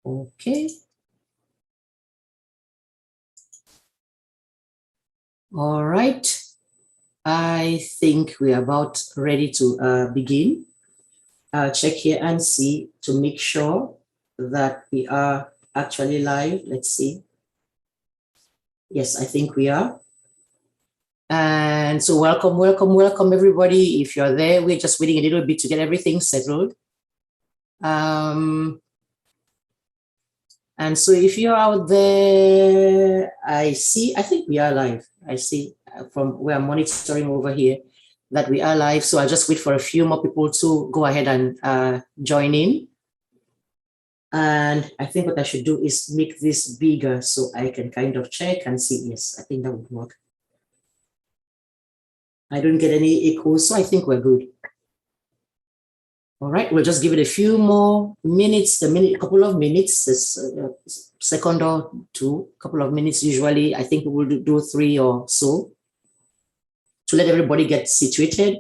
Okay. All right. I think we're about ready to begin. I'll check here and see to make sure that we are actually live. Let's see. Yes, I think we are. And so welcome, welcome, welcome everybody. If you're there, we're just waiting a little bit to get everything settled. And so if you're out there, I think we are live. I see from where I'm monitoring over here that we are live. So I'll just wait for a few more people to go ahead and join in. And I think what I should do is make this bigger so I can kind of check and see. Yes, I think that would work. I don't get any echoes, so I think we're good. All right, we'll just give it a few more minutes, a couple of minutes, a second or two, couple of minutes. Usually, I think we will do 3 or so to let everybody get situated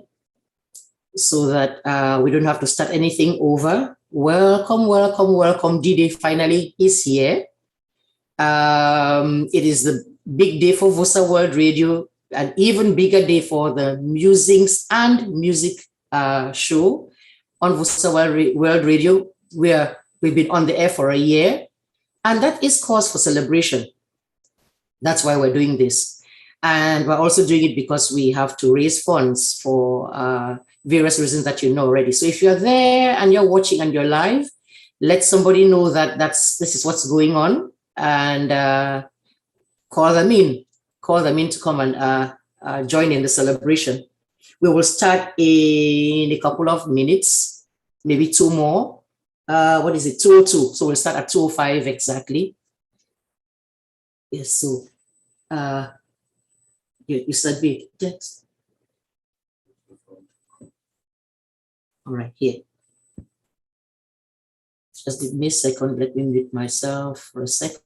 so that we don't have to start anything over. Welcome, welcome, welcome. D-Day finally is here. It is the big day for Vosaworld Radio, an even bigger day for the Musings and Music show on Vosaworld Radio, where we've been on the air for a year, and that is cause for celebration. That's why we're doing this. And we're also doing it because we have to raise funds for various reasons that you know already. So if you're there and you're watching and you're live, let somebody know that this is what's going on, and call them in to come and join in the celebration. We will start in a couple of minutes, maybe 2 more. What is it? 2:02. So we'll start at 2:05 exactly. Yes. So you said big text. All right, here. Just give me a second. Let me mute myself for a second.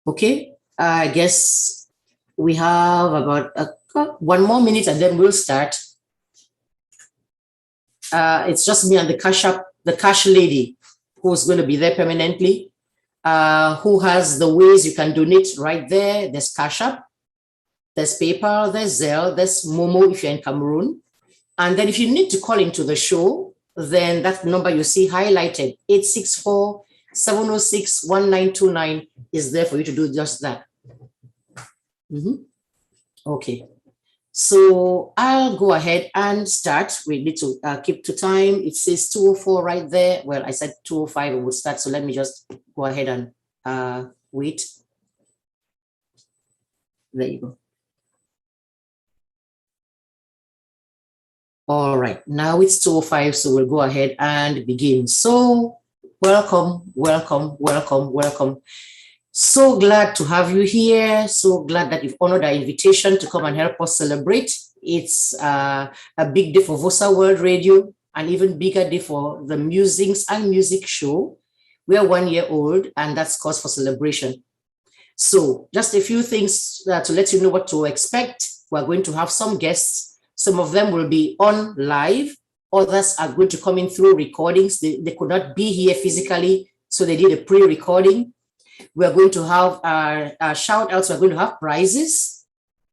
Okay, I guess we have about 1 more minute and then we'll start. It's just me and the cash lady who's going to be there permanently, who has the ways you can donate right there. There's Cash App, there's PayPal, there's Zelle, there's Momo if you're in Cameroon. And then if you need to call into the show, then that number you see highlighted, 864-706-1929 is there for you to do just that. Okay. So I'll go ahead and start. We need to keep to time. It says 2:04 right there. Well, I said 2:05 it would start. So let me just go ahead and wait. There you go. All right, now it's 2:05, so we'll go ahead and begin. So welcome, welcome, welcome, welcome. So glad to have you here. So glad that you've honored our invitation to come and help us celebrate. It's a big day for Vosaworld Radio, an even bigger day for the Musings and Music show. We are 1 year old, and that's cause for celebration. So just a few things to let you know what to expect. We're going to have some guests. Some of them will be on live. Others are going to come in through recordings. They could not be here physically, so they did a pre-recording. We're going to have shout outs. We're going to have prizes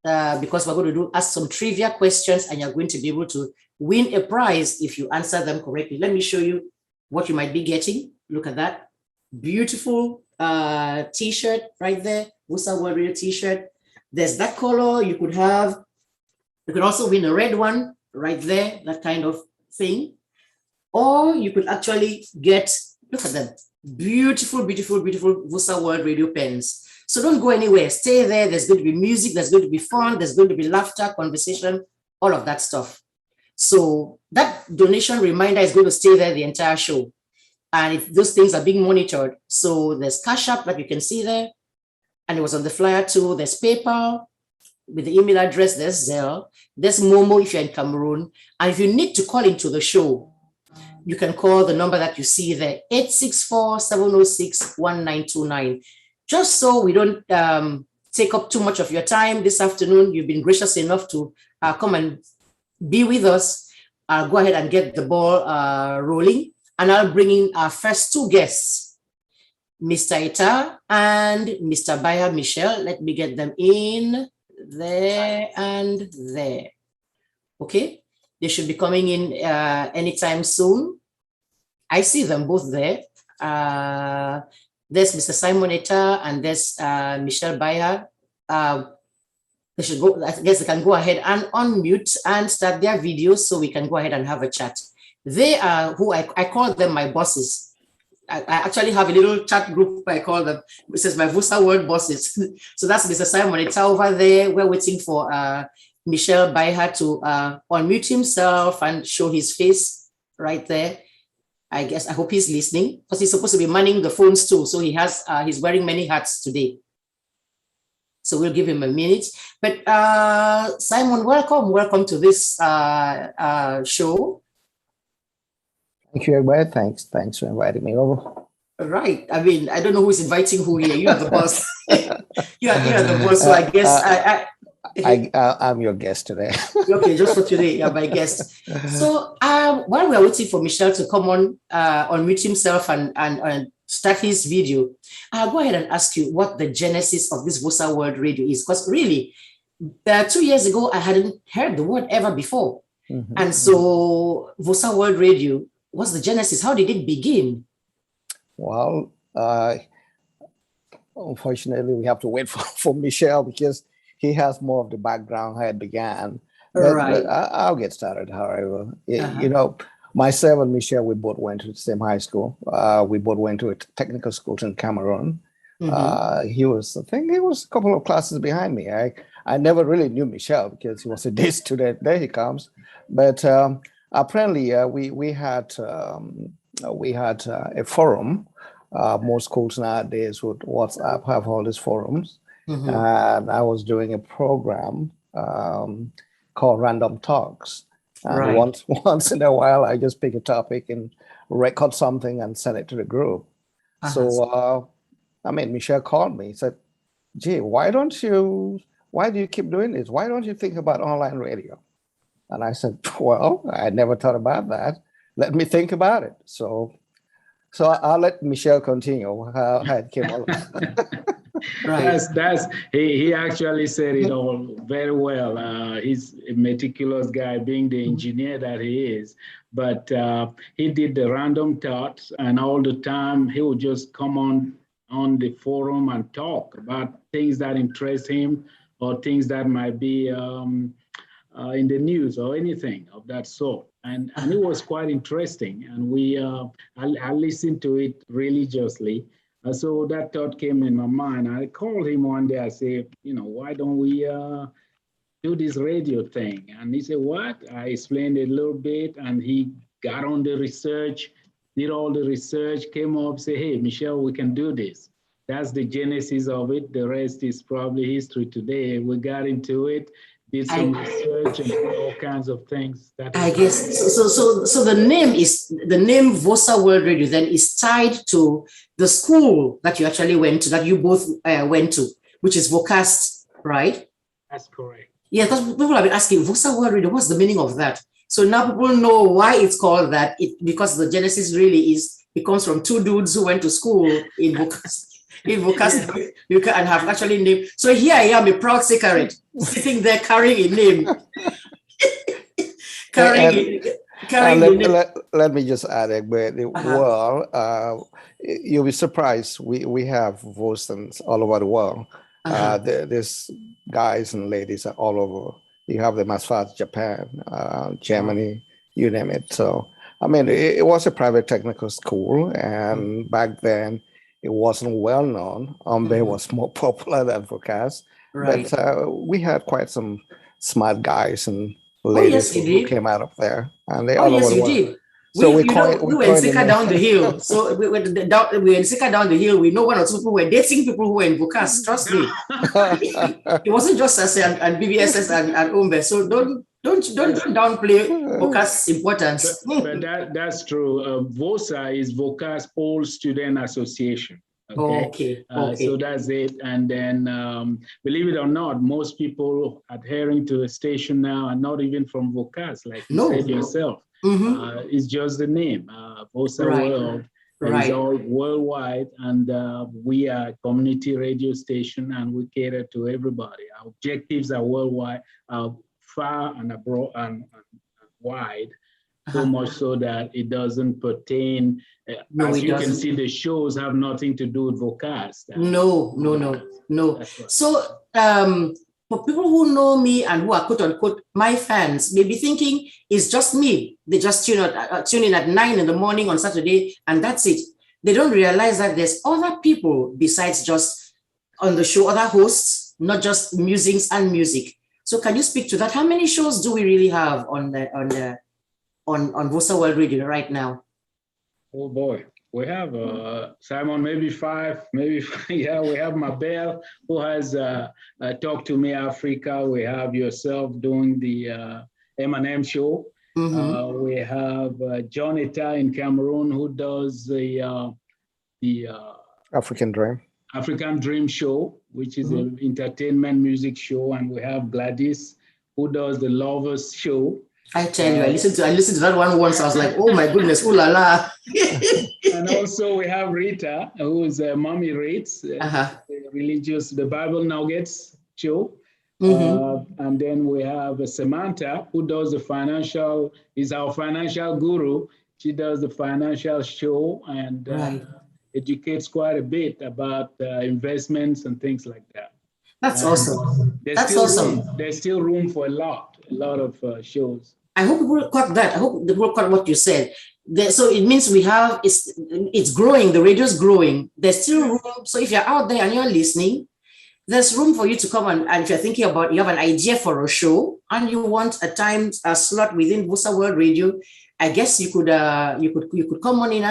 because we're going to ask some trivia questions, and you're going to be able to win a prize if you answer them correctly. Let me show you what you might be getting. Look at that. Beautiful t-shirt right there. Vosaworld Radio t-shirt. There's that color. You could also win a red one right there, that kind of thing. Or you could actually get, look at them, beautiful, beautiful, beautiful Vosaworld Radio pens. So don't go anywhere. Stay there. There's going to be music. There's going to be fun. There's going to be laughter, conversation, all of that stuff. So that donation reminder is going to stay there the entire show. And those things are being monitored. So there's Cash App that you can see there. And it was on the flyer too. There's PayPal with the email address. There's Zelle. There's Momo if you're in Cameroon. And if you need to call into the show, you can call the number that you see there, 864-706-1929. Just so we don't take up too much of your time this afternoon. You've been gracious enough to come and be with us. I'll go ahead and get the ball rolling. And I'll bring in our first two guests, Mr. Ita and Mr. Baya Michel. Let me get them in there and there. Okay. They should be coming in anytime soon. I see them both there. There's Mr. Simon Etta and there's Michelle Bayer. They should go. I guess they can go ahead and unmute and start their videos so we can go ahead and have a chat. They are who I call them my bosses. I actually have a little chat group I call them. It says my Vosaworld bosses. So that's Mr. Simon Etta over there. We're waiting for Michelle Bayer to unmute himself and show his face right there. I hope he's listening because he's supposed to be manning the phones too. So he's wearing many hats today. So we'll give him a minute. But Simon, welcome to this show. Thank you, everybody. Thanks for inviting me over. Right. I mean, I don't know who's inviting who here. You are the boss. you are the boss. So I guess I'm your guest today. Okay, just for today, you're my guest. So while we're waiting for Michel to come on, unmute himself and start his video, I'll go ahead and ask you what the genesis of this Vosaworld Radio is. Because really, 2 years ago, I hadn't heard the word ever before. Mm-hmm. And so Vosaworld Radio, what's the genesis? How did it begin? Well, unfortunately, we have to wait for Michel because he has more of the background how it began. But I'll get started, however. You know, myself and Michel, we both went to the same high school. We both went to a technical school in Cameroon. Mm-hmm. He was a couple of classes behind me. I never really knew Michel because he was a day student. There he comes. But apparently, we had a forum. Most schools nowadays with WhatsApp have all these forums. Mm-hmm. And I was doing a program called Random Talks. And once in a while, I just pick a topic and record something and send it to the group. So, Michel called me. He said, "Gee, why do you keep doing this? Why don't you think about online radio?" And I said, "Well, I never thought about that. Let me think about it." So I'll let Michel continue how it came along. Right. He actually said it all very well. He's a meticulous guy, being the engineer that he is. But he did the random thoughts, and all the time he would just come on the forum and talk about things that interest him or things that might be in the news or anything of that sort. And it was quite interesting. And I listened to it religiously. So that thought came in my mind. I called him one day. I said, why don't we do this radio thing? And he said, what? I explained it a little bit, and he got on the research, did all the research, came up, said, hey, Michel, we can do this. That's the genesis of it. The rest is probably history today. We got into it, did some research and all kinds of things. I guess so. The name Vosaworld Radio then is tied to the school that you actually went to, that you both went to, which is Vocast, right? That's correct. Yeah, because people have been asking Vosaworld Radio, what's the meaning of that? So now people know why it's called that. Because the genesis really it comes from two dudes who went to school in Vocast. In Vocast, you can have actually named. So here I am, a proud secret, sitting there carrying a name. Let me just add, well, you'll be surprised. We have Vosans all over the world. There's guys and ladies all over. You have them as far as Japan, Germany, you name it. So, I mean, it was a private technical school, and back then it wasn't well known. Ombe was more popular than Vocas, but we had quite some smart guys and ladies who came out of there, and they all over the world. So we were in Sika down the hill. So we were in Sika down the hill. We know one or two people were dating people who were in Vocas. Trust me, it wasn't just us and BBSS and Umbe. So don't downplay Vocas' importance. But that's true. VOSA is Vocas All Student Association. Okay. So that's it. And then, believe it or not, most people adhering to a station now are not even from Vocas, like you said yourself. It's just the name, Vosaworld. It's all worldwide, and we are a community radio station, and we cater to everybody. Our objectives are worldwide, far and abroad and wide. So much so that it doesn't pertain. As you can see, the shows have nothing to do with Vocas. No. So for people who know me and who are quote unquote my fans, may be thinking it's just me. They just tune in at 9 in the morning on Saturday, and that's it. They don't realize that there's other people besides just on the show, other hosts, not just musings and music. So can you speak to that? How many shows do we really have on Vosaworld Radio right now? Oh boy, we have Simon, maybe five, yeah. We have Mabel, who has Talk to Me Africa. We have yourself doing the M&M show. We have Jonita in Cameroon, who does the African Dream show, which is an entertainment music show, and we have Gladys, who does the Lovers show. I tell you, I listened to that one once. I was like, oh my goodness, ooh la la. And also we have Rita, who is Mommy Rates, the Bible Nuggets show. And then we have Samantha, who does is our financial guru. She does the financial show and educates quite a bit about investments and things like that. That's awesome. There's still room for a lot of shows. I hope people caught that. I hope people caught what you said. So it means it's growing. The radio's growing. There's still room. So if you're out there and you're listening, there's room for you to come and if you're thinking about, you have an idea for a show and you want a slot within Vosaworld Radio, I guess you could come on in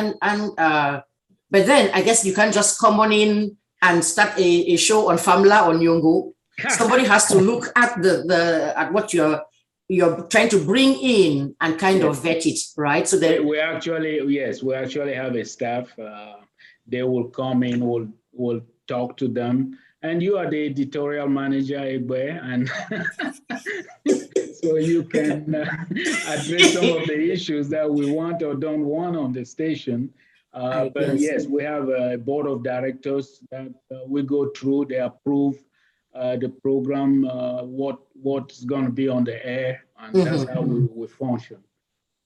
but then I guess you can't just come on in and start a show on Famla or Nyongo. Somebody has to look at at what you're trying to bring in and kind of vet it, right? So we actually have a staff. They will come in, we'll talk to them. And you are the editorial manager, Egbe, and so you can address some of the issues that we want or don't want on the station. But yes, we have a board of directors that we go through. They approve the program, what's going to be on the air, and that's how we function.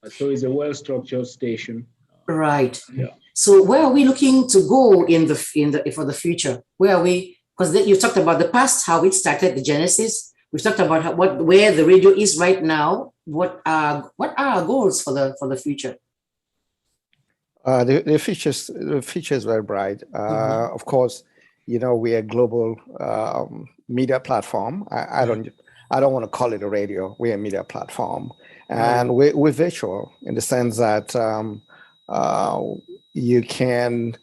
So it's a well-structured station. Right. Yeah. So where are we looking to go for the future? Where are we? Because you talked about the past, how it started, the genesis. We've talked about where the radio is right now. What are our goals for the future? The future is very bright. Of course, we're a global media platform. I don't want to call it a radio. We're a media platform, and we're virtual in the sense that you can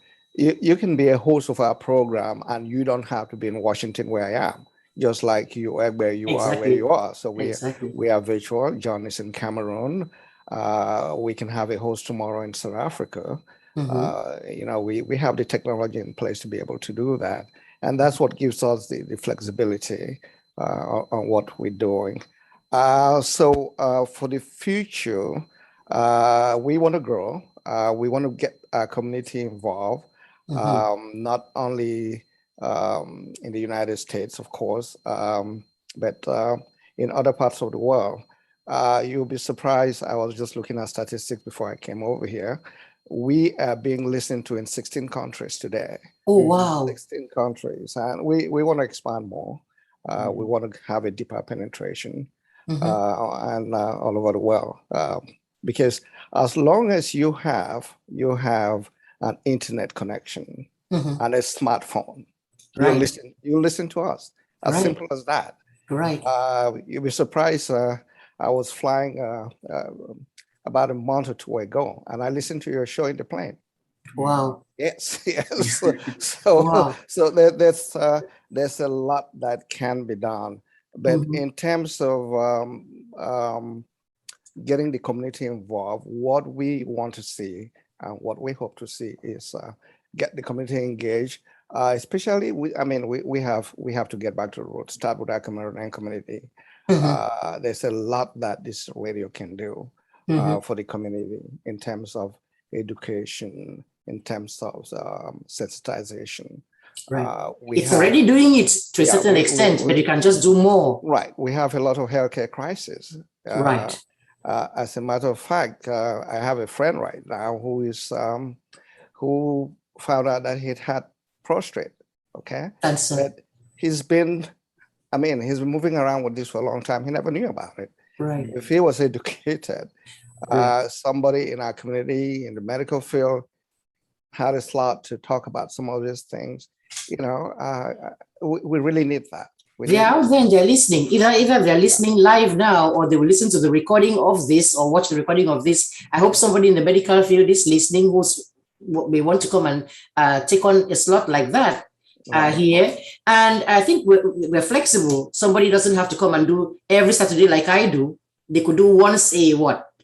be a host of our program, and you don't have to be in Washington where I am. Just like you are where you are, where you are. So we are virtual. John is in Cameroon. We can have a host tomorrow in South Africa. We have the technology in place to be able to do that. And that's what gives us the flexibility on what we're doing. So for the future, we want to grow. We want to get our community involved, not only in the United States, of course, but in other parts of the world. You'll be surprised. I was just looking at statistics before I came over here. We are being listened to in 16 countries today. Oh, wow. 16 countries. And we want to expand more. We want to have a deeper penetration and all over the world. Because as long as you have an internet connection and a smartphone, you listen to us. As simple as that. Right. You'll be surprised. I was flying about a month or two ago, and I listened to your show in the plane. Wow. Yes, yes. So there's a lot that can be done, but in terms of getting the community involved, what we want to see and what we hope to see is get the community engaged. Especially, we have to get back to the root, start with our community. There's a lot that this radio can do for the community in terms of education, in terms of sensitization. Right. It's already doing it to a certain extent, but you can just do more. Right. We have a lot of healthcare crisis. Right. As a matter of fact, I have a friend right now who found out that he'd had prostate. Okay. But he's been moving around with this for a long time. He never knew about it. Right. If he was educated, somebody in our community in the medical field had a slot to talk about some of these things. We really need that. They're out there and they're listening. Either they're listening live now, or they will listen to the recording of this or watch the recording of this. I hope somebody in the medical field is listening who may want to come and take on a slot like that here. And I think we're flexible. Somebody doesn't have to come and do every Saturday like I do. They could do once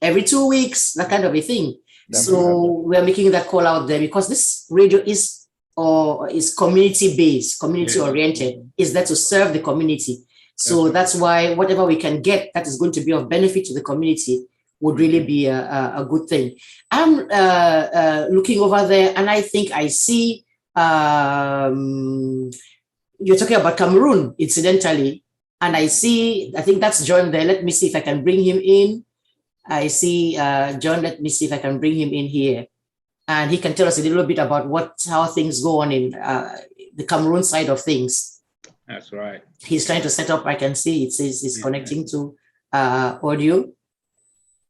every 2 weeks, that kind of a thing. Definitely. So we're making that call out there because this radio is community-based, community-oriented, is there to serve the community. So that's why whatever we can get that is going to be of benefit to the community would really be a good thing. I'm looking over there and I think I see you're talking about Cameroon, incidentally, and I think that's John there. Let me see if I can bring him in. I see John. Let me see if I can bring him in here. And he can tell us a little bit about how things go on in the Cameroon side of things. That's right. He's trying to set up, I can see it says he's connecting to audio.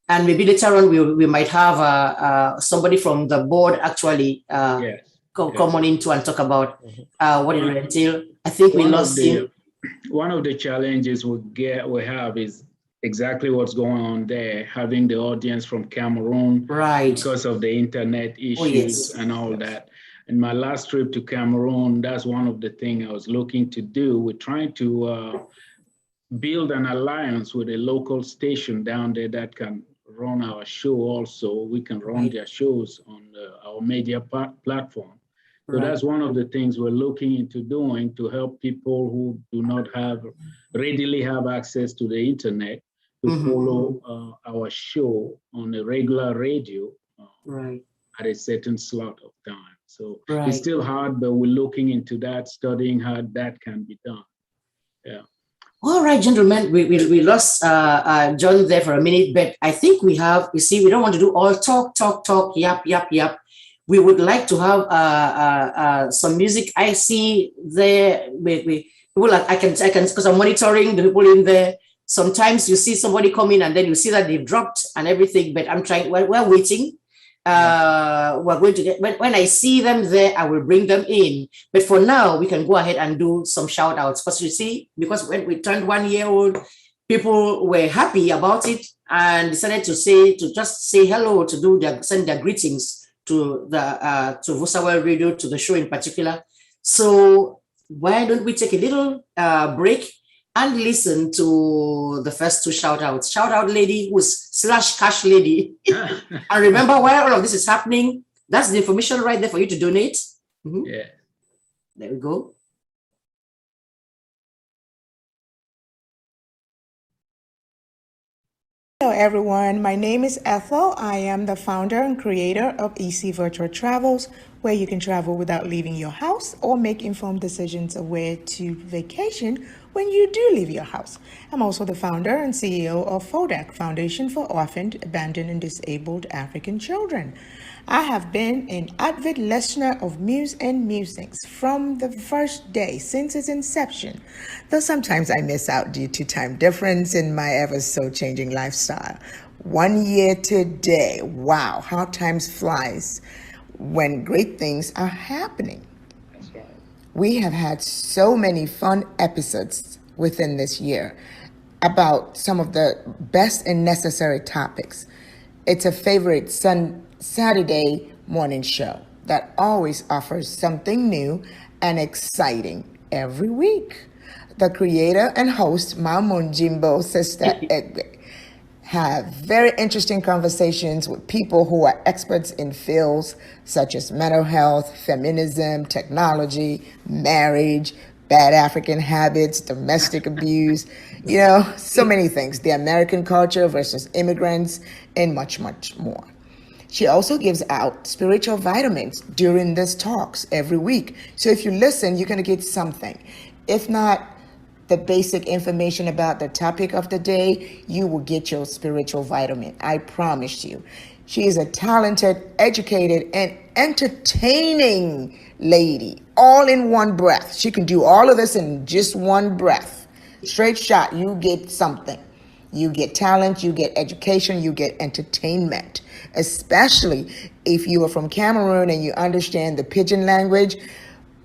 And maybe later on we might have somebody from the board actually come on into and talk about what it will entail. I think we lost him. One of the challenges we have is exactly what's going on there, having the audience from Cameroon because of the internet issues and all that. And my last trip to Cameroon, that's one of the things I was looking to do. We're trying to build an alliance with a local station down there that can run our show also. We can run their shows on our media platform. So that's one of the things we're looking into doing to help people who do not readily have access to the internet to follow our show on a regular radio at a certain slot of time. So it's still hard, but we're looking into that, studying how that can be done. Yeah. All right, gentlemen, we lost John there for a minute, but I think we don't want to do all talk, yap. We would like to have some music. I see there, I can, because I'm monitoring the people in there. Sometimes you see somebody come in and then you see that they've dropped and everything, but we're waiting. We're going to get, when I see them there, I will bring them in. But for now, we can go ahead and do some shout outs. Because you see, because when we turned 1 year old, people were happy about it and decided to just say hello, send their greetings to to Vosaworld Radio, to the show in particular. So why don't we take a little break and listen to the first two shout outs. Shout out lady who's /cash lady. And remember where all of this is happening. That's the information right there for you to donate. Yeah. There we go. Hello everyone, my name is Ethel. I am the founder and creator of EC Virtual Travels, where you can travel without leaving your house or make informed decisions of where to vacation when you do leave your house. I'm also the founder and CEO of FODAC, Foundation for Orphaned, Abandoned, and Disabled African Children. I have been an avid listener of Muse and Musings from the first day since its inception, though sometimes I miss out due to time difference in my ever-so-changing lifestyle. 1 year today. Wow, how time flies when great things are happening. That's right. We have had so many fun episodes within this year about some of the best and necessary topics. It's a favorite Saturday morning show that always offers something new and exciting every week. The creator and host, Mamun Jimbo, Sister Egbe, have very interesting conversations with people who are experts in fields such as mental health, feminism, technology, marriage, bad African habits, domestic abuse, so many things, the American culture versus immigrants, and much, much more. She also gives out spiritual vitamins during these talks every week. So if you listen, you're going to get something. If not the basic information about the topic of the day, you will get your spiritual vitamin. I promise you. She is a talented, educated, and entertaining lady, all in one breath. She can do all of this in just one breath. Straight shot, you get something. You get talent, you get education, you get entertainment. Especially if you are from Cameroon and you understand the pidgin language,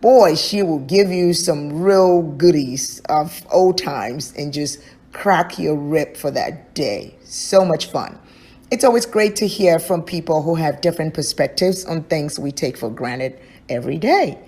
boy, she will give you some real goodies of old times and just crack your rib for that day. So much fun. It's always great to hear from people who have different perspectives on things we take for granted every day.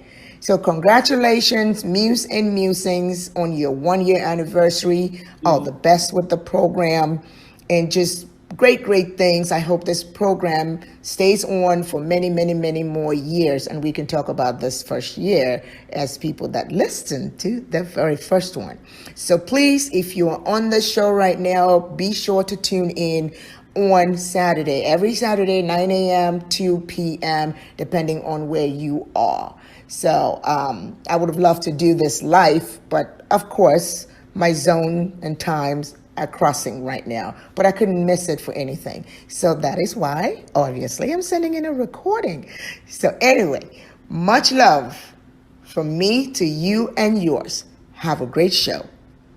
So congratulations, Muse and Musings, on your 1 year anniversary. All the best with the program and just great, great things. I hope this program stays on for many, many, many more years. And we can talk about this first year as people that listen to the very first one. So please, if you are on the show right now, be sure to tune in on Saturday, every Saturday, 9 a.m., 2 p.m., depending on where you are. So I would have loved to do this live, but of course, my zone and times are crossing right now, but I couldn't miss it for anything. So that is why, obviously, I'm sending in a recording. So anyway, much love from me to you and yours. Have a great show.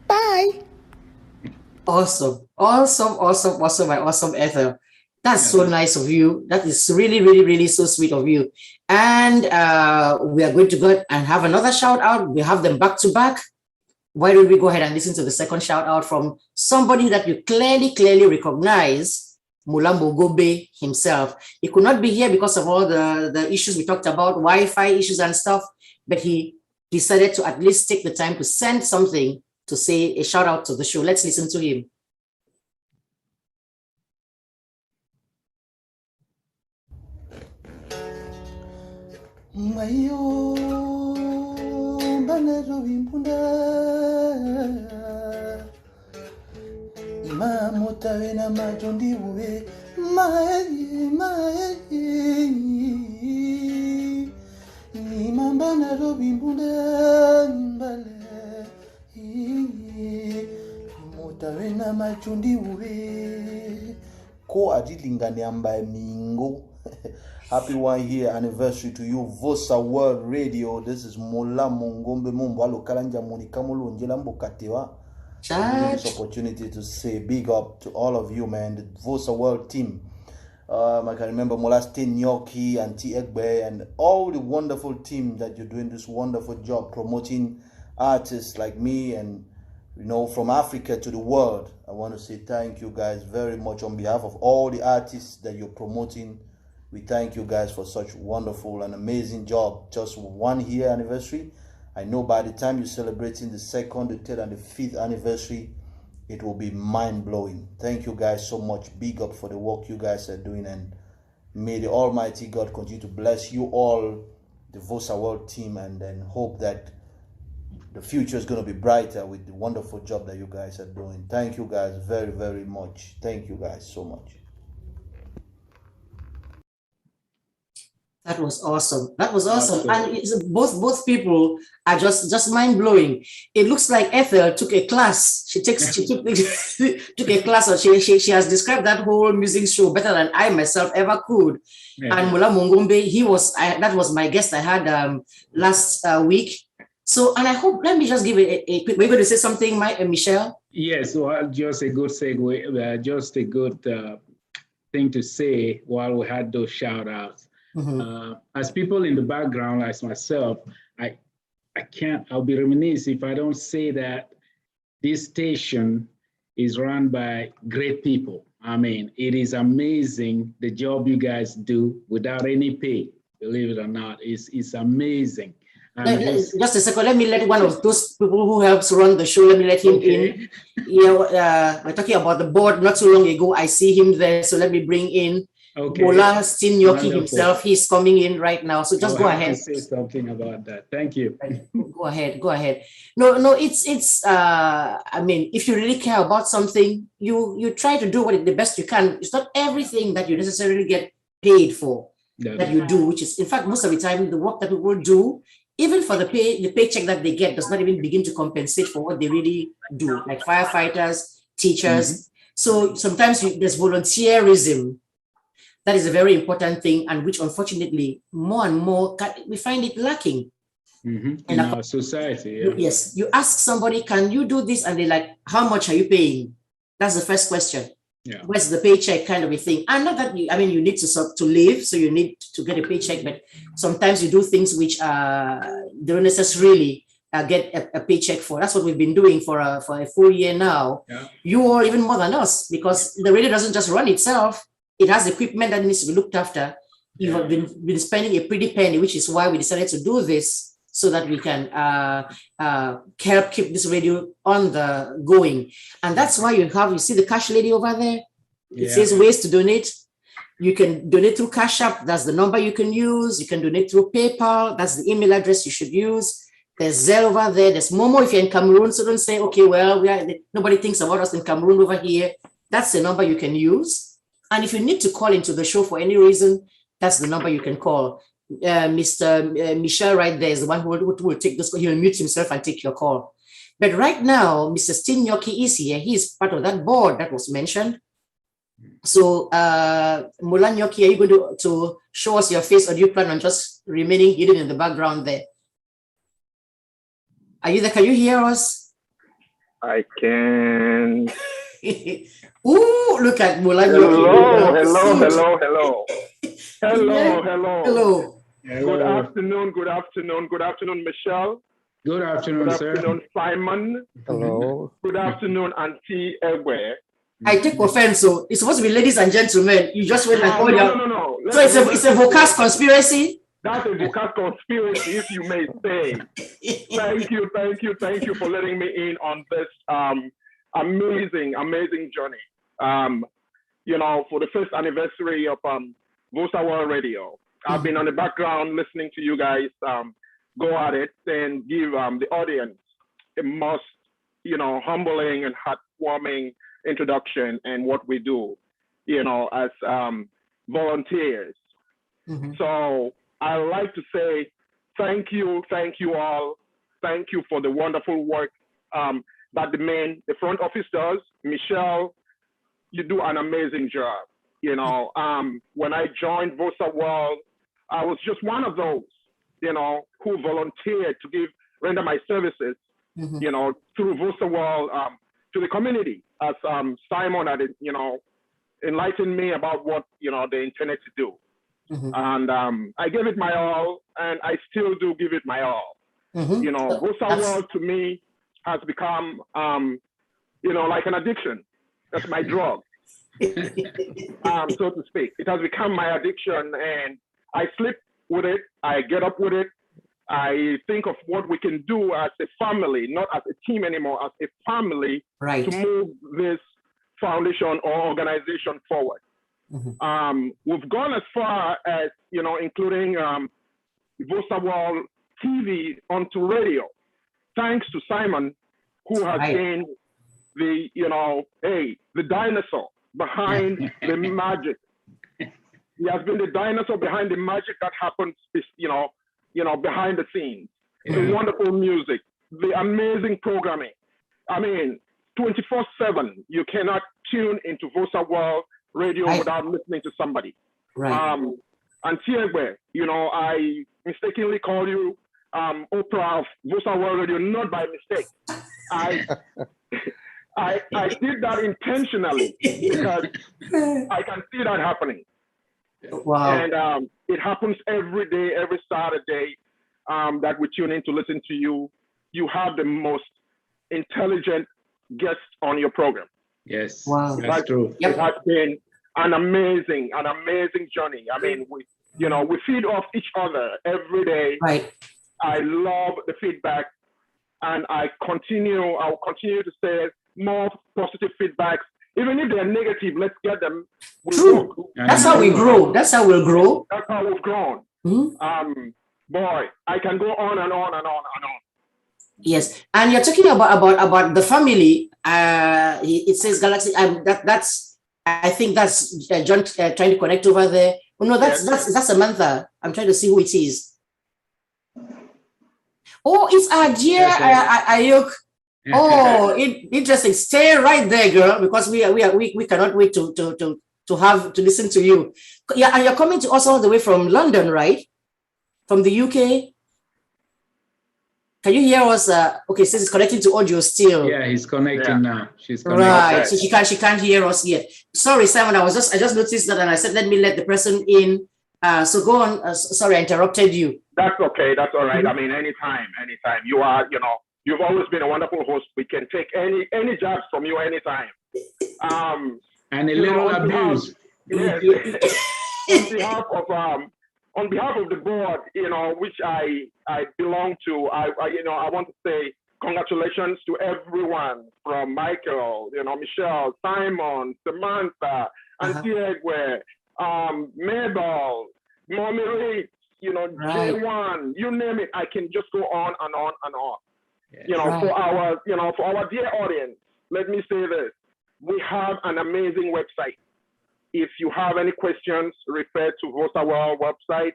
Bye. Awesome, my awesome Ethel. That's so nice of you. That is really, really, really so sweet of you. And we are going to go and have another shout out. We have them back to back. Why don't we go ahead and listen to the second shout out from somebody that you clearly recognize, Mulambo Gobe himself. He could not be here because of all the issues we talked about, Wi-Fi issues and stuff, but he decided to at least take the time to send something to say a shout out to the show. Let's listen to him. Mayo banero bimpunda Imamota vena majondi uwe Mae Imambana robimpunda Mbale Imota vena majondi uwe Ko ajilingani ambaye mingo. Happy 1 year anniversary to you, Vosaworld Radio. This is Mola Mongombe Mumbalo Kalanja Monikamulo Njelambo Katewa. This opportunity to say big up to all of you, man, the Vosaworld team. I can remember Molastin Nyoki and T. Egbe and all the wonderful team that you're doing this wonderful job promoting artists like me and from Africa to the world. I want to say thank you guys very much on behalf of all the artists that you're promoting. We thank you guys for such wonderful and amazing job. Just 1 year anniversary. I know by the time you're celebrating the 2nd, the 3rd, and the 5th anniversary, it will be mind-blowing. Thank you guys so much. Big up for the work you guys are doing, and may the Almighty God continue to bless you all, the Vosaworld team, and then hope that the future is going to be brighter with the wonderful job that you guys are doing. Thank you guys very, very much. Thank you guys so much. That was awesome. That was awesome. Absolutely. And both people are just mind blowing. It looks like Ethel took a class. She took took a class, or she has described that whole music show better than I myself ever could. Yeah. And Mula Mongombe, that was my guest I had last week. So, and I hope, let me just give it a quick, we're going to say something, Michelle? Yes, well, just a good segue, just a good thing to say while we had those shout outs. As people in the background, as myself, I'll be remiss if I don't say that this station is run by great people. I mean, it is amazing the job you guys do without any pay. Believe it or not, it's amazing. Just a second, let me let one of those people who helps run the show, let me let him in. Yeah, we're talking about the board not so long ago. I see him there, so let me bring in Bola Stinyoki himself. He's coming in right now, so just go ahead. Say something about that. Thank you. Go ahead. No, it's I mean, if you really care about something, you try to do the best you can. It's not everything that you necessarily get paid for that you do, which is, in fact, most of the time, the work that people do, even for the paycheck that they get, does not even begin to compensate for what they really do, like firefighters, teachers. So sometimes there's volunteerism. That is a very important thing, and which unfortunately more and more we find it lacking in our society. Yes, you ask somebody, can you do this? And they're like, how much are you paying? That's the first question. Where's the paycheck, kind of a thing? And not that you need to live, so you need to get a paycheck, but sometimes you do things which don't necessarily get a paycheck for. That's what we've been doing for a full year now. You are even more than us, because the radio doesn't just run itself. It has equipment that needs to be looked after. You've been spending a pretty penny, which is why we decided to do this, so that we can help keep this radio on the going. And that's why you see the cash lady over there. It says ways to donate. You can donate through Cash App. That's the number you can use. You can donate through PayPal. That's the email address you should use. There's Zelle over there. There's Momo if you're in Cameroon. So don't say, okay, well, nobody thinks about us in Cameroon over here. That's the number you can use. And if you need to call into the show for any reason, that's the number you can call. Mr. Michel right there is the one who will take this call. He'll mute himself and take your call. But right now, Mr. Stinyoki is here. He is part of that board that was mentioned. So, Mula Nyoki, are you going to show us your face, or do you plan on just remaining hidden in the background there? Are you there? Can you hear us? I can. Ooh, look at Mula. Hello. Good afternoon, Michelle. Good afternoon, sir. Good afternoon, Simon. Hello. Good afternoon, Auntie Egwe. I take offense, so it's supposed to be ladies and gentlemen. You just went and called No. So it's a Vocast conspiracy? That's a Vocast conspiracy, if you may say. Thank you for letting me in on this amazing journey. For the first anniversary of Vosaworld Radio. I've been on the background listening to you guys go at it and give the audience a most, humbling and heartwarming introduction and what we do, as volunteers. So I like to say thank you all. Thank you for the wonderful work that the front office does. Michelle, you do an amazing job. When I joined Vosaworld, I was just one of those, who volunteered to render my services, through Vosaworld to the community, as Simon had, enlightened me about what, they intended to do. And I gave it my all, and I still do give it my all. Vosaworld to me has become, like an addiction. That's my drug. So to speak. It has become my addiction, and I sleep with it. I get up with it. I think of what we can do as a family, not as a team anymore, as a family, to move this foundation or organization forward. We've gone as far as, including Vosaworld TV onto radio, thanks to Simon, who has been the, the dinosaur behind the magic. He has been the dinosaur behind the magic that happens, behind the scenes. The wonderful music, the amazing programming. I mean, 24/7, you cannot tune into Vosaworld Radio without listening to somebody. Right. And Tiegwe, I mistakenly called you Oprah of Vosaworld Radio, not by mistake. I did that intentionally because I can see that happening. Wow. And it happens every day, every Saturday that we tune in to listen to you. You have the most intelligent guests on your program. Yes, wow. That's true. It has been an amazing journey. I mean, we feed off each other every day. Right. I love the feedback, and I'll continue to say more positive feedbacks. Even if they're negative, let's get them. True. That's how we grow. That's how we'll grow. That's how we've grown. Mm-hmm. Boy, I can go on and on and on and on. Yes, and you're talking about the family. It says Galaxy. I think that's John trying to connect over there. Oh no, that's Samantha. I'm trying to see who it is. Oh, it's our dear Ayuk. Oh, interesting. Stay right there, girl, because we cannot wait to listen to you. Yeah, and you're coming to us all the way from London, right? From the UK. Can you hear us? Okay, since it's connecting to audio still. Yeah, he's connecting now. She's connecting. Right. So she can't hear us yet. Sorry, Simon. I just noticed that, and I said let me let the person in. So go on. Sorry, I interrupted you. That's okay. That's all right. I mean, anytime. You are, you've always been a wonderful host. We can take any jobs from you anytime. And a little abuse. Yes. On behalf of the board, which I belong to, I want to say congratulations to everyone from Michael, Michelle, Simon, Samantha, Antiegwe, Mabel, Mommy Reed, J1, you name it. I can just go on and on and on. Yeah. For our dear audience, let me say this: we have an amazing website. If you have any questions, refer to Vosaworld website.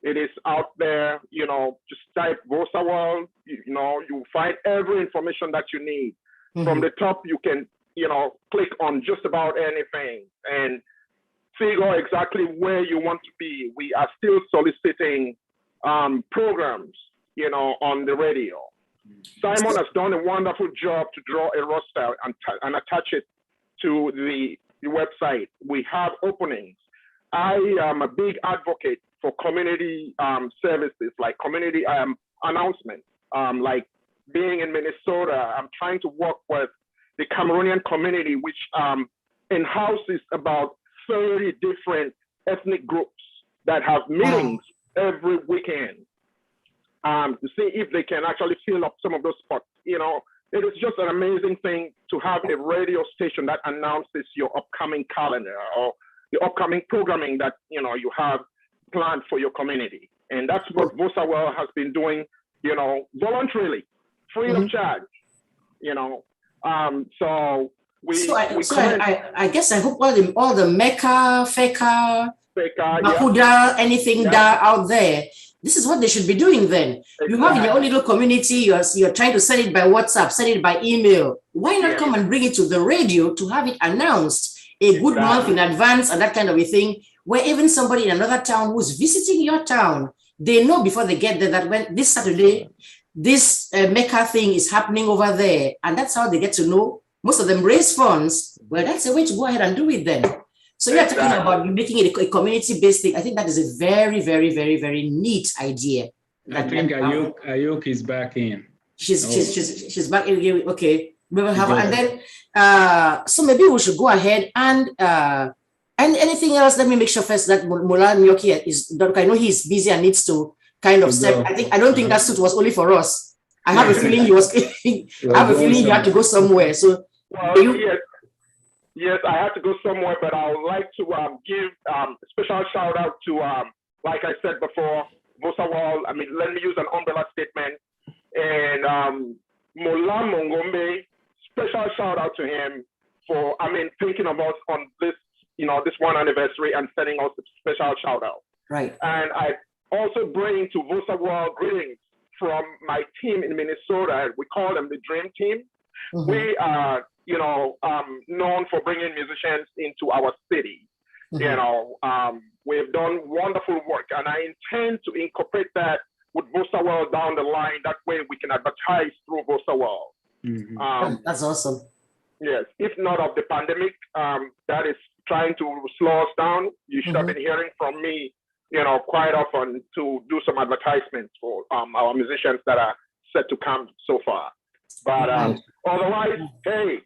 It is out there, just type Vosaworld, you'll find every information that you need. Mm-hmm. From the top, you can, click on just about anything and figure exactly where you want to be. We are still soliciting programs, on the radio. Simon has done a wonderful job to draw a roster and attach it to the website. We have openings. I am a big advocate for community services, like community announcements. Like being in Minnesota, I'm trying to work with the Cameroonian community, which in-houses about 30 different ethnic groups that have meetings every weekend to see if they can actually fill up some of those spots. It is just an amazing thing to have a radio station that announces your upcoming calendar or the upcoming programming that you have planned for your community. And that's what Vosaworld has been doing, voluntarily, free of charge. I guess I hope all the Mecca, Feka, Mahuda, anything out there. This is what they should be doing then. Exactly. You have in your own little community, you're trying to send it by WhatsApp, send it by email. Why not come and bring it to the radio to have it announced a good month in advance and that kind of a thing, where even somebody in another town who's visiting your town, they know before they get there that when this Saturday, this Mecca thing is happening over there. And that's how they get to know. Most of them raise funds. Well, that's a way to go ahead and do it then. So you're talking about making it a community-based thing. I think that is a very, very, very, very neat idea. I think Ayuk is back in. She's back in. Okay, we will have, and then so maybe we should go ahead and anything else. Let me make sure first that Mola Nyoki is done. I know he's busy and needs to kind of step. I don't think that suit was only for us. I have a feeling he was. I have a feeling he had to go somewhere. So Yes, I have to go somewhere, but I would like to give a special shout out to, like I said before, Vosaworld. I mean, let me use an umbrella statement. And Mola Mongombe, special shout out to him for, thinking of us on this, this one anniversary and sending us a special shout out. Right. And I also bring to Vosaworld greetings from my team in Minnesota. We call them the Dream Team. We are, known for bringing musicians into our city. We've done wonderful work, and I intend to incorporate that with Vosaworld down the line. That way we can advertise through Vosaworld. That's awesome. Yes, if not of the pandemic, that is trying to slow us down. You should have been hearing from me, quite often to do some advertisements for our musicians that are set to come so far. But otherwise, hey,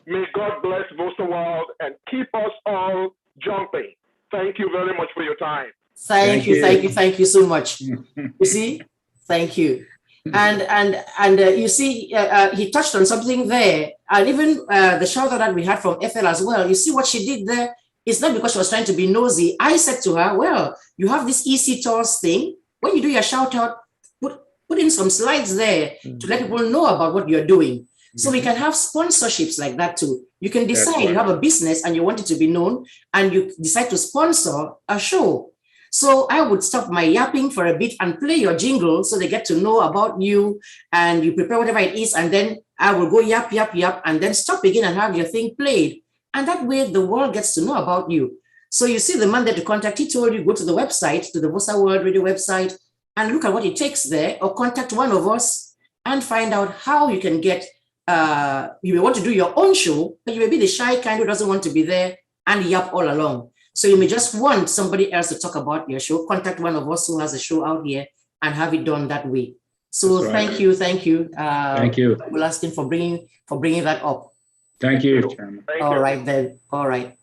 may God bless Vosaworld and keep us all jumping. Thank you very much for your time. Thank you so much. You see, thank you. And you see, he touched on something there, and even the shout out that we had from Ethel as well. You see what she did there? It's not because she was trying to be nosy. I said to her, well, you have this EC Tours thing. When you do your shout out, put in some slides there to let people know about what you're doing. So we can have sponsorships like that too. You can decide you have a business and you want it to be known, and you decide to sponsor a show. So I would stop my yapping for a bit and play your jingle so they get to know about you, and you prepare whatever it is, and then I will go yap, and then stop again and have your thing played. And that way the world gets to know about you. So you see the man that you contact, he told you go to the website, to the Vosaworld Radio website, and look at what it takes there, or contact one of us and find out how you can get, you may want to do your own show, but you may be the shy kind who doesn't want to be there and yap all along. So you may just want somebody else to talk about your show. Contact one of us who has a show out here and have it done that way. So thank you. Thank you, Bulastin, for bringing that up. Thank you, Chairman. All right then. All right.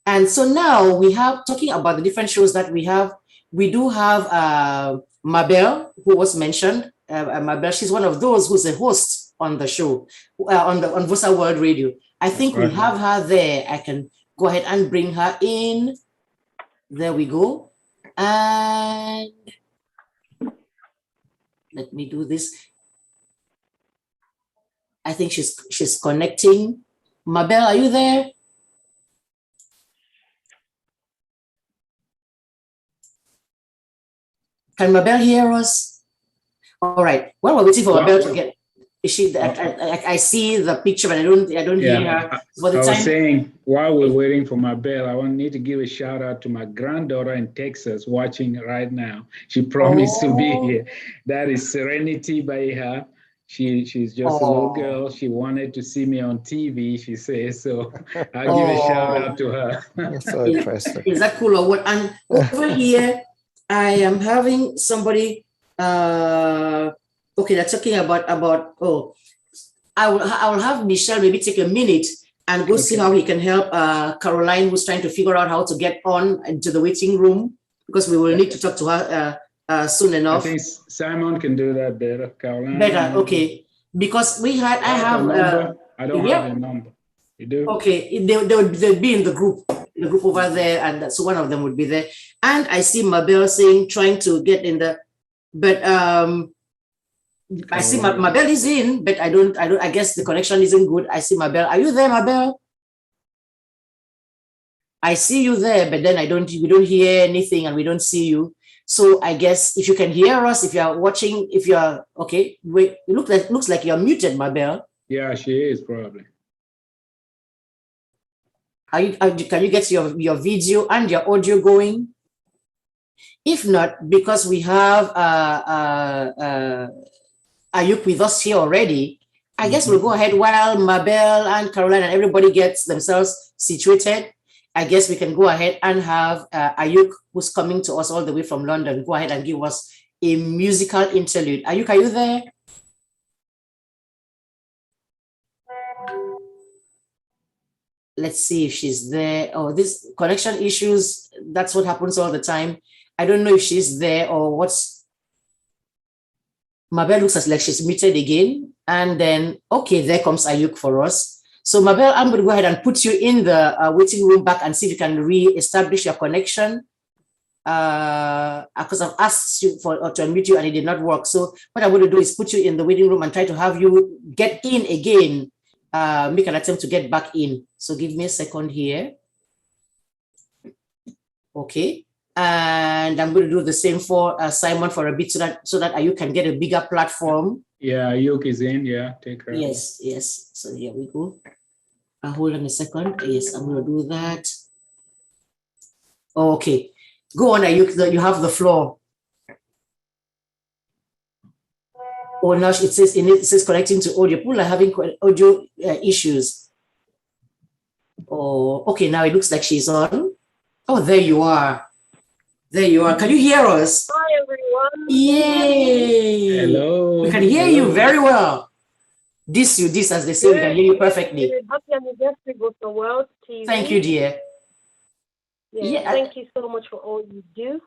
And so now we have, talking about the different shows that we have, we do have Mabel, who was mentioned. Mabel, she's one of those who's a host on the show, on Vosaworld Radio. I think we have her there. I can go ahead and bring her in. There we go. And let me do this. I think she's connecting. Mabel, are you there? Can Mabel hear us? All right. Well, we're waiting for Mabel to get. Is she? I see the picture, but I don't hear her. For the I time. was saying, while we're waiting for Mabel, I need to give a shout out to my granddaughter in Texas watching right now. She promised to be here. That is Serenity by her. She's just a little girl. She wanted to see me on TV, she says. So I'll give a shout out to her. That's so interesting. Is that cool or what? And over here, I am having somebody. Okay, they're talking about. I will have Michelle maybe take a minute and go see how he can help Caroline, who's trying to figure out how to get on into the waiting room, because we will need to talk to her soon enough. I think Simon can do that better, Caroline. Better, okay. Because I don't have the number. You do? Okay, they'll be in the group over there, and so one of them would be there. And I see Mabel saying, trying to get in the, but I see Mabel is in, but I guess the connection isn't good. I see Mabel. Are you there, Mabel? I see you there, but then we don't hear anything and we don't see you. So I guess if you can hear us, if you're watching, if you're okay, wait, it looks like you're muted, Mabel. Yeah, she is probably. Can you get your video and your audio going? If not, because we have Ayuk with us here already, I guess we'll go ahead while Mabel and Caroline and everybody gets themselves situated. I guess we can go ahead and have Ayuk, who's coming to us all the way from London, go ahead and give us a musical interlude. Ayuk, are you there? Let's see if she's there. Oh, this connection issues, that's what happens all the time. I don't know if she's there or what's. Mabel looks like she's muted again. And then, okay, there comes Ayuk for us. So Mabel, I'm going to go ahead and put you in the waiting room back and see if you can re-establish your connection. Because I've asked you to unmute you and it did not work. So what I'm going to do is put you in the waiting room and try to have you get in again. Make an attempt to get back in. So give me a second here. Okay. And I'm going to do the same for Simon for a bit so that you can get a bigger platform. Yeah, Ayuk is in. Yeah, take her. Yes, yes. So here we go. Hold on a second. Yes, I'm going to do that. Okay. Go on, Ayuk. You have the floor. Oh, now it says connecting to audio. People are having audio issues. Oh, okay. Now it looks like she's on. Oh, there you are. There you are. Can you hear us? Hi, everyone. Yay. Hello. We can hear you very well. This, as they say, we can hear you perfectly. Happy anniversary, Vosaworld TV. Thank you, dear. Yeah, thank you so much for all you do.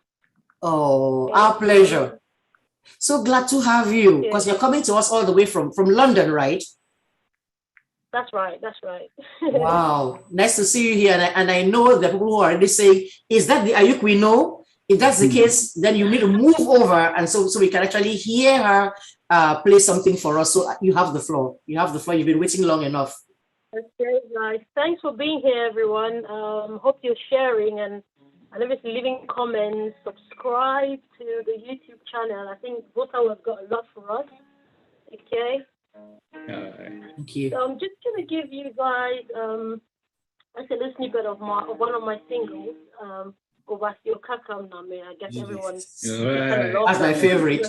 Oh, our pleasure. So glad to have you, because you're coming to us all the way from London, right? That's right. That's right. Wow, nice to see you here. And I know that people who are already saying, is that the Ayuk we know? If that's the case, then you need to move over, and so we can actually hear her play something for us. So you have the floor. You have the floor. You've been waiting long enough. That's very nice. Thanks for being here, everyone. Hope you're sharing and obviously leaving comments. Subscribe to the YouTube channel. I think Vosaworld has got a lot for us. Okay. Thank you. So I'm just gonna give you guys a little snippet of one of my singles. Ovasio Kakam Name. I guess everyone kind of that's my favorite.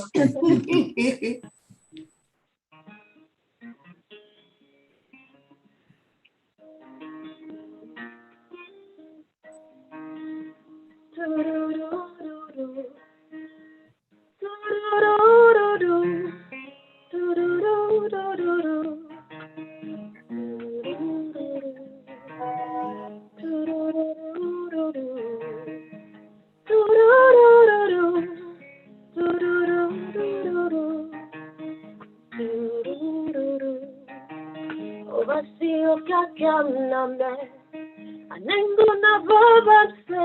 Ovasio Kakam Name. Anengo na vobanse,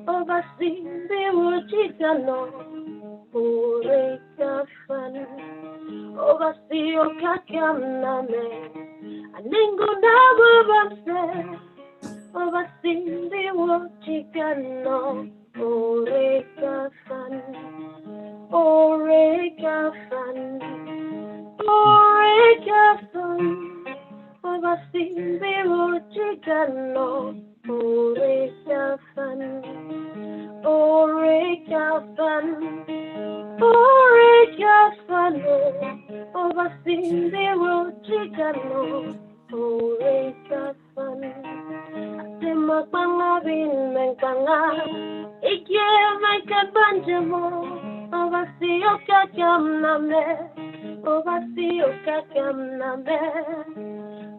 ovasinde wojitano, ure kafan, ovasio kakamname. Anengo na vobanse, ovasinde wojitano, ure kafan, ure kafan, ure kafan. Ovasinde wojitano, ure kafan, ure kafan, ure kafan. Ovasinde wojitano, ure kafan. Atema pangabin mengkanga, ikye mengkan banjamo. Ovasio kakam name, ovasio kakam name.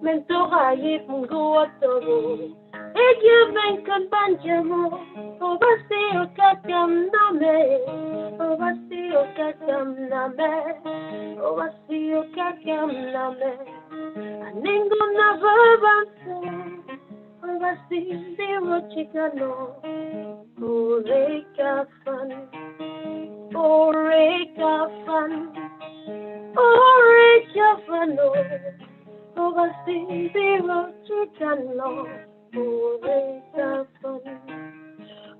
Mentora yif mguatobo, ege menkan banjamo, ovasio kakam name, ovasio kakam name, ovasio kakam name. Aningo na vabanse, ovasinde wachikano, ore kafan, ore kafan, ore kafano. Ovasinde wachikano, ore kafan,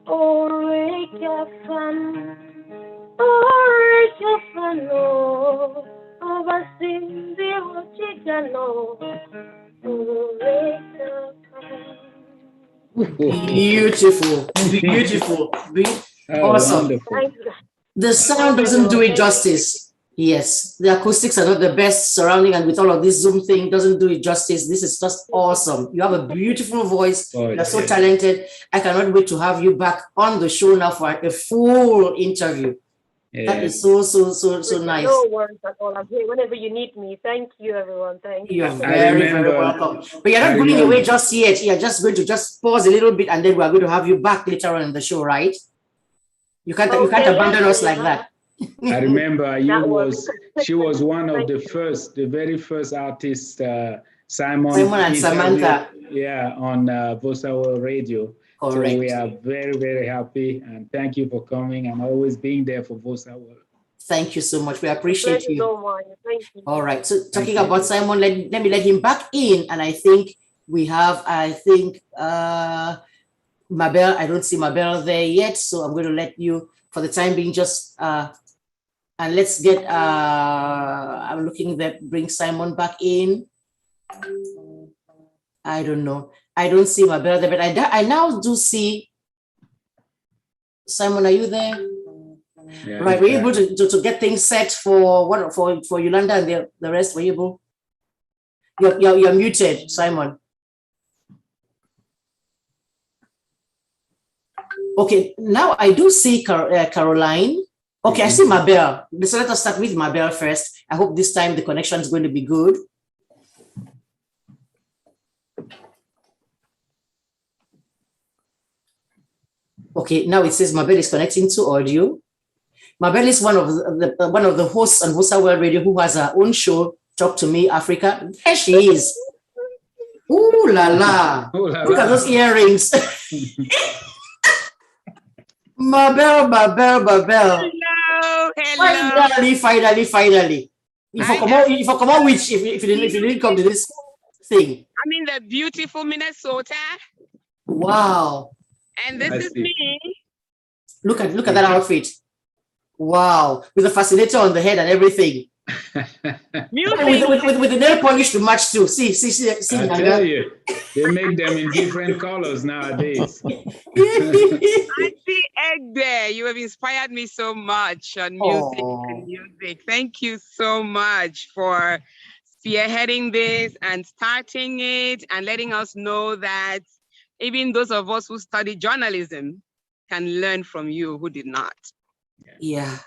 ore kafan, ore kafano. Ovasinde wachikano, ore kafan. Beautiful, beautiful, awesome. The sound doesn't do it justice. Yes, the acoustics are not the best surrounding, and with all of this Zoom thing, doesn't do it justice. This is just awesome. You have a beautiful voice. You're so talented. I cannot wait to have you back on the show now for a full interview. That is so nice. No worries at all. I'm here whenever you need me. Thank you, everyone. Thank you. You're very welcome. But you're not going away just yet. You're just going to pause a little bit, and then we're going to have you back later on in the show, right? You can't abandon us like that. I remember she was one of the very first artists, Simon and Samantha. Yeah, on Vosaworld Radio. Correct. So we are very, very happy, and thank you for coming and always being there for Vosaworld. Thank you so much. We appreciate you. So much. Thank you. All right. So talking about Simon, let me let him back in, and I think we have Mabel, I don't see Mabel there yet, so I'm going to let you, for the time being, just and let's get. I'm looking that bring Simon back in. I don't know. I don't see Mabel there, but I now do see. Simon, are you there? Yeah, right, were you able to get things set for what for Yolanda and the rest? Were you able? You're muted, Simon. Okay, now I do see Caroline. Okay, I see Mabel. So let us start with Mabel first. I hope this time the connection is going to be good. Okay, now it says Mabel is connecting to audio. Mabel is one of the hosts on Vosaworld Radio who has her own show, Talk to Me Africa. There she is. Ooh la la. Look at those earrings. Mabel. Hello. Finally. If I come out which if you didn't come to this thing. I'm in the beautiful Minnesota. Wow. And this is me. Look at that outfit. Wow. With the fascinator on the head and everything. with the nail polish to match too. See. I tell you, they make them in different colors nowadays. I see Egg there. You have inspired me so much on music. Thank you so much for spearheading this and starting it and letting us know that even those of us who study journalism can learn from you who did not. Yeah.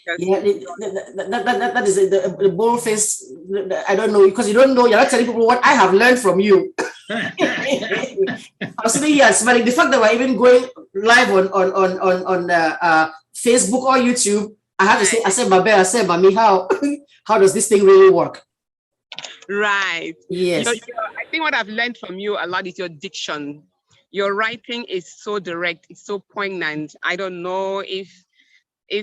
That is the bold face. I don't know, because you don't know. You're not telling people what I have learned from you. I was sitting here smiling. The fact that we're even going live on Facebook or YouTube, I have to say, I said, Mabel, I said, Mami, how does this thing really work? Right. Yes. I think what I've learned from you a lot is your diction. Your writing is so direct. It's so poignant. I don't know if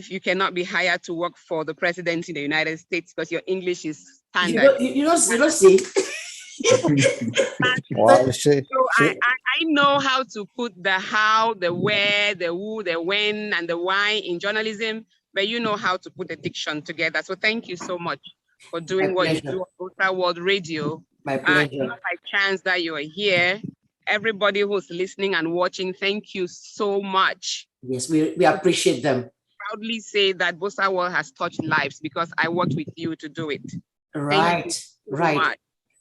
you cannot be hired to work for the president in the United States because your English is standard. You don't see. Well, I know how to put the how, the where, the who, the when, and the why in journalism, but you know how to put the diction together. So thank you so much for doing what you do on Vosaworld Radio. My pleasure. It's not by chance that you are here. Everybody who's listening and watching, thank you so much. Yes, we appreciate them. Proudly say that Vosaworld has touched lives because I worked with you to do it. Right.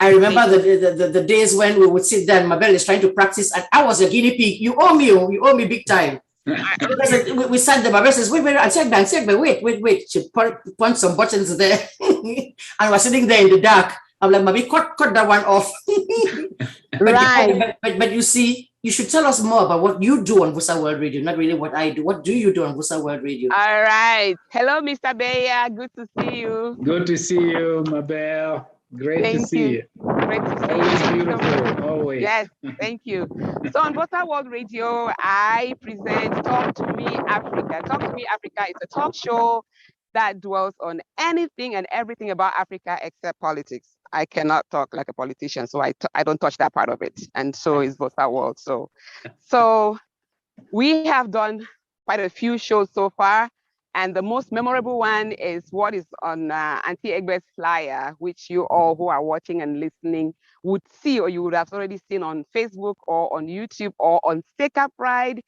I remember the days when we would sit there and Mabel is trying to practice and I was a guinea pig. You owe me big time. we sat there, Mabel says, wait, I check that, wait. She punched some buttons there. And we're sitting there in the dark. I'm like, Mabel, cut that one off. Right. But you see, you should tell us more about what you do on Vosaworld Radio, not really what I do. What do you do on Vosaworld Radio? All right. Hello, Mr. Beya. Good to see you. Good to see you, Mabel. Great to see you. Great to see you. Beautiful, always. Yes, thank you. So on Vosaworld Radio, I present Talk to Me Africa. Talk to Me Africa is a talk show that dwells on anything and everything about Africa except politics. I cannot talk like a politician, so I don't touch that part of it. And so is Vosaworld. So we have done quite a few shows so far. And the most memorable one is what is on Auntie Egbe's flyer, which you all who are watching and listening would see, or you would have already seen on Facebook or on YouTube or on Seka Pride,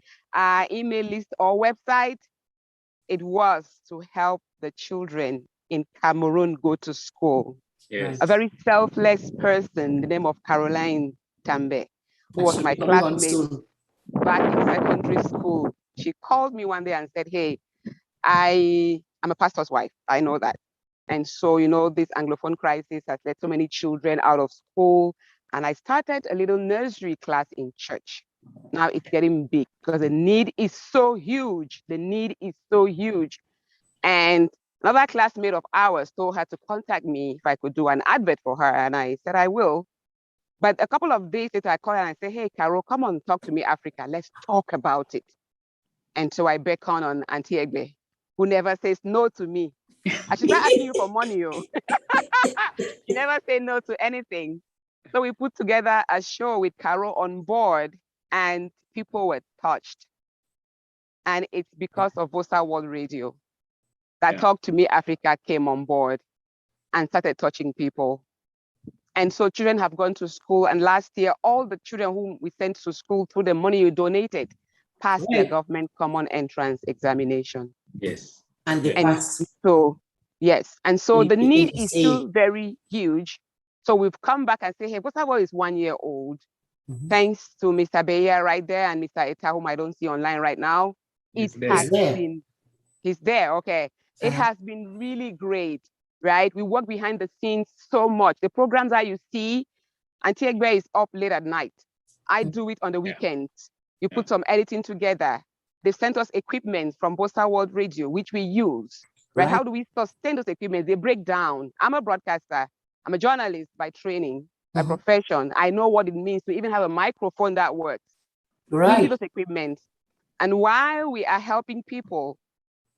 email list or website. It was to help the children in Cameroon go to school. Yes. A very selfless person, the name of Caroline Tambe, who was my classmate back in secondary school. She called me one day and said, hey, I am a pastor's wife. I know that. And so, this Anglophone crisis has led so many children out of school. And I started a little nursery class in church. Now it's getting big because the need is so huge. And another classmate of ours told her to contact me if I could do an advert for her. And I said, I will. But a couple of days later, I called her and I said, hey, Carol, come on, talk to me, Africa. Let's talk about it. And so I beckon on Auntie Egbe, who never says no to me. I should not ask you for money. She never say no to anything. So we put together a show with Carol on board. And people were touched. And it's because of Vosaworld Radio that Talk to Me Africa came on board and started touching people. And so children have gone to school. And last year, all the children whom we sent to school through the money you donated passed their government common entrance examination. Yes. And they and passed. so, yes. And so the need is still very huge. So we've come back and say, hey, Vosaworld is 1 year old. Thanks to Mr. Beya right there and Mr. Eta, whom I don't see online right now. He's there, okay. It has been really great, right? We work behind the scenes so much. The programs that you see, Auntie Egbe is up late at night. I do it on the weekends. You put some editing together. They sent us equipment from Vosaworld Radio, which we use, right? How do we sustain those equipment? They break down. I'm a broadcaster. I'm a journalist by training, by profession. I know what it means to even have a microphone that works. We need those equipment. And while we are helping people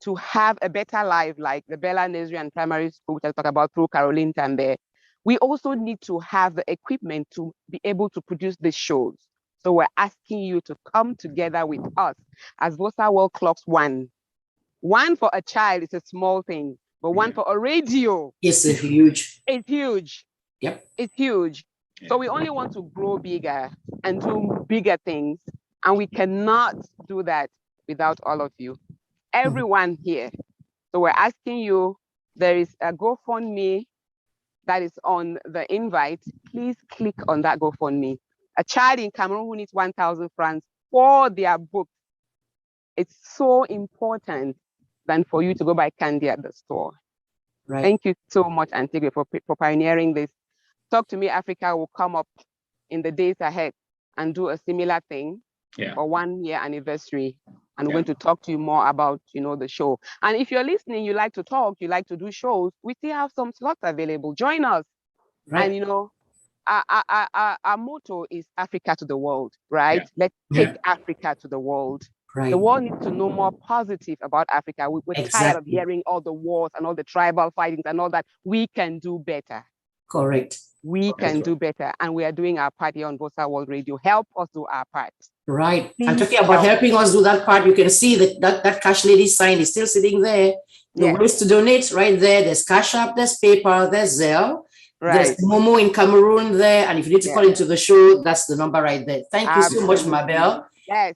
to have a better life, like the Bella Nursery and Primary School, which I talk about through Caroline Tambe, we also need to have the equipment to be able to produce these shows. So we're asking you to come together with us as Vosaworld clocks one. One for a child is a small thing, but one for a radio. It's huge. It's huge. Yep. It's huge. So we only want to grow bigger and do bigger things. And we cannot do that without all of you. Everyone here. So we're asking you, there is a GoFundMe that is on the invite. Please click on that GoFundMe. A child in Cameroon who needs 1,000 francs for their book. It's so important than for you to go buy candy at the store. Right. Thank you so much, Antigua, for pioneering this. Talk to Me Africa will come up in the days ahead and do a similar thing for 1 year anniversary. And we're going to talk to you more about, the show. And if you're listening, you like to talk, you like to do shows, we still have some slots available. Join us. Right. And, our motto is Africa to the world, right? Let's take Africa to the world. Right. The world needs to know more positive about Africa. We're tired of hearing all the wars and all the tribal fightings and all that. We can do better. Correct. We can do better. And we are doing our part here on Vosaworld Radio. Help us do our part. Right. I'm talking about helping us do that part. You can see that Cash Lady sign is still sitting there. The ways to donate right there. There's Cash App, there's PayPal, there's Zelle. Right. There's Momo in Cameroon there. And if you need to call into the show, that's the number right there. Thank you so much, Mabel. Yes.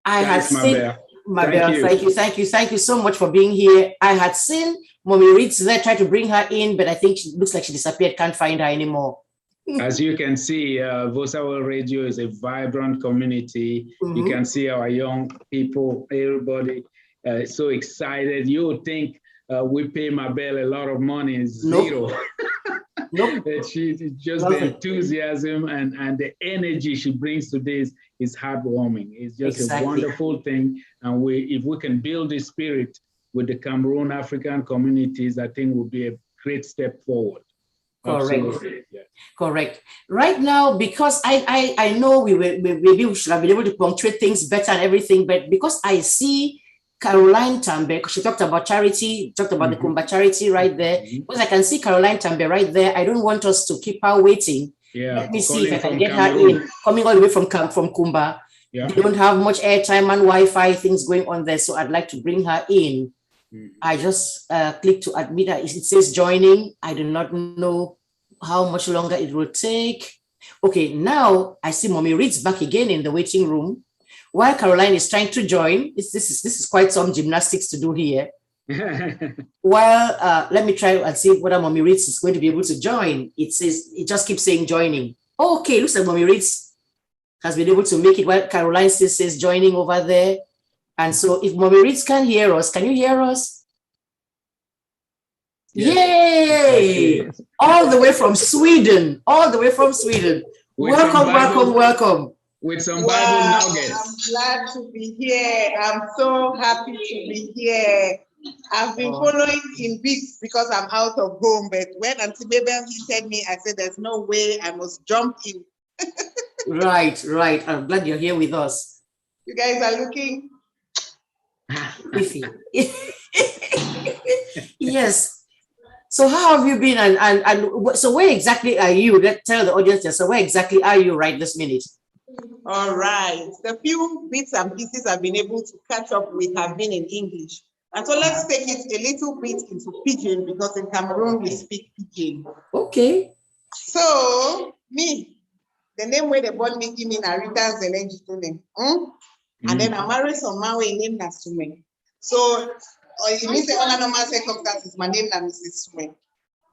I had seen Mabel. Thank you so much for being here. I had seen Mommy Reeds there, try to bring her in, but I think she looks like she disappeared. Can't find her anymore. As you can see, Vosaworld Radio is a vibrant community. You can see our young people, everybody so excited. You would think we pay Mabel a lot of money. It's zero. Nope. She's just the enthusiasm and the energy she brings to this is heartwarming. It's just a wonderful thing. And if we can build this spirit with the Cameroon African communities, I think will be a great step forward. Correct. Correct. Right now, because I know maybe we should have been able to punctuate things better and everything, but because I see Caroline Tambe, she talked about charity, talked about the Kumba charity right there. Because I can see Caroline Tambe right there. I don't want us to keep her waiting. Let me see if I can get her in. Coming all the way from Kumba. They don't have much airtime and Wi-Fi things going on there, so I'd like to bring her in. I just click to admit her. It says joining. I do not know how much longer it will take. Okay, now I see Mommy Reeds back again in the waiting room. While Caroline is trying to join, this is quite some gymnastics to do here. Well, let me try and see whether Mommy Reeds is going to be able to join. It just keeps saying joining. Okay, looks like Mommy Reeds has been able to make it while Caroline still says joining over there. And so if Mommy Reeds can hear us, can you hear us? Yes. Yay! Yes. All the way from Sweden. Welcome. With some Bible nuggets. I'm glad to be here. I'm so happy to be here. I've been following in weeks because I'm out of home, but when Auntie Mabel said me, I said, there's no way, I must jump in. Right. I'm glad you're here with us. You guys are looking. Yes. So how have you been? And so where exactly are you? Let's tell the audience. So where exactly are you right this minute? All right. The few bits and pieces I've been able to catch up with have been in English. And so let's take it a little bit into Pidgin because in Cameroon we speak Pidgin. Okay. So, me, the name where the born me give me na Rita Zelenji to name. And then I married some man where name na Sume. So, it means the other normal circumstances, my name na Mrs. Sume.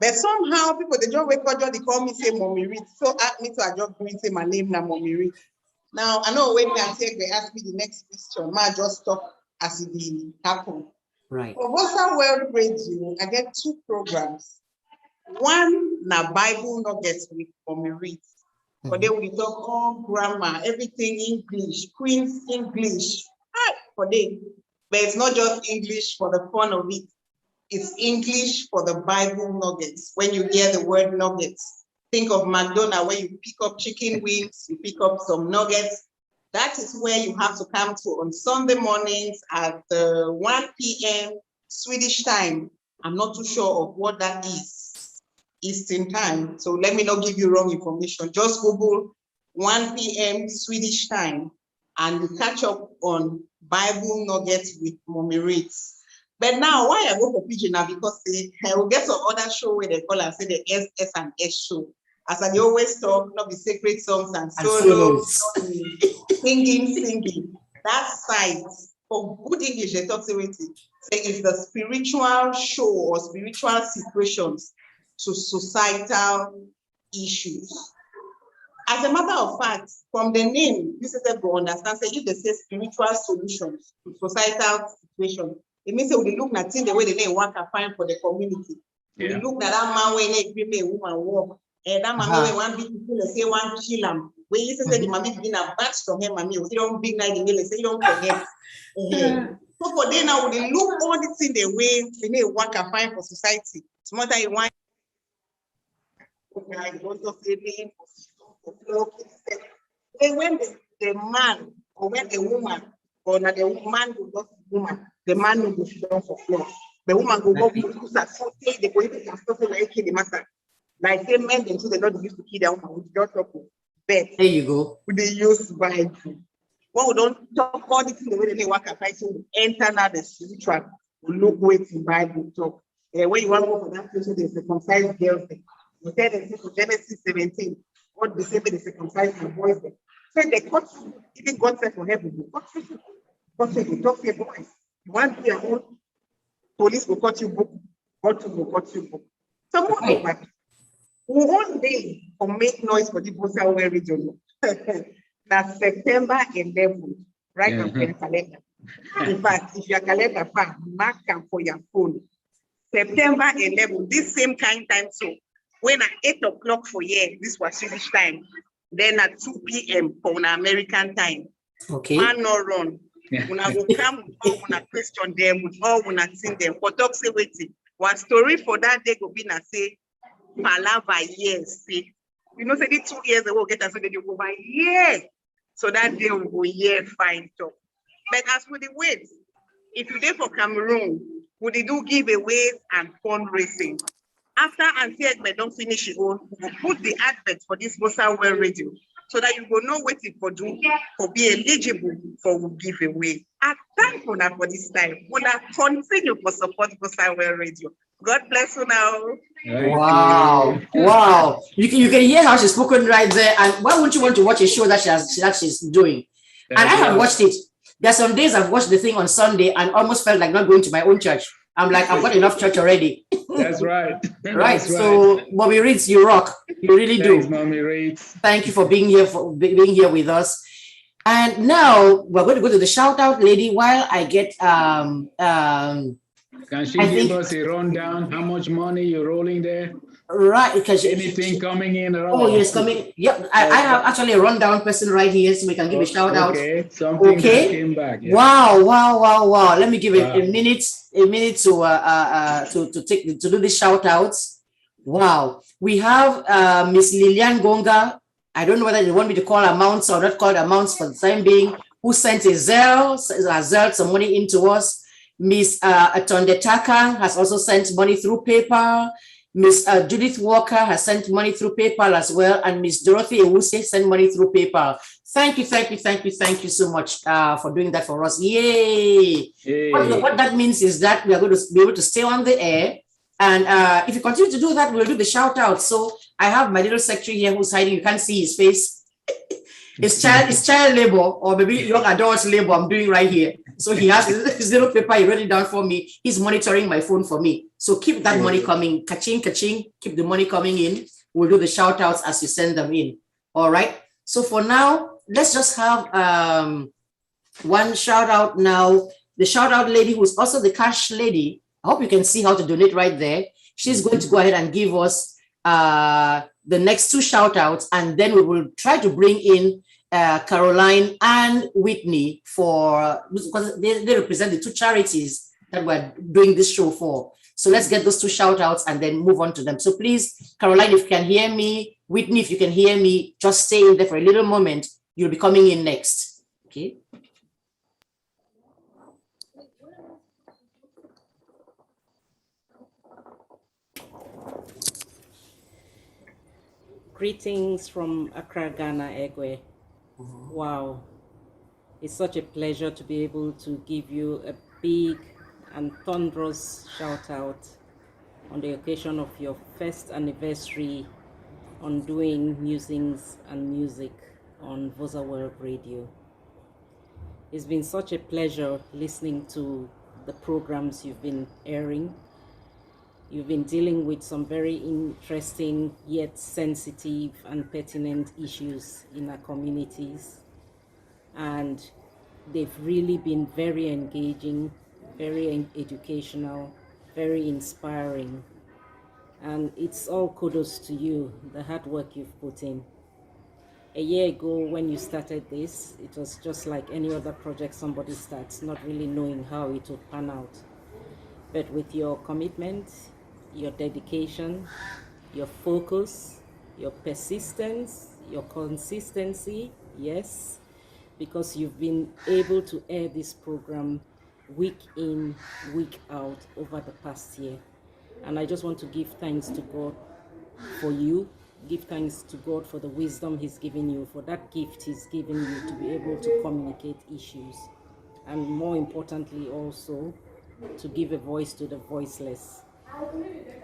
But somehow people, they just wake up, they call me say Mommy Reed. So ask me to adjust me say my name na Mommy Reed. Now, I know when they ask me the next question, I just stop as it happen. Right. For Vosaworld Radio, I get 2 programs. One, na Bible Nuggets with Mommy Reed. For them, we talk all grammar, everything English, Queen's English. For them. But it's not just English for the fun of it. It's English for the Bible nuggets. When you hear the word nuggets, think of McDonald's where you pick up chicken wings, you pick up some nuggets. That is where you have to come to on Sunday mornings at 1 p.m. Swedish time. I'm not too sure of what that is, Eastern time. So let me not give you wrong information. Just Google 1 p.m. Swedish time and you catch up on Bible nuggets with Mommy Reeds. But now, why I go for Pidgin now? Because I will get some other show where they call and say the S and S show. As I always talk, not be sacred songs and solos, singing. That side, for good English, they talk say it's the spiritual show or spiritual situations to societal issues. As a matter of fact, from the name, you will understand, say if they say spiritual solutions to societal situations, it means we look at the way they work and find for the community. We look at that man when they woman walk, and that man when one big people say one kill him. When you say the mommy begin a batch from him, mommy, you don't big night, they say you don't forget. So for them now, they look all this in the way they work and find for society. It's more than you want. When the man or when the woman or not the man will not woman, the man will be down for floor. The woman will go to they go even kill the master. Like say men them too, they not used to kill their woman, we don't talk. But there you go. They use Bible. When we don't talk all the things the way they work and fight, so we enter now the spiritual, we look wait in Bible talk. When you want to go for that place, there's a circumcised girls. You tell them in Genesis 17, what they say they circumcised the boys. So they cut even God said for heaven, God said you talk to your boys. You want to be your own police will cut you book, God will cut you book. So more like that. One day for make noise for the Vosaworld region. That's September 11th, right on your calendar. In fact, if your calendar fan, mark them for your phone. September 11th, this same kind time so. When at 8 o'clock for year, this was Swedish time. Then at 2 p.m. for an American time. Okay. Man no run. When I will come with all when I question them, with all when I see them. For talk say waiting. One story for that day go be na say palava years. See, you know, say the 2 years ago get us so they go by years. So that day will go year fine talk. But as for the weight, if you there for Cameroon, would they do giveaways and fundraising? After Auntie Egbe don't finish it all, we will put the advert for this Vosaworld Radio so that you will know what it for do for be eligible for giveaway. I thank you now for this time. We will continue for support Vosaworld Radio. God bless you now. Wow. Wow. You can hear how she's spoken right there. And why wouldn't you want to watch a show that she's doing? And I have watched it. There's some days I've watched the thing on Sunday and almost felt like not going to my own church. I'm like, I've got enough church already. That's right. Right. That's so, right. Mommy Reeds, you rock. You really Thanks, do. Mommy Reeds. Thank you for being here with us. And now we're going to go to the shout out lady while I get Can she give us a rundown? How much money you're rolling there? Right, because anything coming in at all? Oh yes, coming. Yep, I have actually a rundown person right here, so we can give a shout out. Okay, something that came back. Yeah. Wow. Let me give it a minute to do the shout outs. Wow, we have Miss Lilian Gonga. I don't know whether you want me to call amounts or not call amounts for the time being. Who sent a Zelle some money into us? Miss Atonde Taka has also sent money through PayPal. Miss Judith Walker has sent money through PayPal as well, and Miss Dorothy Ewuse sent money through PayPal. Thank you so much for doing that for us. Yay! What that means is that we are going to be able to stay on the air, and if you continue to do that, we'll do the shout out. So I have my little secretary here who's hiding. You can't see his face. It's child labor or maybe young adult labor I'm doing right here. So he has his little paper, he wrote it down for me. He's monitoring my phone for me. So keep that money coming. Ka-ching, ka-ching, keep the money coming in. We'll do the shout outs as you send them in. All right. So for now, let's just have one shout out now. The shout out lady, who's also the cash lady. I hope you can see how to donate right there. She's going to go ahead and give us the next two shout outs, and then we will try to bring in Caroline and Whitney because they represent the two charities that we're doing this show for. So let's get those two shout outs and then move on to them. So please, Caroline, if you can hear me, Whitney, if you can hear me, just stay in there for a little moment. You'll be coming in next. Okay. Greetings from Accra, Ghana, Egwe. Wow, it's such a pleasure to be able to give you a big and thunderous shout out on the occasion of your first anniversary on doing musings and music on Vosaworld Radio. It's been such a pleasure listening to the programs you've been airing. You've been dealing with some very interesting yet sensitive and pertinent issues in our communities. And they've really been very engaging, very educational, very inspiring. And it's all kudos to you, the hard work you've put in. A year ago when you started this, it was just like any other project somebody starts, not really knowing how it would pan out. But with your commitment, your dedication, your focus, your persistence, your consistency, yes, because you've been able to air this program week in, week out over the past year. And I just want to give thanks to God for you, give thanks to God for the wisdom He's given you, for that gift He's given you to be able to communicate issues. And more importantly also, to give a voice to the voiceless.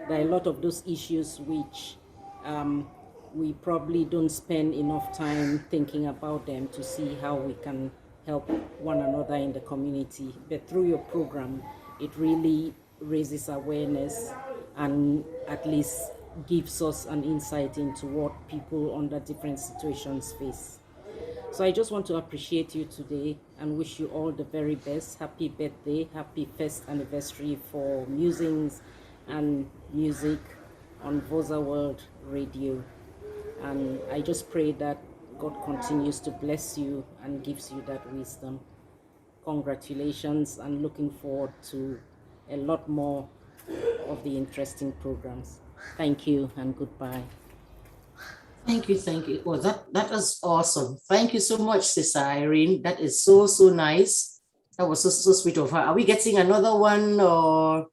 There are a lot of those issues which we probably don't spend enough time thinking about them to see how we can help one another in the community. But through your program, it really raises awareness and at least gives us an insight into what people under different situations face. So I just want to appreciate you today and wish you all the very best. Happy birthday, happy first anniversary for Musings and Music on Vosaworld Radio. And I just pray that God continues to bless you and gives you that wisdom. Congratulations, and looking forward to a lot more of the interesting programs. Thank you and goodbye. Thank you. Well, that was awesome. Thank you so much, Sister Irene. That is so nice. That was so sweet of her. Are we getting another one, or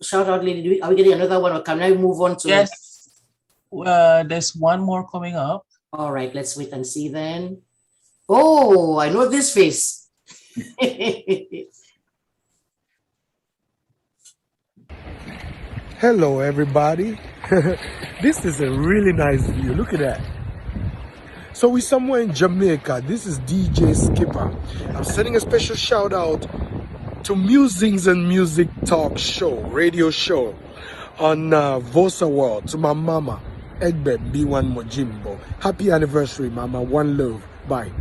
shout out lady? Are we getting another one, or can I move on to? Yes, there's one more coming up. All right, let's wait and see then. Oh, I know this face. Hello, everybody. This is a really nice view. Look at that. So we're somewhere in Jamaica. This is DJ Skipper. I'm sending a special shout out to Musings and Music Talk Show, radio show on Vosaworld, to my mama, Egbe B1 Mojimbo. Happy anniversary, mama. One love. Bye.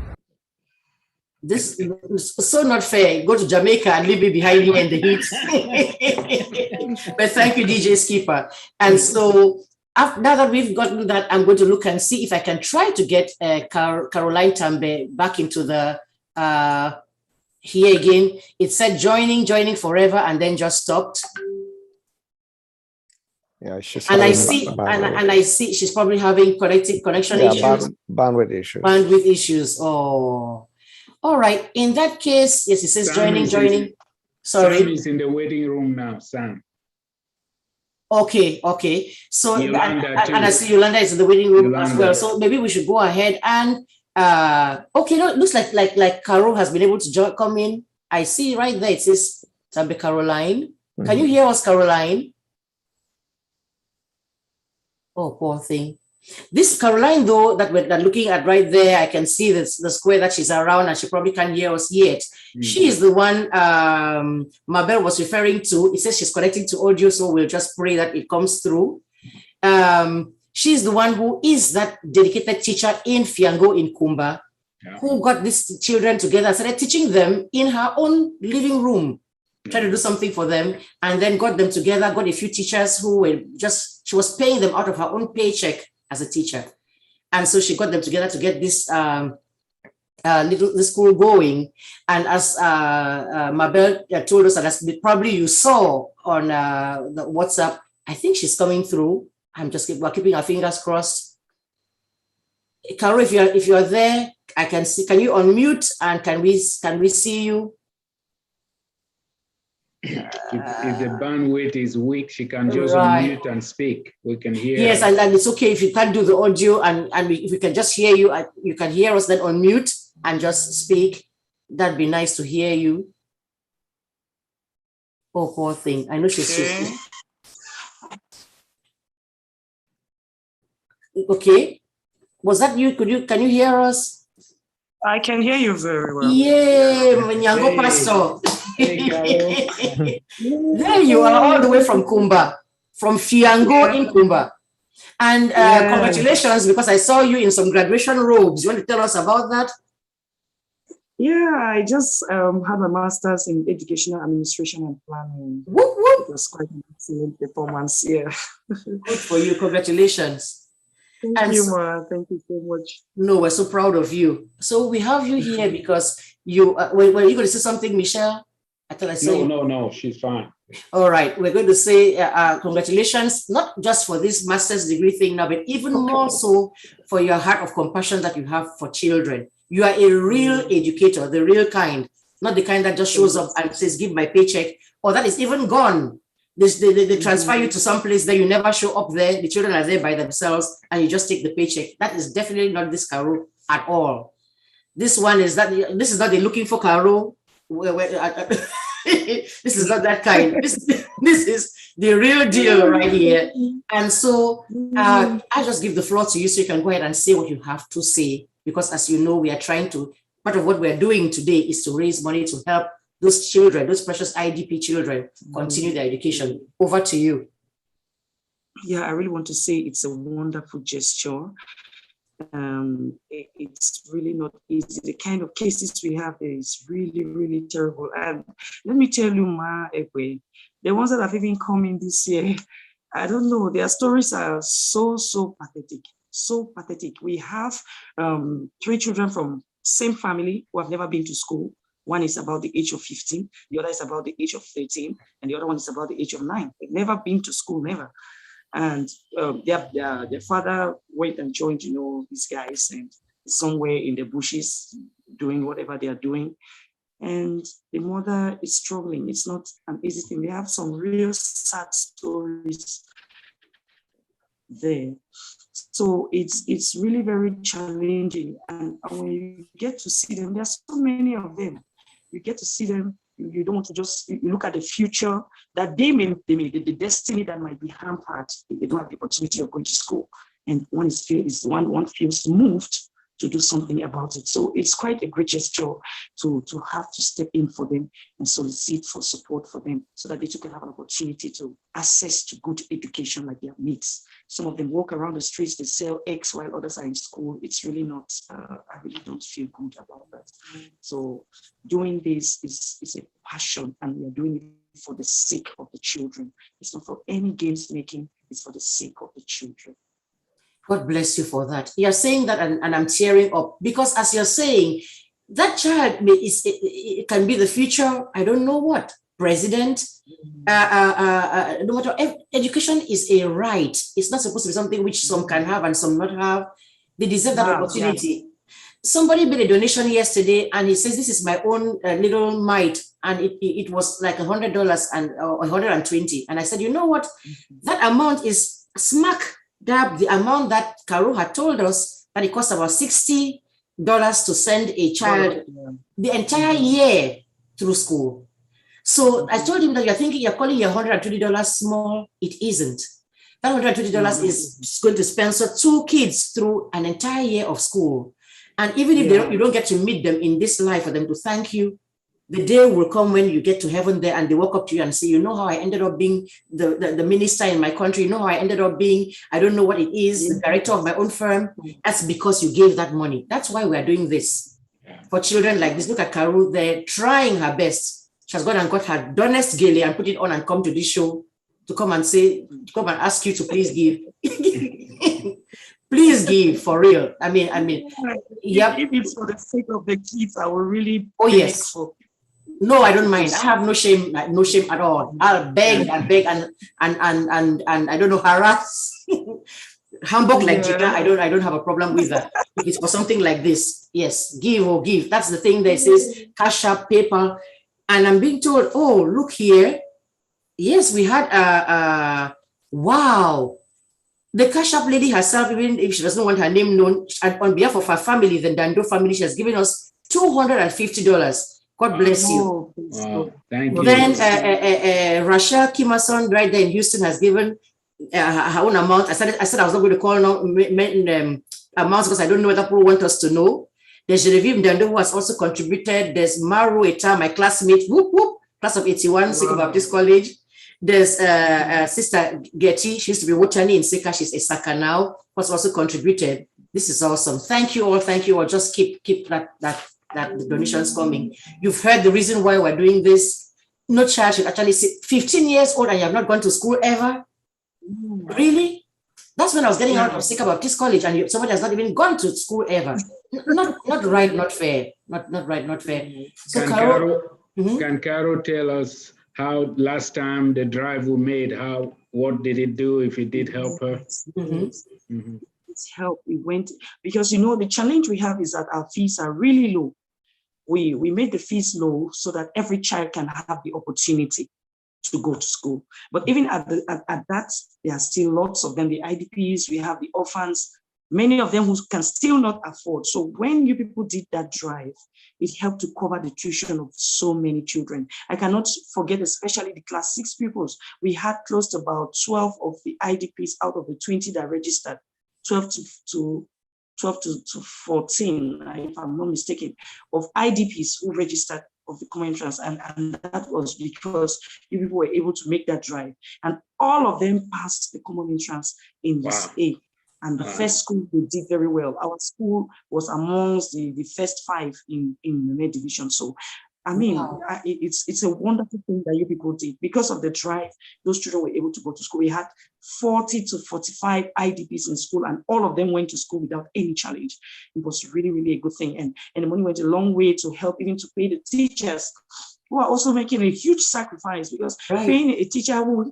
This is so not fair. Go to Jamaica and leave me behind here in the heat. But thank you, DJ Skipper. And so now that we've gotten that, I'm going to look and see if I can try to get Caroline Tambe back into the here again. It said joining forever and then just stopped. Yeah, she's and I see she's probably having connection issues. Bandwidth issues. Bandwidth issues. Oh. All right. In that case, yes, it says joining. Sorry. Sam is in the waiting room now, Sam. Okay. So and I see Yolanda is in the waiting room as well. So maybe we should go ahead and okay. No, it looks like Carol has been able to come in. I see right there. It says Tambe Caroline. Can you hear us, Caroline? Oh, poor thing. This Caroline, though, that we're looking at right there, I can see the square that she's around, and she probably can't hear us yet. She is the one Mabel was referring to. It says she's connecting to audio, so we'll just pray that it comes through. She's the one who is that dedicated teacher in Fiango in Kumba, who got these children together, started teaching them in her own living room, tried to do something for them, and then got them together, got a few teachers who were she was paying them out of her own paycheck as a teacher. And so she got them together to get this this school going. And as Mabel told us, that as probably you saw on the WhatsApp, I think she's coming through. We're keeping our fingers crossed. Carol, if you're there, I can see. Can you unmute and can we see you? If the bandwidth is weak, she can just unmute and speak. We can hear. Yes, and it's okay if you can't do the audio, and if we can just hear you, you can hear us, then unmute and just speak. That'd be nice to hear you. Oh, poor thing. I know she's sick. Okay. Was that you? Can you hear us? I can hear you very well. Yeah, Nyango Pastor. There you are, all the way from Kumba, from Fiango in Kumba. And congratulations, because I saw you in some graduation robes. You want to tell us about that? Yeah, I just had a master's in educational administration and planning. Whoop, whoop. It was quite an excellent performance. Yeah. Good for you. Congratulations. Thank you, Ma. Thank you so much. No, we're so proud of you. So we have you here because you were you going to say something, Michelle? No, she's fine. All right, we're going to say congratulations, not just for this master's degree thing now, but even more so for your heart of compassion that you have for children. You are a real educator, the real kind, not the kind that just shows up and says, give my paycheck, or that is even gone. They transfer you to some place that you never show up there. The children are there by themselves and you just take the paycheck. That is definitely not this Caro at all. This one is that, this is not the looking for Caro. This is not that kind. This is the real deal right here. And so I just give the floor to you so you can go ahead and say what you have to say, because as you know, we are trying to, part of what we're doing today is to raise money to help those children, those precious IDP children, continue their education. Over to you. Yeah, I really want to say it's a wonderful gesture. It's really not easy. The kind of cases we have there is really, really terrible. And let me tell you, Ma Ekwe, the ones that have even come in this year, I don't know, their stories are so pathetic, so pathetic. We have 3 children from same family who have never been to school. One is about the age of 15, the other is about the age of 13, and the other one is about the age of 9. They've never been to school, never. And their father went and joined, these guys, and somewhere in the bushes doing whatever they are doing. And the mother is struggling. It's not an easy thing. They have some real sad stories there. So it's really very challenging. And when you get to see them, there's so many of them. You get to see them. You don't want to just look at the future that they may the destiny that might be hampered if they don't have the opportunity of going to school. And one feels moved to do something about it. So it's quite a great gesture to have to step in for them and solicit for support for them so that they too can have an opportunity to access to good education like their needs. Some of them walk around the streets, they sell eggs while others are in school. It's really not, I really don't feel good about that. So doing this is a passion, and we are doing it for the sake of the children. It's not for any games making, it's for the sake of the children. God bless you for that. You're saying that, and I'm tearing up, because as you're saying, that child it can be the future, I don't know what, president. No matter, education is a right. It's not supposed to be something which some can have and some not have. They deserve that opportunity. Yeah. somebody made a donation yesterday, and he says, this is my own little mite, and it was like $100 and or 120. And I said, you know what? That amount is smack dab the amount that Caro had told us that it costs about $60 to send a child the entire year through school. So I told him that you're calling your $120 small. It isn't. That $120 is going to sponsor 2 kids through an entire year of school. And even if you don't get to meet them in this life for them to thank you, the day will come when you get to heaven there and they walk up to you and say, you know how I ended up being the minister in my country, you know how I ended up being, I don't know what it is, the director of my own firm. That's because you gave that money. That's why we are doing this for children like this. Look at Carol there trying her best. She has gone and got her Donest Gele and put it on and come to this show to come and ask you to please give. Please give, for real. I mean, yeah. If it's for the sake of the kids, I will really. Oh yes. No, I don't mind. I have no shame at all. I'll beg and beg and I don't know, harass, humbug like Jika. I don't have a problem with that. If it's for something like this, yes, give or give. That's the thing that says Cash App, PayPal, and I'm being told, oh, look here. Yes, we had wow. The Cash App lady herself, even if she doesn't want her name known, on behalf of her family, the Dando family, she has given us $250. God bless you. Wow. Thank you. Then Rachel Kimason, right there in Houston, has given her own amount. I said I was not going to call amounts because I don't know whether people want us to know. There's Genevieve Dando, who has also contributed. There's Maru Eta, my classmate, class of 81, Siko Baptist College. There's Sister Getty. She used to be Wotani in Sika. She's a Saka now, who's also contributed. This is awesome. Thank you all. Thank you all. Just keep that the donations coming. You've heard the reason why we're doing this. No child should actually say 15 years old and you have not gone to school ever. Really? That's when I was getting out of Sika Baptist College and somebody has not even gone to school ever. Not right, not fair. Not right, not fair. So can Caro tell us how last time the drive we made, what did it do, if it did help her? It's help. We went, because the challenge we have is that our fees are really low. We made the fees low so that every child can have the opportunity to go to school. But even at that, there are still lots of them, the IDPs, we have the orphans, many of them who can still not afford. So when you people did that drive, it helped to cover the tuition of so many children. I cannot forget, especially the class 6 pupils. We had close to about 12 of the IDPs out of the 20 that registered, 12 to 14, if I'm not mistaken, of IDPs who registered of the common entrance. And that was because you people were able to make that drive. And all of them passed the common entrance in this A. And the first school, they did very well. Our school was amongst the first 5 in the net division. So, I mean, it's a wonderful thing that you people did. Because of the drive, those children were able to go to school. We had 40 to 45 IDPs in school, and all of them went to school without any challenge. It was really, really a good thing. And the money went a long way to help even to pay the teachers, who are also making a huge sacrifice, because paying a teacher who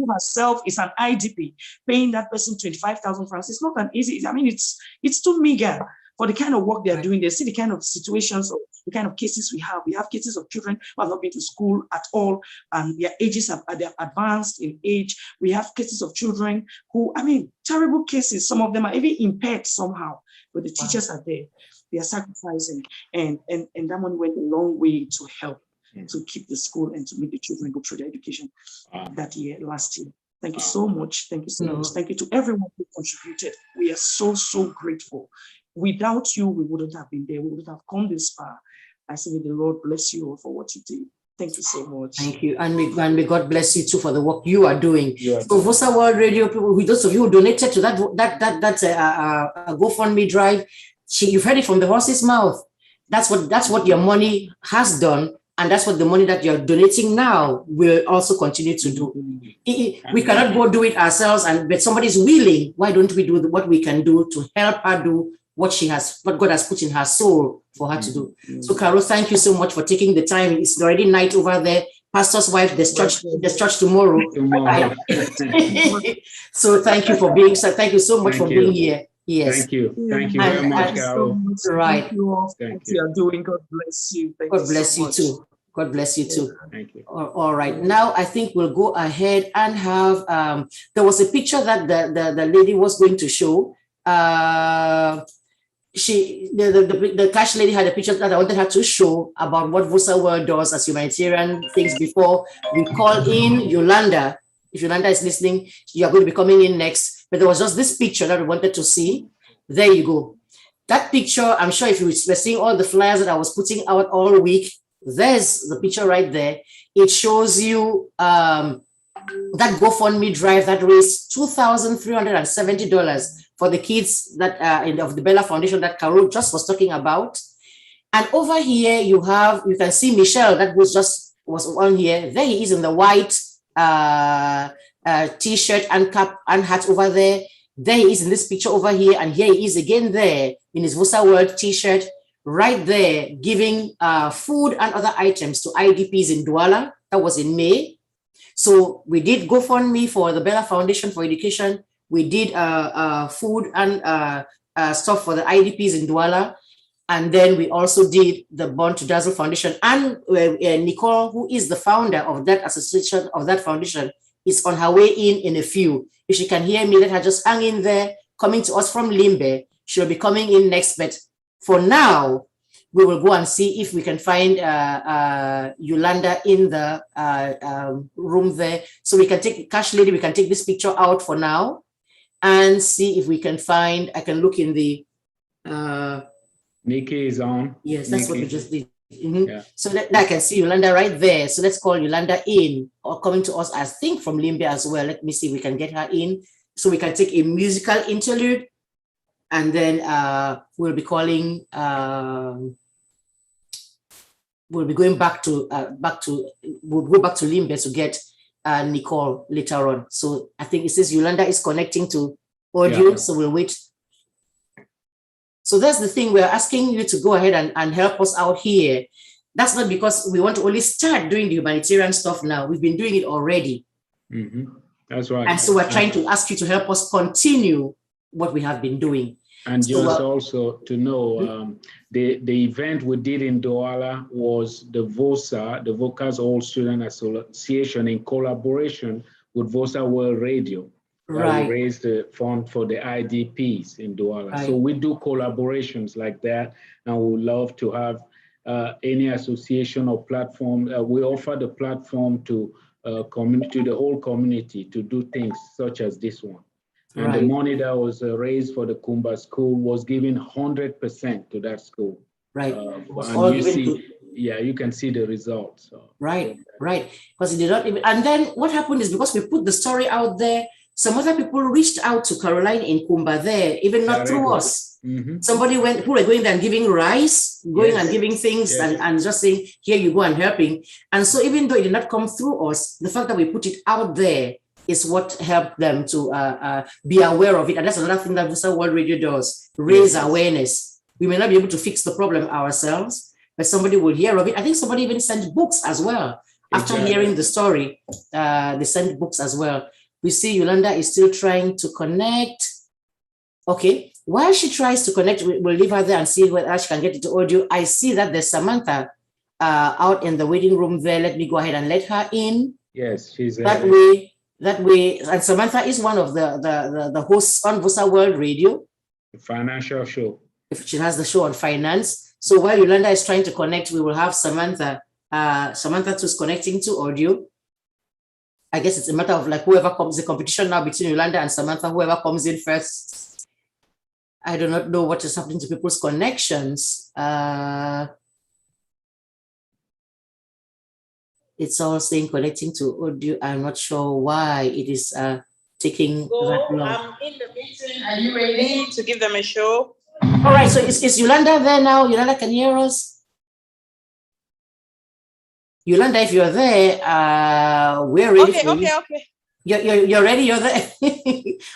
herself is an IDP, paying that person 25,000 francs, it's not an easy, I mean, it's too meager for the kind of work they are doing. They see the kind of situations, or the kind of cases we have. We have cases of children who have not been to school at all, and their ages are advanced in age. We have cases of children who, I mean, terrible cases. Some of them are even impaired somehow, but the teachers are there. They are sacrificing, and that money went a long way to help to keep the school and to make the children go through their education that year, last year. Thank you so much. Thank you so much. Thank you to everyone who contributed. We are so, so grateful. Without you, we wouldn't have been there. We wouldn't have come this far. I say, may the Lord bless you all for what you did. Thank you so much. Thank you. And may God bless you too for the work you are doing. So Vosaworld Radio people, those of you who donated to that GoFundMe drive, you've heard it from the horse's mouth. That's what your money has done. And that's what the money that you're donating now will also continue to do. We cannot go do it ourselves, but somebody's willing. Why don't we do what we can do to help her do what God has put in her soul for her to do? So, Carol, thank you so much for taking the time. It's already night over there. Pastor's wife, there's church tomorrow. So thank you for being. So thank you so much for being here. Yes. Thank you. Thank you very much, Carol. Right. Thank you all for what you are doing. God bless you. Thank God bless so you much. too. God bless you too. Thank you. All right. Now I think we'll go ahead and have there was a picture that the lady was going to show. The cash lady had a picture that I wanted her to show about what Vosaworld does as humanitarian things before we call in Yolanda. If Yolanda is listening, you are going to be coming in next. But there was just this picture that we wanted to see. There you go. That picture, I'm sure if you were seeing all the flyers that I was putting out all week, there's the picture right there. It shows you that GoFundMe drive that raised $2,370 for the kids that of the Bella Foundation that Carol just was talking about. And over here you can see Michelle that was on here. There he is in the white t-shirt and cap and hat over there. There he is in this picture over here, and here he is again there in his Vosaworld t-shirt, right there, giving food and other items to IDPs in Douala. That was in May. So we did GoFundMe for the Bella Foundation for Education. We did food and stuff for the IDPs in Douala. And then we also did the Born to Dazzle Foundation. And Nicole, who is the founder of that association, of that foundation, is on her way in a few. If she can hear me, let her just hang in there, coming to us from Limbe. She'll be coming in next, but for now, we will go and see if we can find Yolanda in the room there. So we can take, Cash Lady, we can take this picture out for now and see if we can find, I can look in the... Nikki is on. Yes, that's Nikki. what we just did. Mm-hmm. Yeah. So I can see Yolanda right there. So let's call Yolanda in, or coming to us, I think, from Limbe as well. Let me see if we can get her in. So we can take a musical interlude, and then we'll be calling, we'll be going we'll go back to Limbe to get Nicole later on. So I think it says Yolanda is connecting to audio, yeah. So we'll wait. So that's the thing, we're asking you to go ahead and help us out here. That's not because we want to only start doing the humanitarian stuff now. We've been doing it already. Mm-hmm. That's right. And so we're trying to ask you to help us continue what we have been doing. And so, just also to know, the event we did in Douala was the VOSA, the Vocas All Student Association, in collaboration with Vosaworld Radio. Right. We raised the fund for the IDPs in Douala. Right. So we do collaborations like that, and we would love to have any association or platform. We offer the platform to community, the whole community, to do things such as this one. And right. The money that was raised for the Kumba school was given 100% to that school. Right. And you see, yeah, you can see the results. So. Right, right. Because it did not even, and then what happened is because we put the story out there, some other people reached out to Caroline in Kumba there, even not through us. Mm-hmm. Somebody who were going there and giving rice, going and giving things, and just saying, here you go and helping. And so even though it did not come through us, the fact that we put it out there is what helped them to be aware of it. And that's another thing that Vosaworld Radio does, raise awareness. We may not be able to fix the problem ourselves, but somebody will hear of it. I think somebody even sent books as well. After hearing the story, they sent books as well. We see Yolanda is still trying to connect. Okay, while she tries to connect, we'll leave her there and see whether she can get into audio. I see that there's Samantha out in the waiting room there. Let me go ahead and let her in. Yes, she's that way. And Samantha is one of the hosts on Vosaworld Radio. The financial show. If she has the show on finance. So while Yolanda is trying to connect, we will have Samantha. Samantha too is connecting to audio. I guess it's a matter of like whoever comes, the competition now between Yolanda and Samantha, whoever comes in first. I do not know what is happening to people's connections. It's all saying connecting to audio. I'm not sure why it is taking that long. I'm in the meeting. Are you ready to give them a show? All right, so is Yolanda there now? Yolanda can hear us? Yolanda, if you're there, we're ready for you. Okay. You're ready? You're there?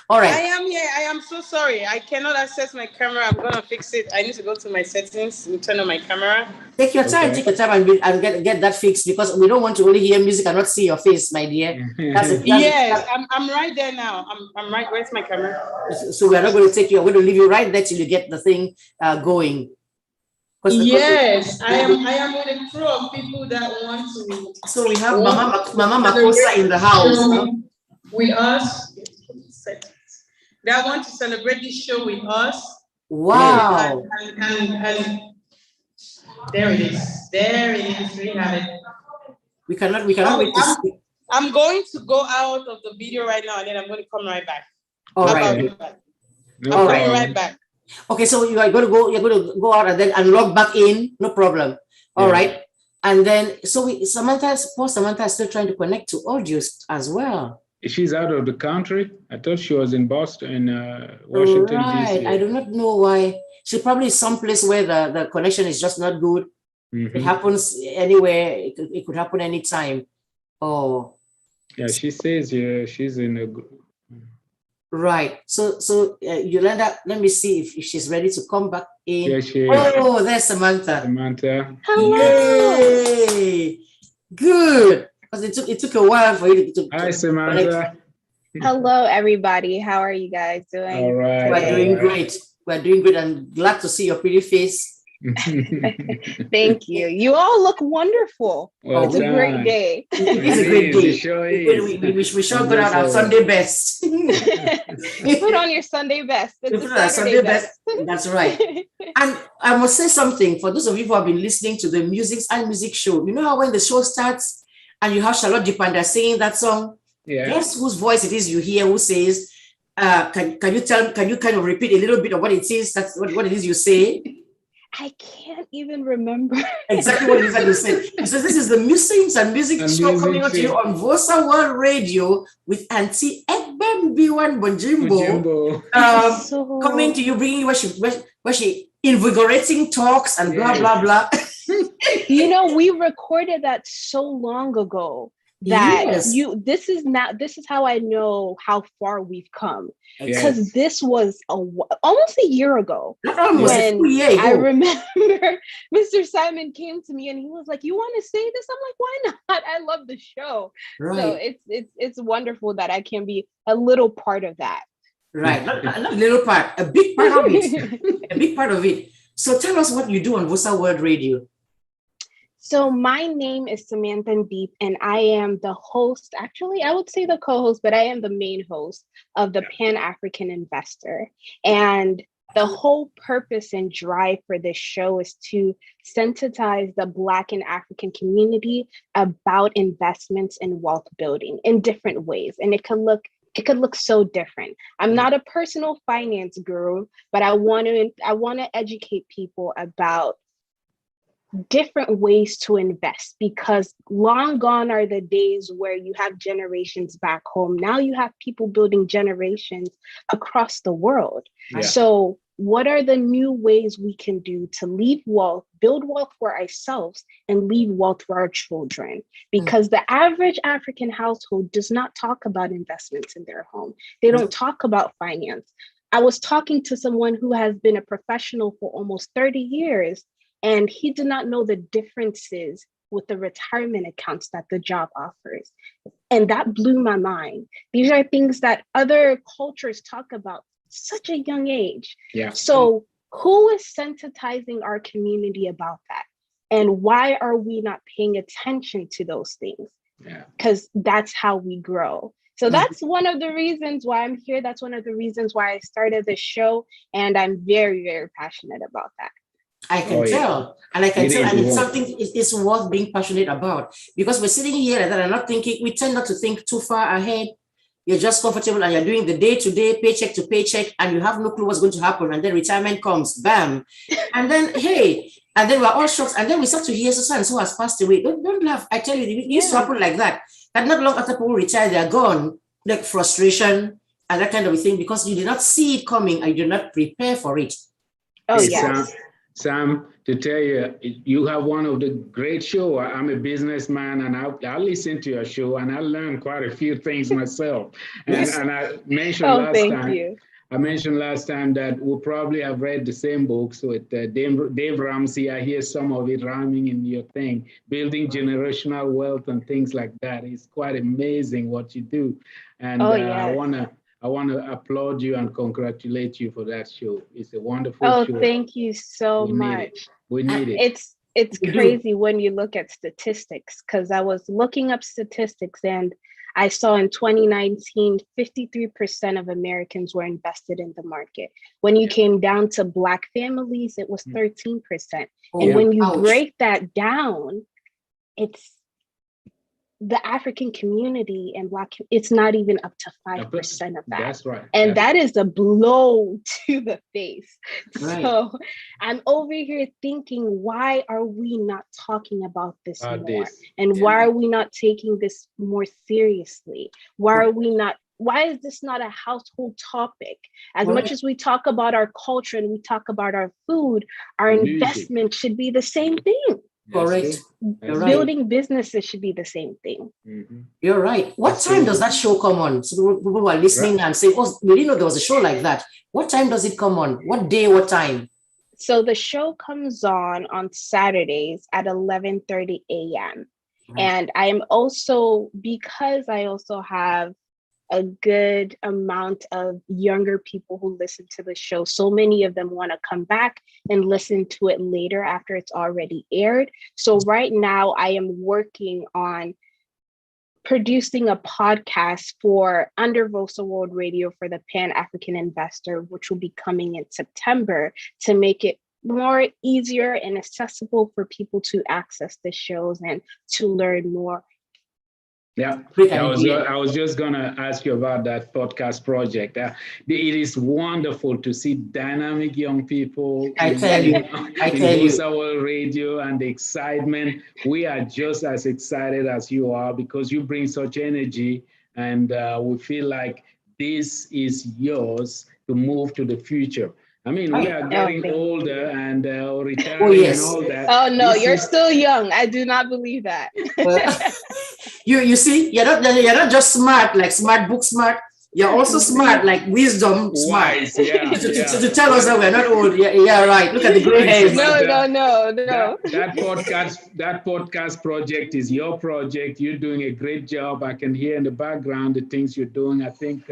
All right. I am here. I am so sorry. I cannot access my camera. I'm going to fix it. I need to go to my settings and turn on my camera. Take your time. Take your time and get that fixed, because we don't want to only hear music and not see your face, my dear. Yes, I'm right there now. I'm right. Where's my camera? So we are not going to take you. We're going to leave you right there till you get the thing going. Yes, I am with a crew of people that want to. So we have Mama Makosa in the house. With us. That want to celebrate this show with us. Wow. And there it is. There it is. We have it. We cannot wait to see. I'm going to go out of the video right now, and then I'm going to come right back. All right. I'm coming right back. Okay, so you're going to go out and then log back in, no problem. All right. And then Samantha is still trying to connect to audio as well. She's out of the country. I thought she was in Boston, Washington, D.C. I do not know why. She probably is someplace where the connection is just not good. It happens anywhere. It could happen anytime. Oh. Yeah, she says she's in a. Right. So Yolanda, let me see if she's ready to come back in. Yeah, she is. Oh, there's Samantha. Hello. Yay. Good. Because it took a while for you to. Hi, Samantha. Hello, everybody. How are you guys doing? All right. We're doing great. We're doing good. I'm glad to see your pretty face. Thank you. You all look wonderful. Well it's a great day. It's a great day. Sure is. We sure got out our Sunday best. Put on your Sunday best. Put on our Sunday best. That's right. And I must say something for those of you who have been listening to the Musings and Music show. You know how when the show starts and you have Charlotte Dipanda singing that song? Yeah. Guess whose voice it is you hear who says, can you kind of repeat a little bit of what it is? That's what it is you say? I can't even remember. Exactly what it is that you said. So this is the Musings and Music show coming out to you on Vosaworld Radio with Auntie Ebem B1 Bonjimbo. Coming to you, bringing where she invigorating talks and blah, blah, blah. You know, we recorded that so long ago that this is how I know how far we've come. Because this was almost a year ago when I remember Mr. Simon came to me and he was like, "You want to say this?" I'm like, "Why not? I love the show." Right. So it's wonderful that I can be a little part of that. Right, not a little part, a big part of it. A big part of it. So tell us what you do on Vosaworld Radio. So my name is Samantha Deep, and I am the host. Actually, I would say the co-host, but I am the main host of the Pan-African Investor. And the whole purpose and drive for this show is to sensitize the Black and African community about investments and wealth building in different ways. And it could look so different. I'm not a personal finance guru, but I want to educate people about different ways to invest, because long gone are the days where you have generations back home. Now you have people building generations across the world. Yeah. So what are the new ways we can do to leave wealth, build wealth for ourselves and leave wealth for our children? Because the average African household does not talk about investments in their home. They don't talk about finance. I was talking to someone who has been a professional for almost 30 years, and he did not know the differences with the retirement accounts that the job offers. And that blew my mind. These are things that other cultures talk about at such a young age. Yeah. So who is sensitizing our community about that? And why are we not paying attention to those things? Because that's how we grow. So that's one of the reasons why I'm here. That's one of the reasons why I started this show. And I'm very, very passionate about that. I can tell, and I can tell, and it's something it's worth being passionate about, because we're sitting here and I'm not thinking. We tend not to think too far ahead. You're just comfortable and you're doing the day-to-day, paycheck to paycheck, and you have no clue what's going to happen. And then retirement comes, bam, and then and then we're all shocked. And then we start to hear so and so has passed away. Don't laugh. I tell you, it used to happen like that. That not long after people retire, they're gone. Like frustration and that kind of thing, because you did not see it coming and you did not prepare for it. Oh, yes. Sam, to tell you, you have one of the great show. I'm a businessman, and I listen to your show, and I learned quite a few things myself. And I mentioned I mentioned last time that we'll probably have read the same books with Dave Ramsey. I hear some of it rhyming in your thing, building generational wealth and things like that. It's quite amazing what you do. And I want to applaud you and congratulate you for that show. It's a wonderful show. Oh, thank you so much. We need it. It's crazy when you look at statistics, because I was looking up statistics and I saw in 2019, 53% of Americans were invested in the market. When you came down to Black families, it was 13%. And when you break that down, it's the African community and Black, it's not even up to 5% of that. That's right. And that is a blow to the face. Right. So I'm over here thinking, why are we not talking about this more? And why are we not taking this more seriously? Why is this not a household topic? As much as we talk about our culture and we talk about our food, our investment should be the same thing. Correct. Building businesses should be the same thing. Mm-hmm. You're right. What time does that show come on? So people are listening and saying, oh, we didn't know there was a show like that. What time does it come on? What day, what time? So the show comes on Saturdays at 11:30 a.m. And I am also, because I also have a good amount of younger people who listen to the show, so many of them want to come back and listen to it later after it's already aired. So right now I am working on producing a podcast for under Vosaworld Radio for the Pan-African Investor, which will be coming in September, to make it more easier and accessible for people to access the shows and to learn more. Yeah, I was just going to ask you about that podcast project. It is wonderful to see dynamic young people in Vosaworld Radio and the excitement. We are just as excited as you are because you bring such energy, and we feel like this is yours to move to the future. I mean, we are getting older and retiring and all that. Oh no, you're still young. I do not believe that. You see, you're not just smart, like smart book smart. You're also smart, like wisdom smart. Wise, to tell us that we're not old. Yeah, right. Look at the gray hairs. No. That podcast project is your project. You're doing a great job. I can hear in the background the things you're doing. I think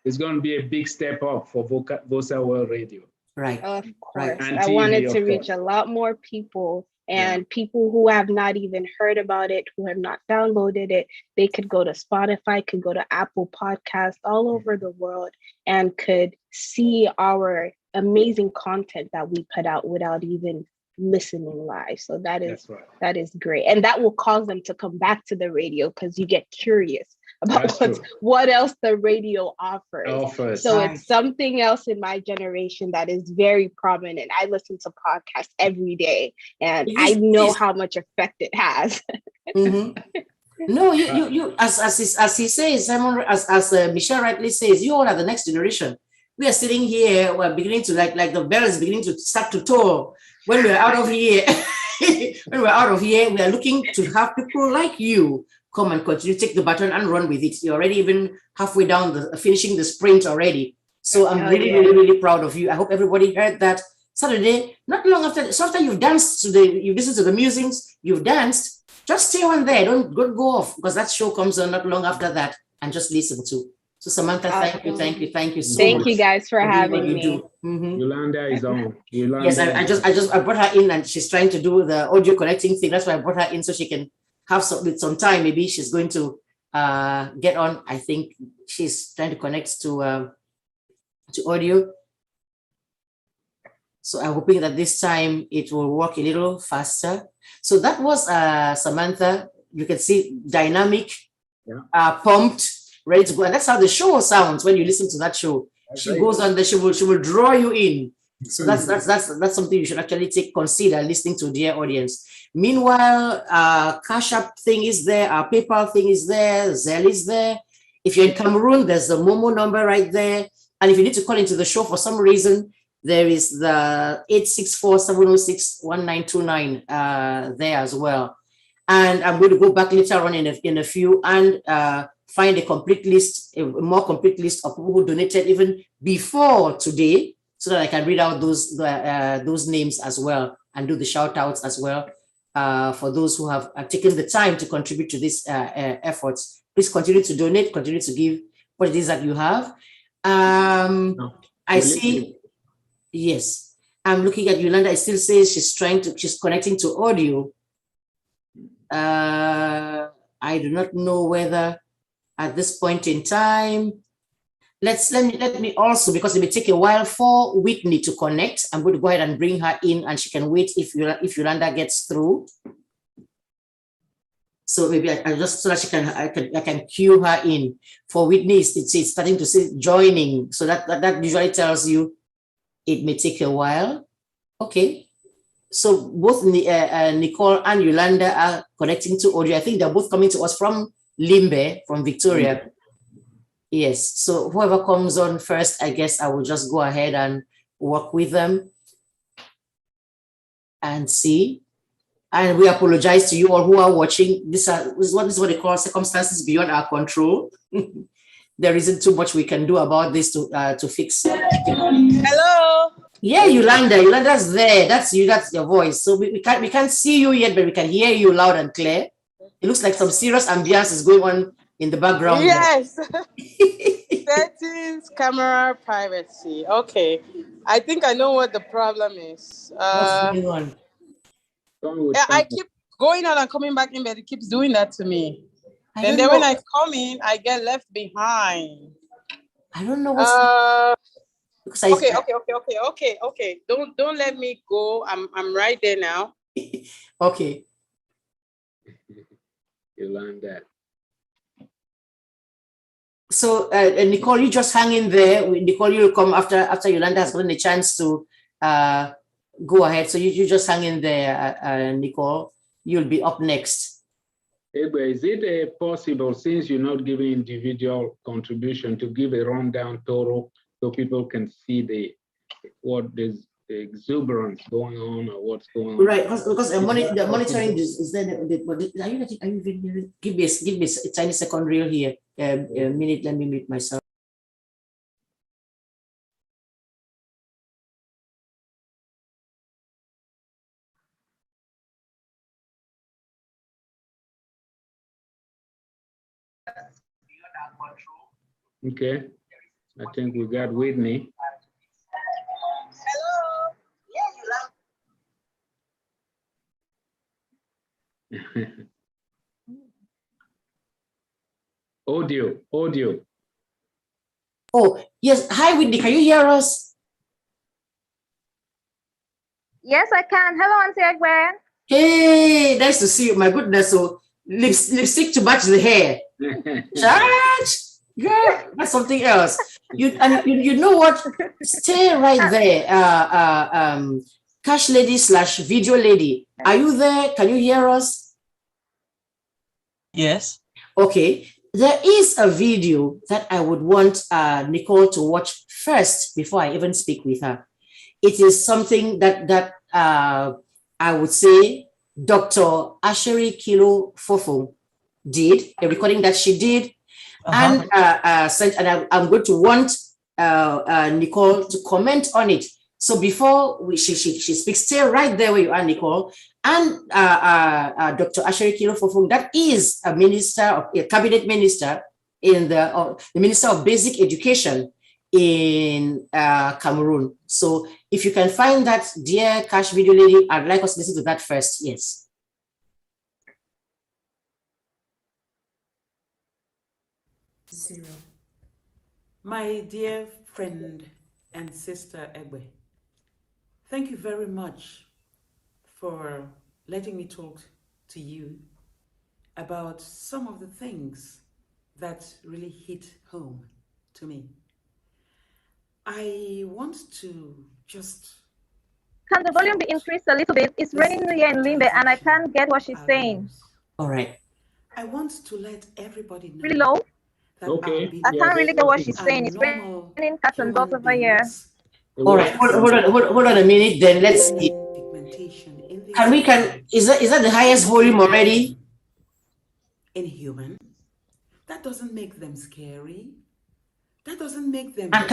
it's going to be a big step up for Vosaworld Radio. Right. Of course. Right. I wanted to reach a lot more people, and people who have not even heard about it, who have not downloaded it. They could go to Spotify, could go to Apple Podcasts all over the world, and could see our amazing content that we put out without even listening live. So that is great. And that will cause them to come back to the radio because you get curious about what else the radio offers. So it's something else in my generation that is very prominent. I listen to podcasts every day, and I know how much effect it has. Mm-hmm. No, you as he says, Simon, as Michelle rightly says, you all are the next generation. We are sitting here, we're beginning to like the bell is beginning to start to toll. When we're out of here, we are looking to have people like you come and continue, take the baton and run with it. You're already even halfway down finishing the sprint already. So I'm really proud of you. I hope everybody heard that Saturday, not long after. So after you've danced you listened to the musings, you've danced, just stay on there. Don't go off, because that show comes on not long after that, and just listen to. So Samantha, thank you so much. Thank you guys for having me. Mm-hmm. Yolanda is on. Yes, I brought her in, and she's trying to do the audio connecting thing. That's why I brought her in, so she can have some time. Maybe she's going to get on. I think she's trying to connect to audio. So I'm hoping that this time it will work a little faster. So that was Samantha. You can see dynamic, pumped, ready to go. And that's how the show sounds when you listen to that show. She goes on there, she will draw you in. So that's something you should actually consider listening to, dear audience. Meanwhile, Cash App thing is there, our PayPal thing is there, Zelle is there. If you're in Cameroon, there's the Momo number right there. And if you need to call into the show for some reason, There is the 864-706-1929 there as well. And I'm going to go back later on in a few and find a complete list, a more complete list of people who donated even before today, so that I can read out those names as well and do the shout outs as well for those who have taken the time to contribute to these efforts. Please continue to donate, continue to give what it is that you have. I see, yes, I'm looking at Yolanda. It still says she's connecting to audio. I do not know whether at this point in time, let me also, because it may take a while for Whitney to connect. I'm going to go ahead and bring her in, and she can wait if Yolanda gets through. So maybe I just, so that I can cue her in. For Whitney, it's starting to say joining, so that usually tells you it may take a while. Okay. So both Nicole and Yolanda are connecting to audio. I think they're both coming to us from Limbe, from Victoria. Yes. So whoever comes on first, I guess I will just go ahead and work with them and see. And we apologize to you all who are watching. This is what they call circumstances beyond our control. There isn't too much we can do about this to fix. Hello. Yeah, Yolanda's there. That's you. That's your voice. So we can't see you yet, but we can hear you loud and clear. It looks like some serious ambience is going on in the background. Yes. Settings, camera, privacy. Okay. I think I know what the problem is. What's going on? I keep going out and coming back in, but it keeps doing that to me. And then when I come in, I get left behind. I don't know what's Okay. Don't let me go. I'm right there now. Okay. Yolanda. So Nicole, you just hang in there. Nicole, you'll come after Yolanda has gotten a chance to go ahead. So you just hang in there, Nicole. You'll be up next. Hey, but is it possible, since you're not giving individual contribution, to give a rundown total so people can see what is the exuberance going on or what's going on? Right, because the monitoring is there. Are you give me a tiny second reel here. A minute. Let me mute myself. Okay, I think we got Whitney. Audio. Oh, yes. Hi, Whitney. Can you hear us? Yes, I can. Hello, Auntie Egwe. Hey, nice to see you. My goodness. So lipstick to match the hair. Charge. Girl, that's something else. You know what? Stay right there. Cash lady / video lady. Are you there? Can you hear us? Yes. Okay. There is a video that I would want Nicole to watch first before I even speak with her. It is something that I would say Dr. Asheri Kilo Fofo did, a recording that she did, and I'm going to want Nicole to comment on it. So before she speaks, stay right there where you are, Nicole. And Dr. Asheri Kilo Fofo, that is a cabinet minister in the Minister of Basic Education in Cameroon. So if you can find that, dear Cash Video Lady, I'd like us to listen to that first. Yes. Zero. My dear friend and sister Egbe, thank you very much for letting me talk to you about some of the things that really hit home to me. I want to just... Can the volume be increased a little bit? It's raining here in Limbe and I can't get what she's saying. All right. I want to let everybody know. Really low? That I can't really get what she's saying. It's raining cats and dogs over here. All right, hold on a minute. Then let's see. Pigmentation in the is that the highest volume already? In human, that doesn't make them scary. That doesn't make them. And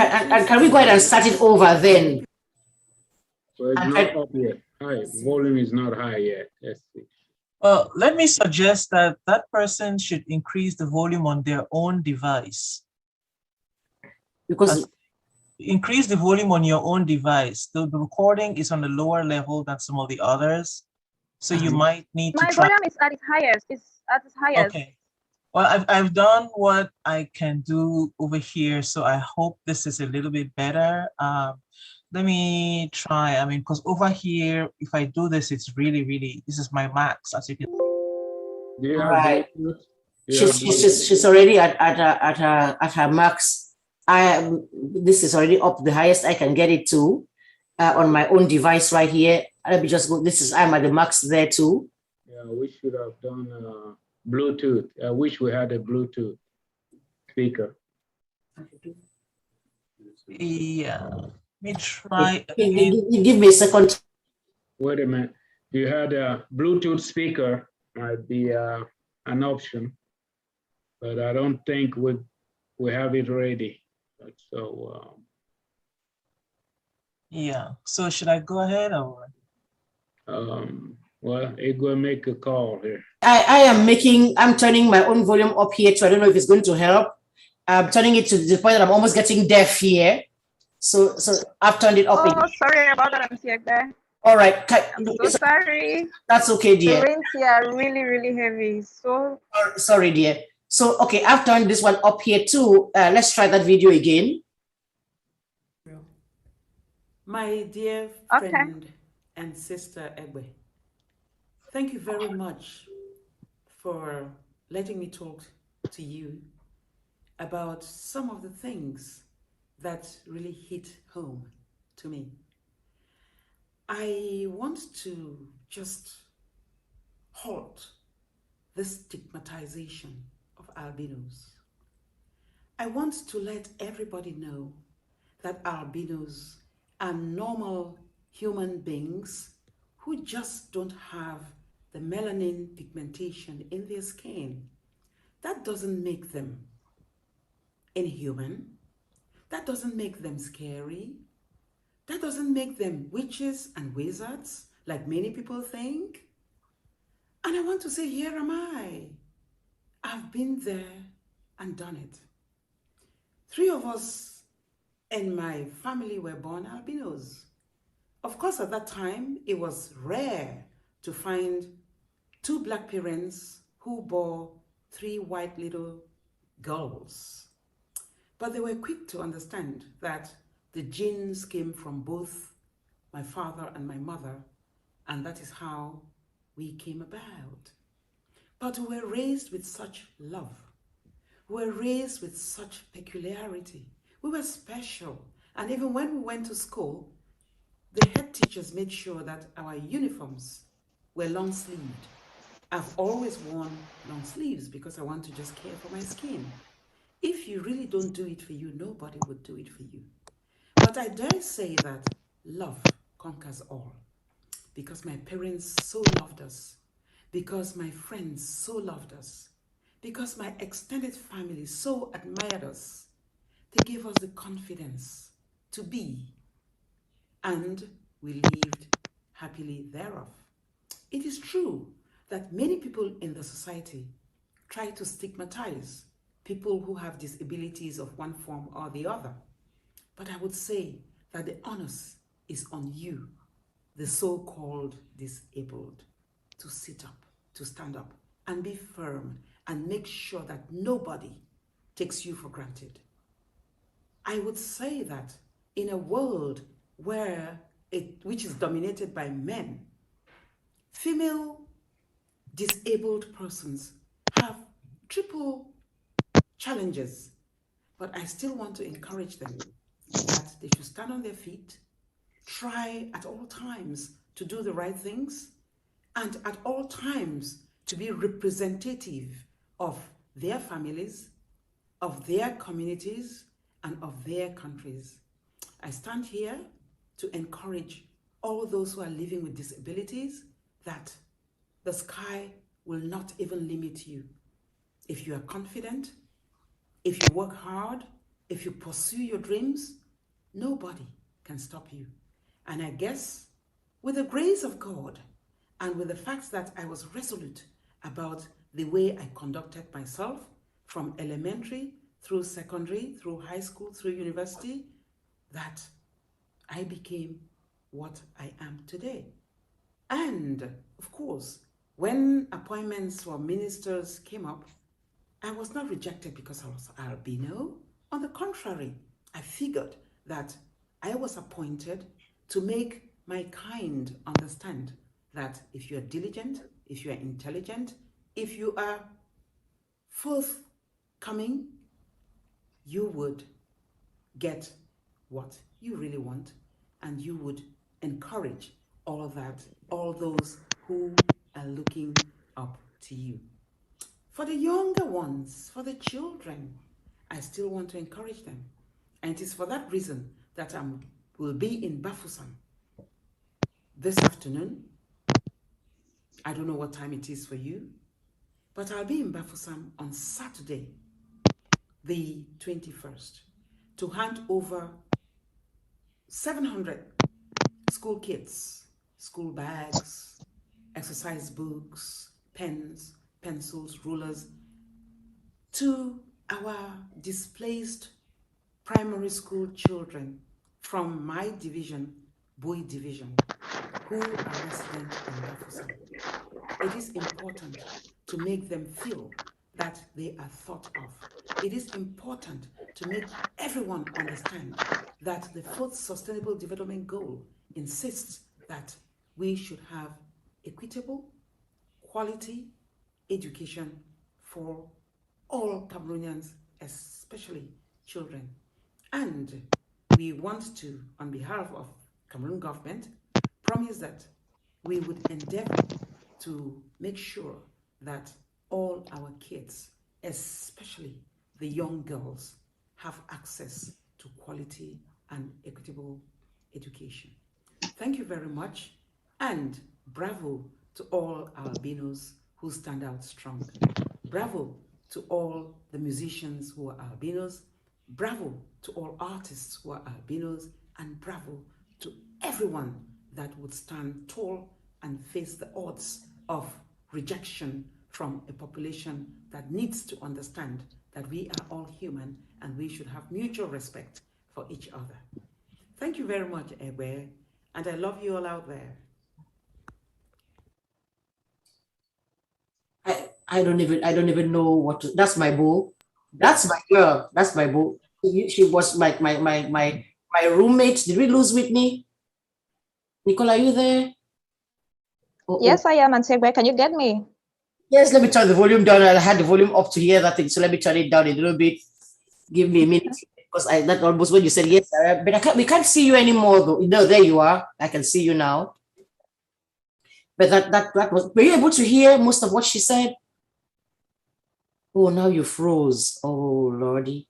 can we go ahead and start it over then? So it's not up yet. High volume is not high yet. Let's see. Well, let me suggest that that person should increase the volume on their own device. Because increase the volume on your own device. The recording is on a lower level than some of the others. So you might need to try. My volume is at its highest. It's at its highest. Okay. Well, I've done what I can do over here. So I hope this is a little bit better. Let me try. I mean, because over here, if I do this, it's really, this is my max, as you can see. Right. She's already at her max. This is already up the highest I can get it to on my own device right here. Let me just go. I'm at the max there too. Yeah, we should have done Bluetooth. I wish we had a Bluetooth speaker. Yeah. Let me try. Give me a second. Wait a minute. If you had a Bluetooth speaker, might be an option, but I don't think we have it ready. So yeah. So should I go ahead or? Well, it will make a call here. I'm turning my own volume up here too. I don't know if it's going to help. I'm turning it to the point that I'm almost getting deaf here. So I've turned it up. Oh, sorry about that, Mr. All right. I'm so sorry. That's okay, dear. The rains here are really heavy. So sorry, dear. So okay, I've turned this one up here too. Let's try that video again. My dear friend and sister Egbe, thank you very much for letting me talk to you about some of the things that really hit home to me. I want to just halt this stigmatization of albinos. I want to let everybody know that albinos are normal human beings who just don't have the melanin pigmentation in their skin. That doesn't make them inhuman. That doesn't make them scary. That doesn't make them witches and wizards, like many people think. And I want to say, here am I. I've been there and done it. 3 of us in my family were born albinos. Of course, at that time, it was rare to find 2 black parents who bore 3 white little girls. But they were quick to understand that the genes came from both my father and my mother, and that is how we came about. But we were raised with such love. We were raised with such peculiarity. We were special. And even when we went to school, the head teachers made sure that our uniforms were long-sleeved. I've always worn long sleeves because I want to just care for my skin. If you really don't do it for you, nobody would do it for you. But I dare say that love conquers all. Because my parents so loved us. Because my friends so loved us. Because my extended family so admired us. They gave us the confidence to be. And we lived happily thereof. It is true that many people in the society try to stigmatize people who have disabilities of one form or the other. But I would say that the onus is on you, the so-called disabled, to sit up, to stand up, and be firm, and make sure that nobody takes you for granted. I would say that in a world which is dominated by men, female disabled persons have triple challenges, but I still want to encourage them that they should stand on their feet, try at all times to do the right things, and at all times to be representative of their families, of their communities, and of their countries. I stand here to encourage all those who are living with disabilities that the sky will not even limit you. If you are confident, if you work hard, if you pursue your dreams, nobody can stop you. And I guess with the grace of God and with the fact that I was resolute about the way I conducted myself from elementary through secondary, through high school, through university, that I became what I am today. And of course, when appointments for ministers came up, I was not rejected because I was albino. On the contrary, I figured that I was appointed to make my kind understand that if you are diligent, if you are intelligent, if you are forthcoming, you would get what you really want, and you would encourage all those who are looking up to you. For the younger ones, for the children, I still want to encourage them. And it is for that reason that I will be in Bafoussam this afternoon. I don't know what time it is for you, but I'll be in Bafoussam on Saturday, the 21st, to hand over 700 school kits, school bags, exercise books, pens, pencils, rulers, to our displaced primary school children from my division, Boy Division, who are resident in Bafoussam. It is important to make them feel that they are thought of. It is important to make everyone understand that the fourth Sustainable Development Goal insists that we should have equitable, quality education for all Cameroonians, especially children. And we want to, on behalf of Cameroon government, promise that we would endeavor to make sure that all our kids, especially the young girls, have access to quality and equitable education. Thank you very much, and bravo to all albinos who stand out strong. Bravo to all the musicians who are albinos. Bravo to all artists who are albinos, and bravo to everyone that would stand tall and face the odds of rejection from a population that needs to understand that we are all human and we should have mutual respect for each other. Thank you very much, Egbe, and I love you all out there. I don't even know what to, that's my boo. That's my girl. That's my boo. She was my roommate. Did we lose Whitney? Nicole, are you there? Yes, I am, Antigua. Can you get me? Yes, let me turn the volume down. I had the volume up to hear that thing, so let me turn it down a little bit. Give me a minute, because that almost when you said yes, but we can't see you anymore though. No, there you are. I can see you now. But that was, were you able to hear most of what she said? Oh, now you froze. Oh, Lordy.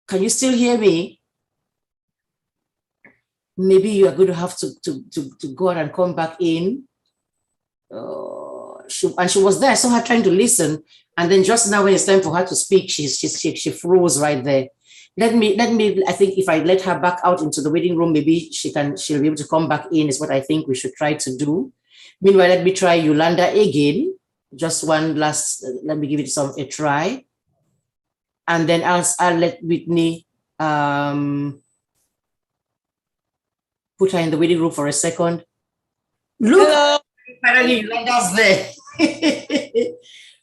Can you still hear me? Maybe you are going to have to go out and come back in. She was there, I saw her trying to listen, and then just now when it's time for her to speak, she froze right there. Let me, I think if I let her back out into the waiting room, maybe she'll be able to come back in, is what I think we should try to do. Meanwhile, let me try Yolanda again. Just one last, let me give it a try. And then I'll let Whitney put her in the waiting room for a second. Look, hello. Finally Yolanda's there.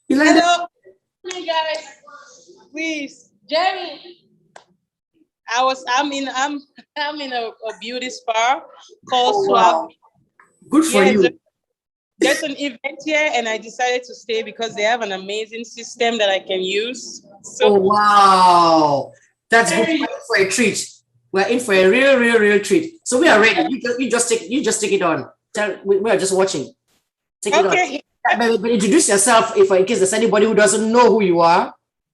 Yolanda. Hello. Hey guys, please, Jerry. I'm in a beauty spa called Swap. Good for you. There's an event here, and I decided to stay because they have an amazing system that I can use. So, oh wow, that's good. We're in for a treat. We're in for a real treat. So we are ready. You just take it on. We are just watching. Take it on. But introduce yourself in case there's anybody who doesn't know who you are.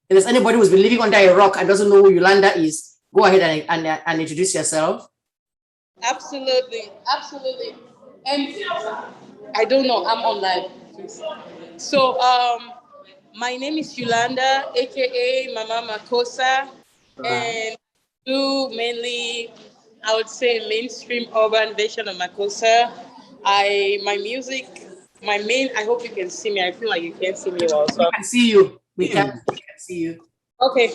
If there's anybody who's been living under a rock and doesn't know who Yolanda is, go ahead and introduce yourself. Absolutely, absolutely. And I don't know, I'm on live. So, my name is Yolanda, aka Mama Makosa, and do mainly, I would say, mainstream urban version of Makosa. My music, my main. I hope you can see me. I feel like you can't see me well. So we can see you. We can see you. Okay,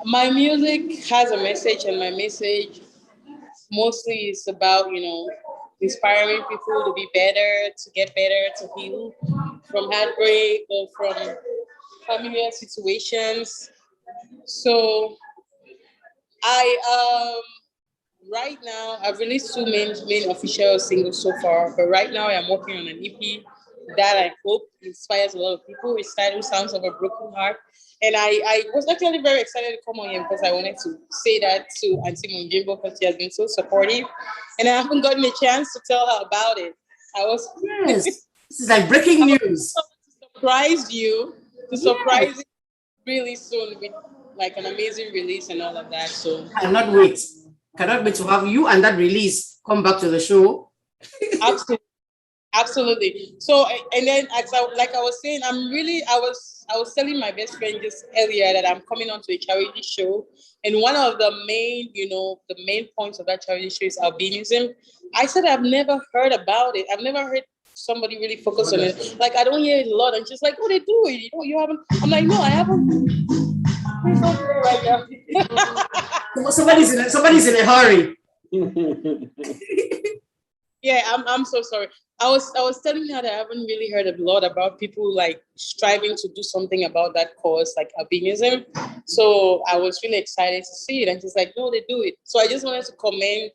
my music has a message, and my message mostly is about, inspiring people to be better, to get better, to heal from heartbreak or from familiar situations. So I right now I've released two main official singles so far, but right now I am working on an EP that I hope inspires a lot of people. It's titled Sounds of a Broken Heart. And I was actually very excited to come on here because I wanted to say that to Auntie Munjimbo because she has been so supportive. And I haven't gotten a chance to tell her about it. Yes, this is like breaking news. To surprise you, you really soon with like an amazing release and all of that. So cannot wait to have you and that release come back to the show. Absolutely. So, and then like I was saying, I was telling my best friend just earlier that I'm coming on to a charity show, and one of the main, the main points of that charity show is albinism. I said I've never heard about it. I've never heard somebody really focus on it. Like I don't hear it a lot, and just like, oh, they do it. You haven't. I'm like, no, I haven't. Right now. Somebody's in a hurry. Yeah, I'm so sorry. I was telling her that I haven't really heard a lot about people like striving to do something about that cause, like albinism. So I was really excited to see it, and she's like, "No, they do it." So I just wanted to commend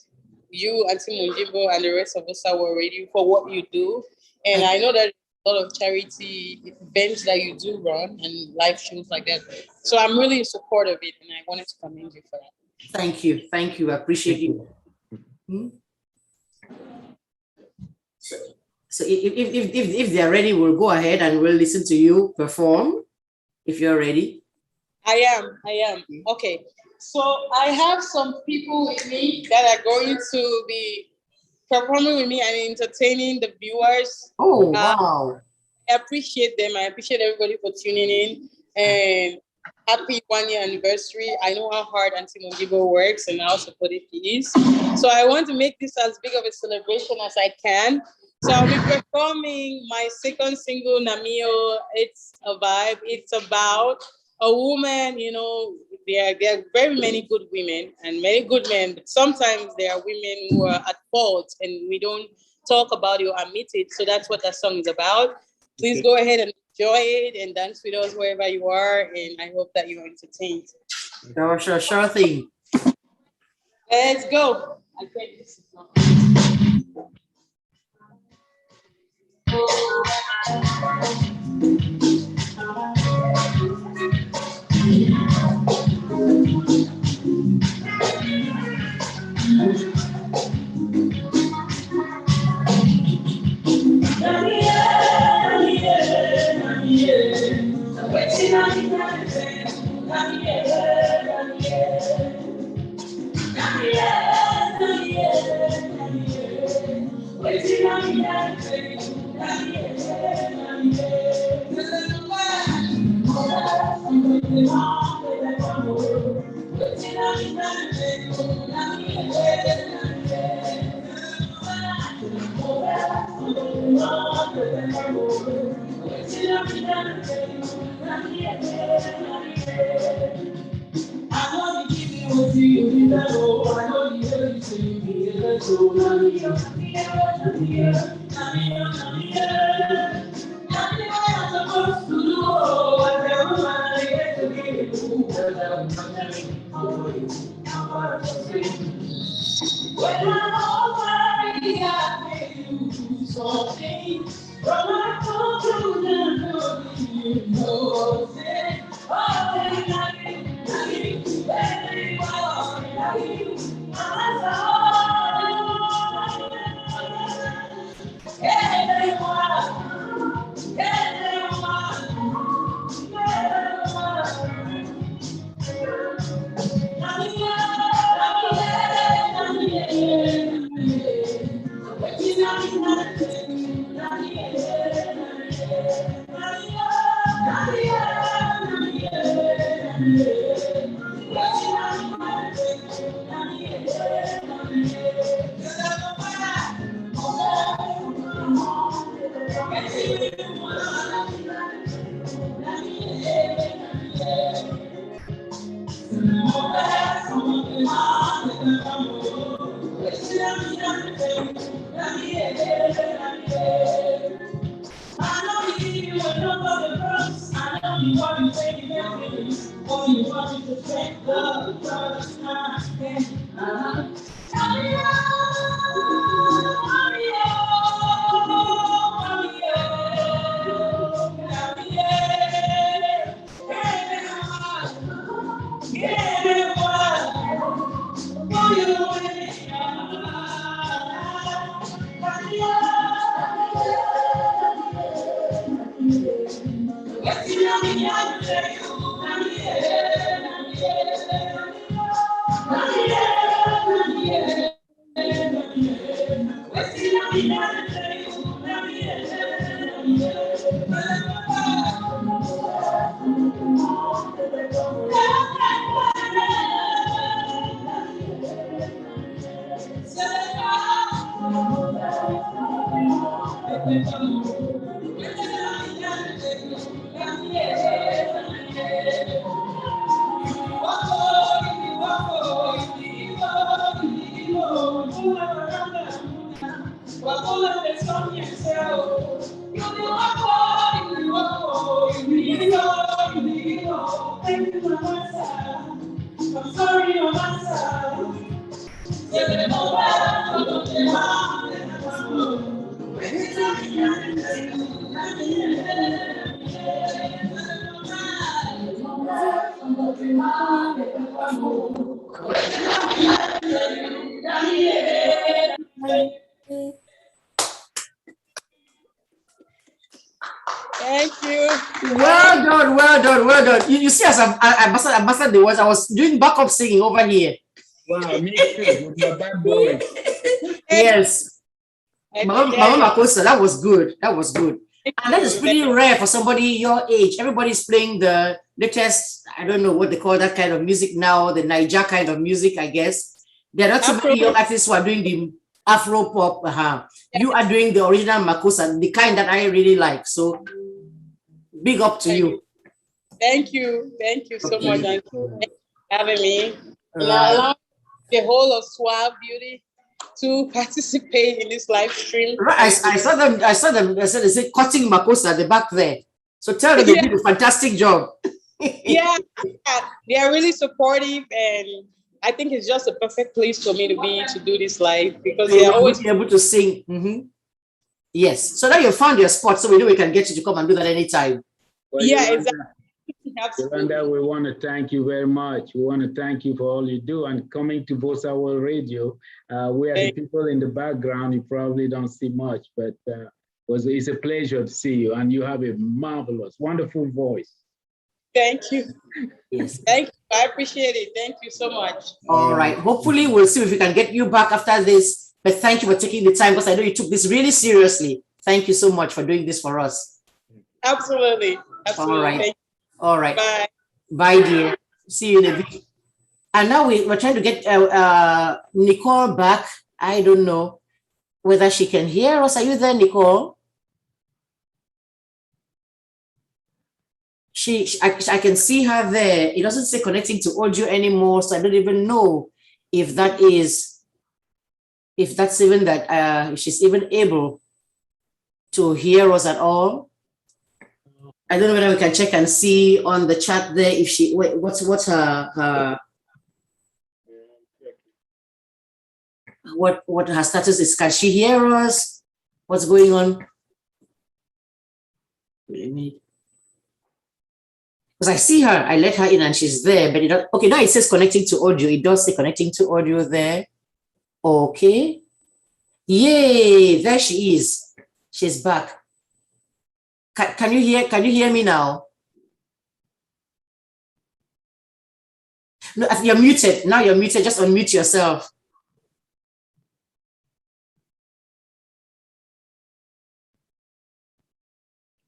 you, Auntie Munjimbo, and the rest of Vosaworld Radio for what you do. And I know that a lot of charity events that you do run and live shows like that. So I'm really in support of it, and I wanted to commend you for that. Thank you, I appreciate you. So if they're ready, we'll go ahead and we'll listen to you perform. If you're ready. I am. Okay. So I have some people with me that are going to be performing with me and entertaining the viewers. Oh, wow. I appreciate them. I appreciate everybody for tuning in. And happy 1 year anniversary. I know how hard Auntie Munjimbo works and how supportive he is. So I want to make this as big of a celebration as I can. So I'll be performing my second single, Namio. It's a vibe. It's about a woman, there are very many good women and many good men, but sometimes there are women who are at fault and we don't talk about it or admit it. So that's what that song is about. Please go ahead and enjoy it and dance with us wherever you are. And I hope that you're entertained. Sure thing. Let's go. I think this is not. Thank you. Well done, well done, well done. You see, as I busted the words, I was doing backup singing over here. Wow, me too, with my bad boys. Yes. Mama Makosa, that was good. That was good. And that is pretty rare for somebody your age. Everybody's playing the latest, I don't know what they call that kind of music now, the Niger kind of music, I guess. There are not so many young artists who are doing the Afro pop. You are doing the original Makosa, the kind that I really like. So big up to you. Thank you. Thank you so much. And thank you for having me. Allow the whole of Suave Beauty to participate in this live stream. Right, I saw them. I said they say cutting Makosa at the back there. So tell them they did a fantastic job. Yeah, they are really supportive, and I think it's just a perfect place for me to do this live because they are always able to sing. Yes. So now you found your spot, so we know we can get you to come and do that anytime. Well, yeah, exactly. Yolanda, we want to thank you very much. We want to thank you for all you do and coming to Vosaworld Radio. We are the people in the background. You probably don't see much, but it's a pleasure to see you. And you have a marvelous, wonderful voice. Thank you. Yes. Thank you. I appreciate it. Thank you so much. All right. Hopefully, we'll see if we can get you back after this. But thank you for taking the time because I know you took this really seriously. Thank you so much for doing this for us. Absolutely. Absolutely. All right. All right. Bye. Bye, dear. See you in a bit. And now we're trying to get Nicole back. I don't know whether she can hear us. Are you there, Nicole? I can see her there. It doesn't say connecting to audio anymore, so I don't even know if that's even that she's even able to hear us at all. I don't know whether we can check and see on the chat there if she what's her what her status is. Can she hear us? What's going on? Because I see her, I let her in and she's there, but okay, now it says connecting to audio. It does say connecting to audio there. Okay. Yay, there she is. She's back. Can you hear me now? No, you're muted. Now you're muted. Just unmute yourself.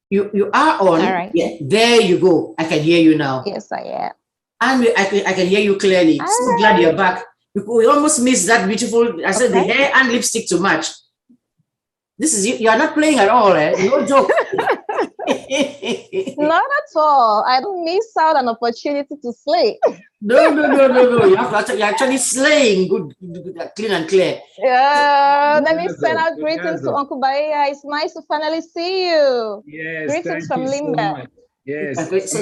You are on. All right. Yeah, there you go. I can hear you now. Yes, I am. And I can hear you clearly. So glad you're back. We almost missed that beautiful, I said the hair and lipstick to match. This is, you are not playing at all, eh? No joke. Not at all. I don't miss out an opportunity to slay. No. You're actually slaying good, clean and clear. Yeah, let me send out greetings to Uncle Bahia. It's nice to finally see you. Yes, greetings from Limbe. So much. Yes, so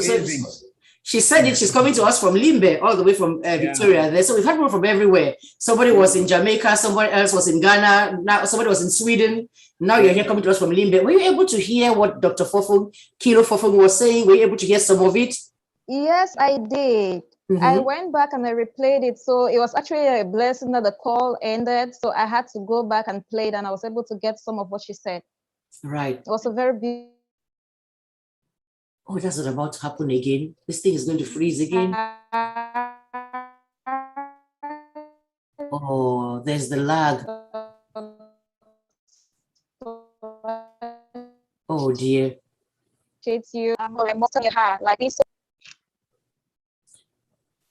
she said it. She's coming to us from Limbe, all the way from Victoria. There, so we've had people from everywhere. Somebody was in Jamaica, somebody else was in Ghana. Now somebody was in Sweden. Now you're here coming to us from Limbe. Were you able to hear what Dr. Kilo Fofung was saying? Were you able to hear some of it? Yes, I did. I went back and I replayed it. So it was actually a blessing that the call ended. So I had to go back and play it, and I was able to get some of what she said. Right. It was a very beautiful. Oh, that's not about to happen again. This thing is going to freeze again. Oh, there's the lag. Oh dear. You like this.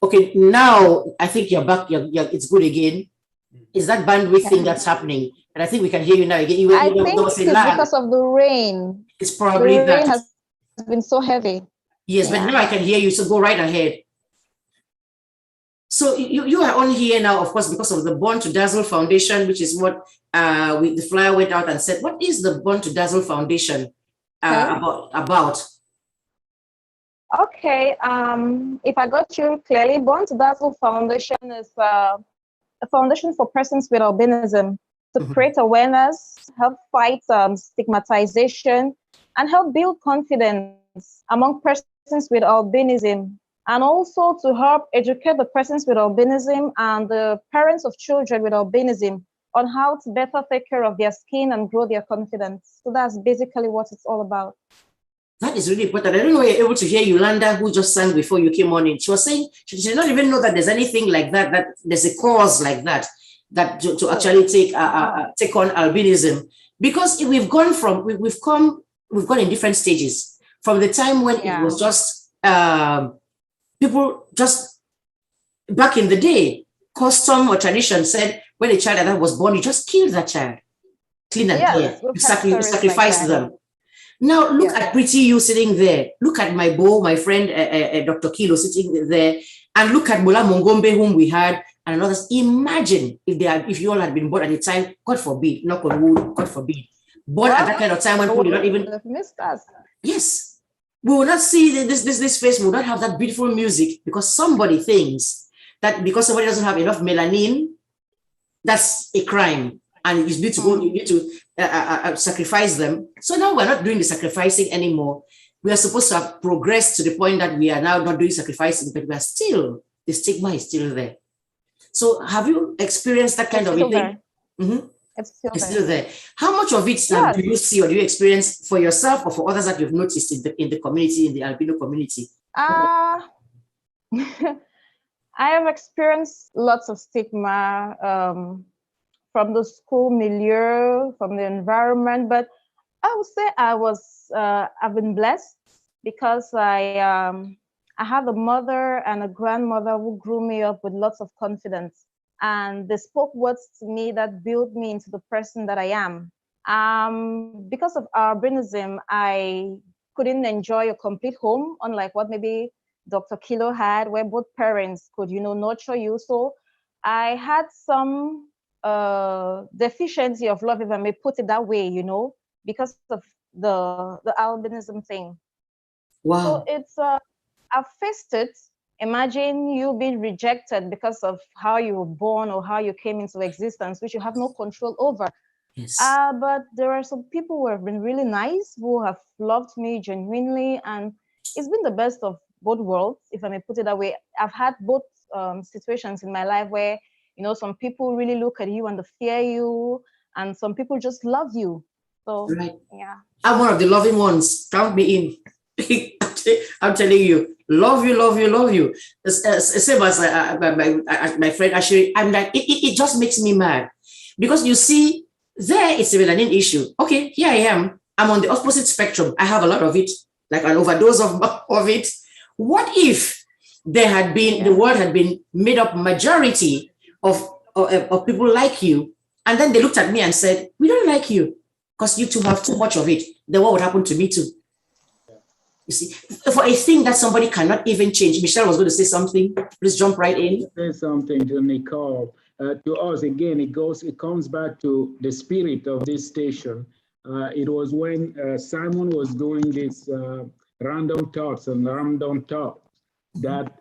Okay, now I think you're back. It's good again. Is that bandwidth thing that's happening? And I think we can hear you now again. I think it's because of the rain. It's probably the rain that. Has been so heavy. Yes, but now I can hear you, so go right ahead. So you are on here now, of course, because of the Born to Dazzle Foundation, which is what the flyer went out and said. What is the Born to Dazzle Foundation about? Okay, if I got you clearly, Born to Dazzle Foundation is a foundation for persons with albinism to create awareness, help fight stigmatization, and help build confidence among persons with albinism, and also to help educate the persons with albinism and the parents of children with albinism on how to better take care of their skin and grow their confidence. So that's basically what it's all about. That is really important. I don't know if you're able to hear Yolanda, who just sang before you came on in. She was saying she did not even know that there's anything like that, that there's a cause like that, to actually take on albinism. Because we've gone in different stages. From the time when it was just people just back in the day, custom or tradition said when a child was born, you just kill that child, clean and clear, you sacrifice them. Now look at Pretty You sitting there. Look at my friend Dr. Kilo sitting there, and look at Mula Mongombe, whom we had, and others. Imagine if you all had been born at the time, God forbid, knock on wood, God forbid, born at that kind of time when people did not even missed us. Yes. We will not see this face, we will not have that beautiful music, because somebody thinks that because somebody doesn't have enough melanin, that's a crime, and you need to sacrifice them. So now we're not doing the sacrificing anymore. We are supposed to have progressed to the point that we are now not doing sacrificing, but we are still, the stigma is still there. So have you experienced that kind of a thing? It's still there. How much of it do you see or do you experience for yourself or for others that you've noticed in the community, in the albino community? I have experienced lots of stigma from the school milieu, from the environment, but I would say I've been blessed because I have a mother and a grandmother who grew me up with lots of confidence. And they spoke words to me that built me into the person that I am. Because of albinism, I couldn't enjoy a complete home, unlike what maybe Dr. Kilo had, where both parents could, nurture you. So I had some deficiency of love, if I may put it that way, because of the albinism thing. Wow. So it's, I've faced it. Imagine you being rejected because of how you were born or how you came into existence, which you have no control over. Yes. But there are some people who have been really nice, who have loved me genuinely, and it's been the best of both worlds, if I may put it that way. I've had both situations in my life where, some people really look at you and they fear you, and some people just love you. So, right. Yeah. I'm one of the loving ones. Count me in. I'm telling you, love you, love you, love you. Same as my friend Ashiri, I'm like, it just makes me mad. Because you see, there it's a melanin issue. Okay, here I am. I'm on the opposite spectrum. I have a lot of it, like an overdose of it. What if there had been, the world had been made up majority of people like you. And then they looked at me and said, we don't like you because you two have too much of it. Then what would happen to me too? You see, for a thing that somebody cannot even change. Michelle was going to say something. Please jump right in. Say something to Nicole. To us, again, it comes back to the spirit of this station. It was when Simon was doing this random talks and random talk that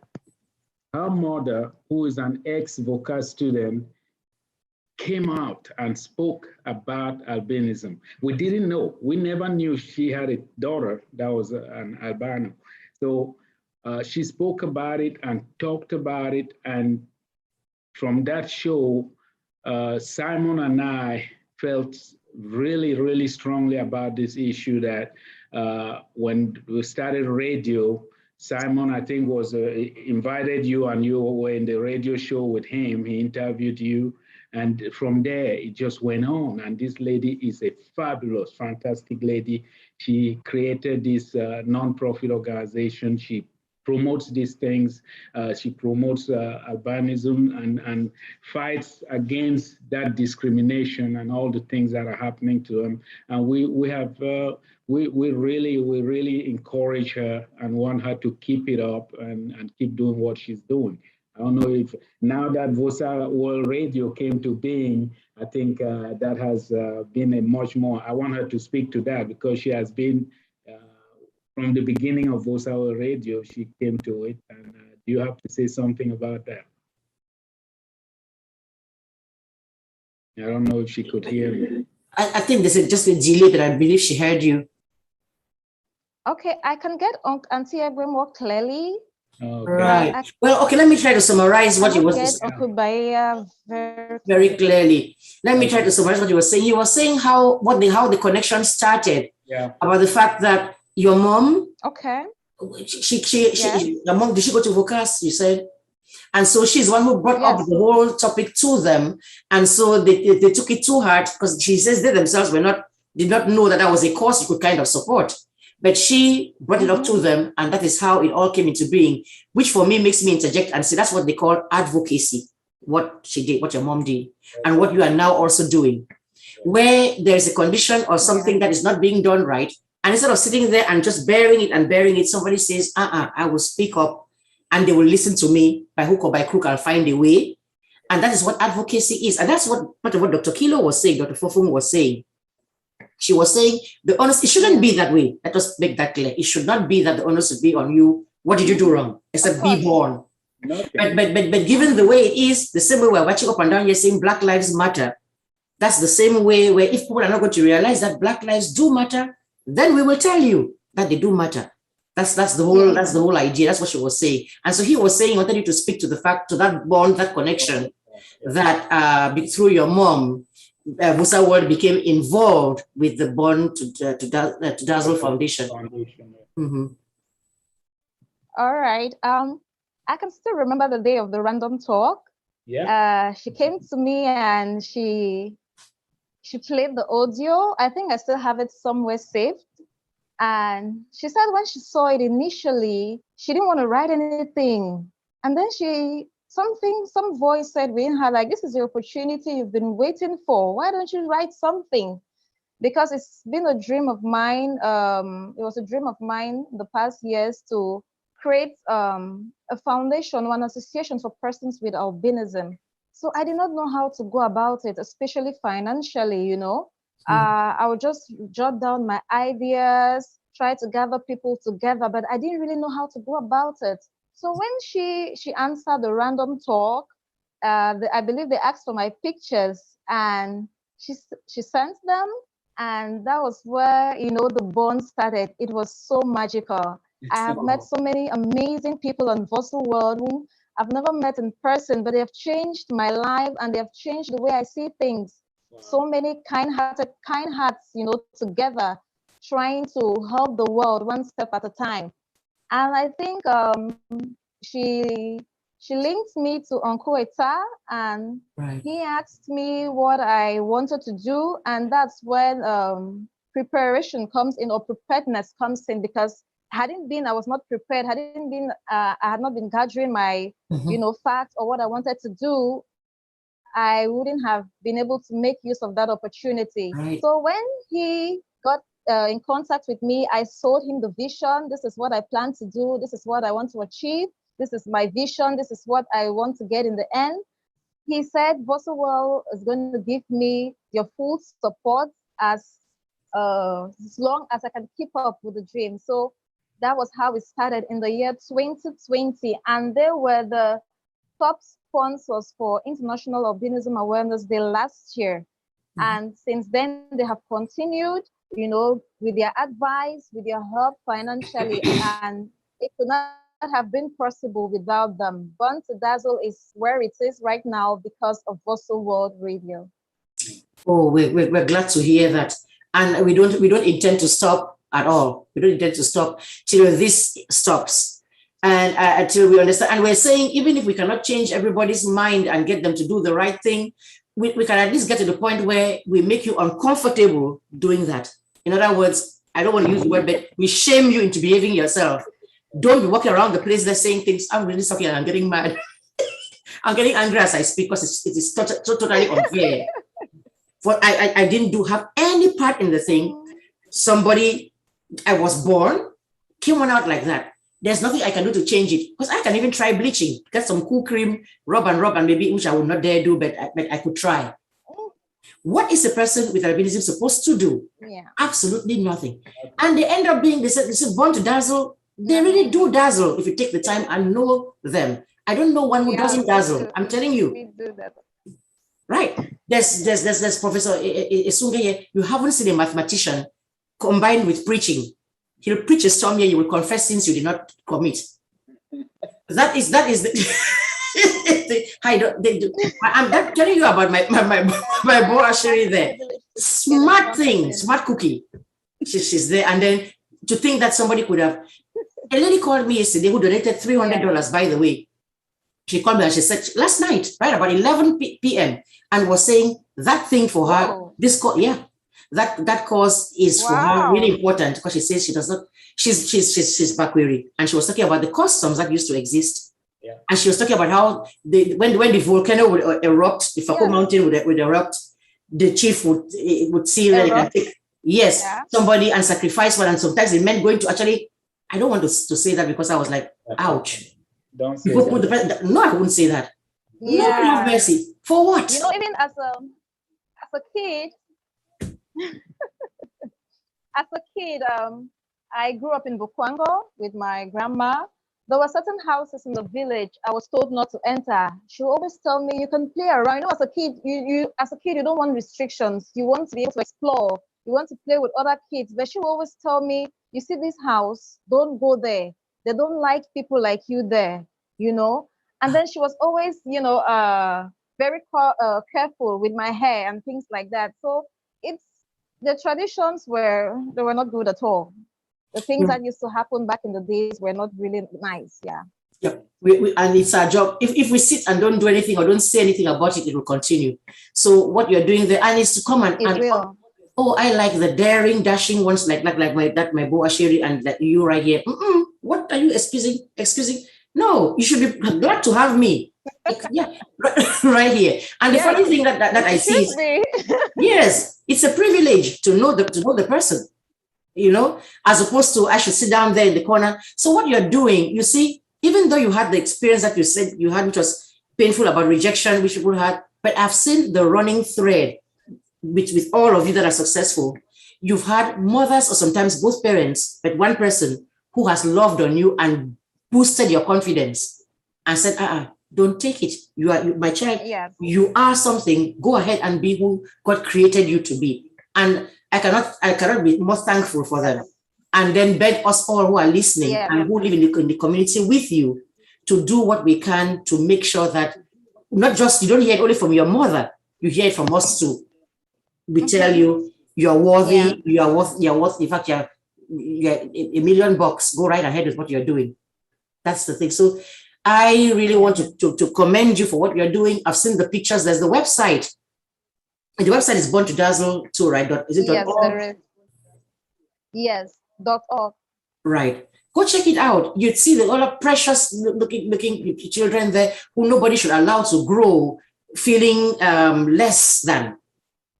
her mother, who is an ex-vocal student, came out and spoke about albinism. We didn't know. We never knew she had a daughter that was an albino. So she spoke about it and talked about it. And from that show, Simon and I felt really, really strongly about this issue that when we started radio, Simon, I think, was invited you and you were in the radio show with him. He interviewed you. And from there, it just went on. And this lady is a fabulous, fantastic lady. She created this nonprofit organization. She promotes these things. She promotes albinism and fights against that discrimination and all the things that are happening to them. And we really encourage her and want her to keep it up and keep doing what she's doing. I don't know if now that Vosaworld Radio came to being, I think that has been a much more, I want her to speak to that because she has been, from the beginning of Vosaworld Radio, she came to it. And do you have to say something about that? I don't know if she could hear me. I think this is just a delay, but I believe she heard you. Okay, I can get Auntie Egbe more clearly. Okay. Right. Well, okay, let me try to summarize what you were saying. Very clearly. Let me try to summarize what you were saying. You were saying how the connection started. Yeah. About the fact that your mom. Okay. Your mom, did she go to Vocas, you said? And so she's one who brought up the whole topic to them. And so they took it to heart because she says they themselves did not know that was a cause you could kind of support. But she brought it up to them, and that is how it all came into being, which for me makes me interject and say that's what they call advocacy, what she did, what your mom did, and what you are now also doing. Where there's a condition or something that is not being done right, and instead of sitting there and just bearing it, somebody says, I will speak up, and they will listen to me by hook or by crook, I'll find a way. And that is what advocacy is. And that's what Dr. Kilo was saying, Dr. Fofung was saying. She was saying the onus, it shouldn't be that way. Let us make that clear. It should not be that the onus should be on you. What did you do wrong? Except be born. But given the way it is, the same way we're watching up and down here saying Black Lives Matter, that's the same way where if people are not going to realize that Black lives do matter, then we will tell you that they do matter. That's the whole idea. That's what she was saying. And so he was saying, he wanted you to speak to the fact, to that bond, that connection, that through your mom, Vosaworld became involved with the bond to Dazzle Foundation. Mm-hmm. All right. I can still remember the day of the random talk. Yeah. She came to me and she played the audio. I think I still have it somewhere saved. And she said when she saw it initially, she didn't want to write anything. And then some voice said within her, like, this is the opportunity you've been waiting for. Why don't you write something? Because it's been a dream of mine. It was a dream of mine the past years to create a foundation or an association for persons with albinism. So I did not know how to go about it, especially financially, you know. I would just jot down my ideas, try to gather people together, but I didn't really know how to go about it. So when she answered the random talk, I believe they asked for my pictures, and she sent them, and that was where, you know, the bond started. It was so magical. I have met so many amazing people on Vosaworld whom I've never met in person, but they have changed my life and they have changed the way I see things. So many kind hearts, you know, together, trying to help the world one step at a time. And I think she linked me to Uncle Eta, and he asked me what I wanted to do, and that's when preparation comes in, or preparedness comes in, because I was not prepared. I had not been gathering my, you know, facts or what I wanted to do. I wouldn't have been able to make use of that opportunity. Right. So when he got in contact with me, I showed him the vision. This is what I plan to do. This is what I want to achieve. This is my vision. This is what I want to get in the end. He said, Vosaworld is going to give me your full support as long as I can keep up with the dream. So that was how it started in the year 2020. And they were the top sponsors for International Albinism Awareness Day last year. And since then, they have continued, with their advice, with their help financially, and it could not have been possible without them. Born to Dazzle is where it is right now because of Vosaworld Radio. Oh, we're glad to hear that. And we don't intend to stop at all. We don't intend to stop till this stops. And until we understand. And we're saying, even if we cannot change everybody's mind and get them to do the right thing, we can at least get to the point where we make you uncomfortable doing that. In other words, I don't want to use the word, but we shame you into behaving yourself. Don't be walking around the place there saying things, I'm really sorry, I'm getting mad. I'm getting angry as I speak because it is totally unfair. For I didn't have any part in the thing. Somebody, I was born, came on out like that. There's nothing I can do to change it because I can even try bleaching, get some cool cream, rub and maybe, which I would not dare do, but I could try. What is a person with albinism supposed to do? Yeah. Absolutely nothing. And they end up being, they said born to dazzle. They really do dazzle if you take the time and know them. I don't know one who doesn't dazzle. I'm telling you. We do that. Right. There's Professor Esunge here. You haven't seen a mathematician combined with preaching. He'll preach a storm here, you will confess sins you did not commit. That is the I'm telling you about my boy Asheri there. Smart thing, smart cookie. She's there. And then to think that somebody could have, a lady called me yesterday who donated $300, by the way. She called me and she said last night, right about 11 p.m. and was saying that thing for her, that cause is for her really important because she says she does not, she's Bakweri, and she was talking about the customs that used to exist. Yeah. And she was talking about how when the volcano would erupt, the Fako mountain would erupt, the chief would see that they can take somebody and sacrifice one, and sometimes it meant going to actually, I don't want to say that because I was like, ouch. Don't say that. No, I wouldn't say that. Yeah. No, have mercy. For what? Even as a kid, I grew up in Bukwango with my grandma. There were certain houses in the village I was told not to enter. She would always tell me, you can play around. As a kid, you don't want restrictions. You want to be able to explore. You want to play with other kids. But she would always tell me, you see this house, don't go there. They don't like people like you there, And then she was always, very careful with my hair and things like that. So the traditions were not good at all. The things that used to happen back in the days were not really nice. Yeah. Yeah. And it's our job. If we sit and don't do anything or don't say anything about it, it will continue. So what you're doing there, and is to come and oh, I like the daring, dashing ones like my Bo Asheri and that you right here. What are you excusing? No, you should be glad to have me. Right here. And the funny thing that I see is, yes, it's a privilege to know the person, as opposed to I should sit down there in the corner. So what you're doing, you see, even though you had the experience that you said you had, which was painful about rejection, which people had, but I've seen the running thread with all of you that are successful. You've had mothers or sometimes both parents, but one person who has loved on you and boosted your confidence and said, don't take it. You are my child. Yes. You are something. Go ahead and be who God created you to be. And I cannot be more thankful for them. And then beg us all who are listening and who live in the community with you to do what we can to make sure that not just, you don't hear it only from your mother, you hear it from us too. We tell you, you're worthy, you're worth, in fact, you're $1 million. Go right ahead with what you're doing. That's the thing. So I really want to commend you for what you're doing. I've seen the pictures. There's the website. And the website is Born to Dazzle too, right? Is it yes, .org? there is. Yes, .org. Right. Go check it out. You'd see the all of precious looking children there who nobody should allow to grow feeling less than,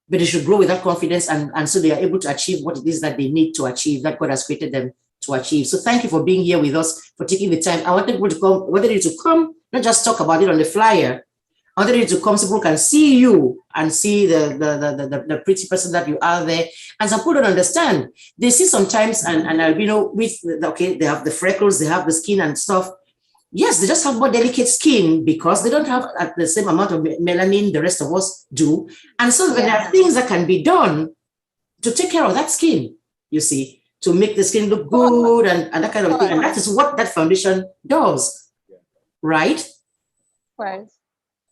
but they should grow with that confidence, and so they are able to achieve what it is that they need to achieve, that God has created them to achieve. So thank you for being here with us, for taking the time. I wanted people to come, wanted you to come, not just talk about it on the flyer. I wanted you to come so people can see you and see the pretty person that you are there. And some people don't understand. They see sometimes, and you know, with, okay, they have the freckles, they have the skin and stuff. Yes, they just have more delicate skin because they don't have the same amount of melanin the rest of us do. And so there are things that can be done to take care of that skin, you see, to make the skin look good and that kind of thing. And that is what that foundation does, right? Right.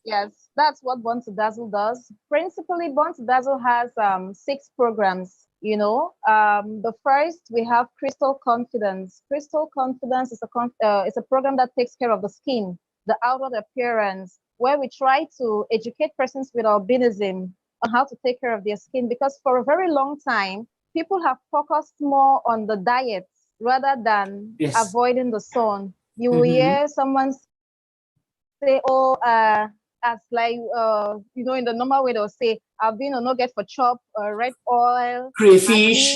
Yes, that's what Born to Dazzle does. Principally, Born to Dazzle has 6 programs. You know, the first, we have Crystal Confidence. Crystal Confidence is a program that takes care of the skin, the outward appearance, where we try to educate persons with albinism on how to take care of their skin, because for a very long time, people have focused more on the diet rather than avoiding the sun. You will hear someone say, oh, as like, you know, in the normal way, they'll say, I've been on no get for chop, red oil, crayfish,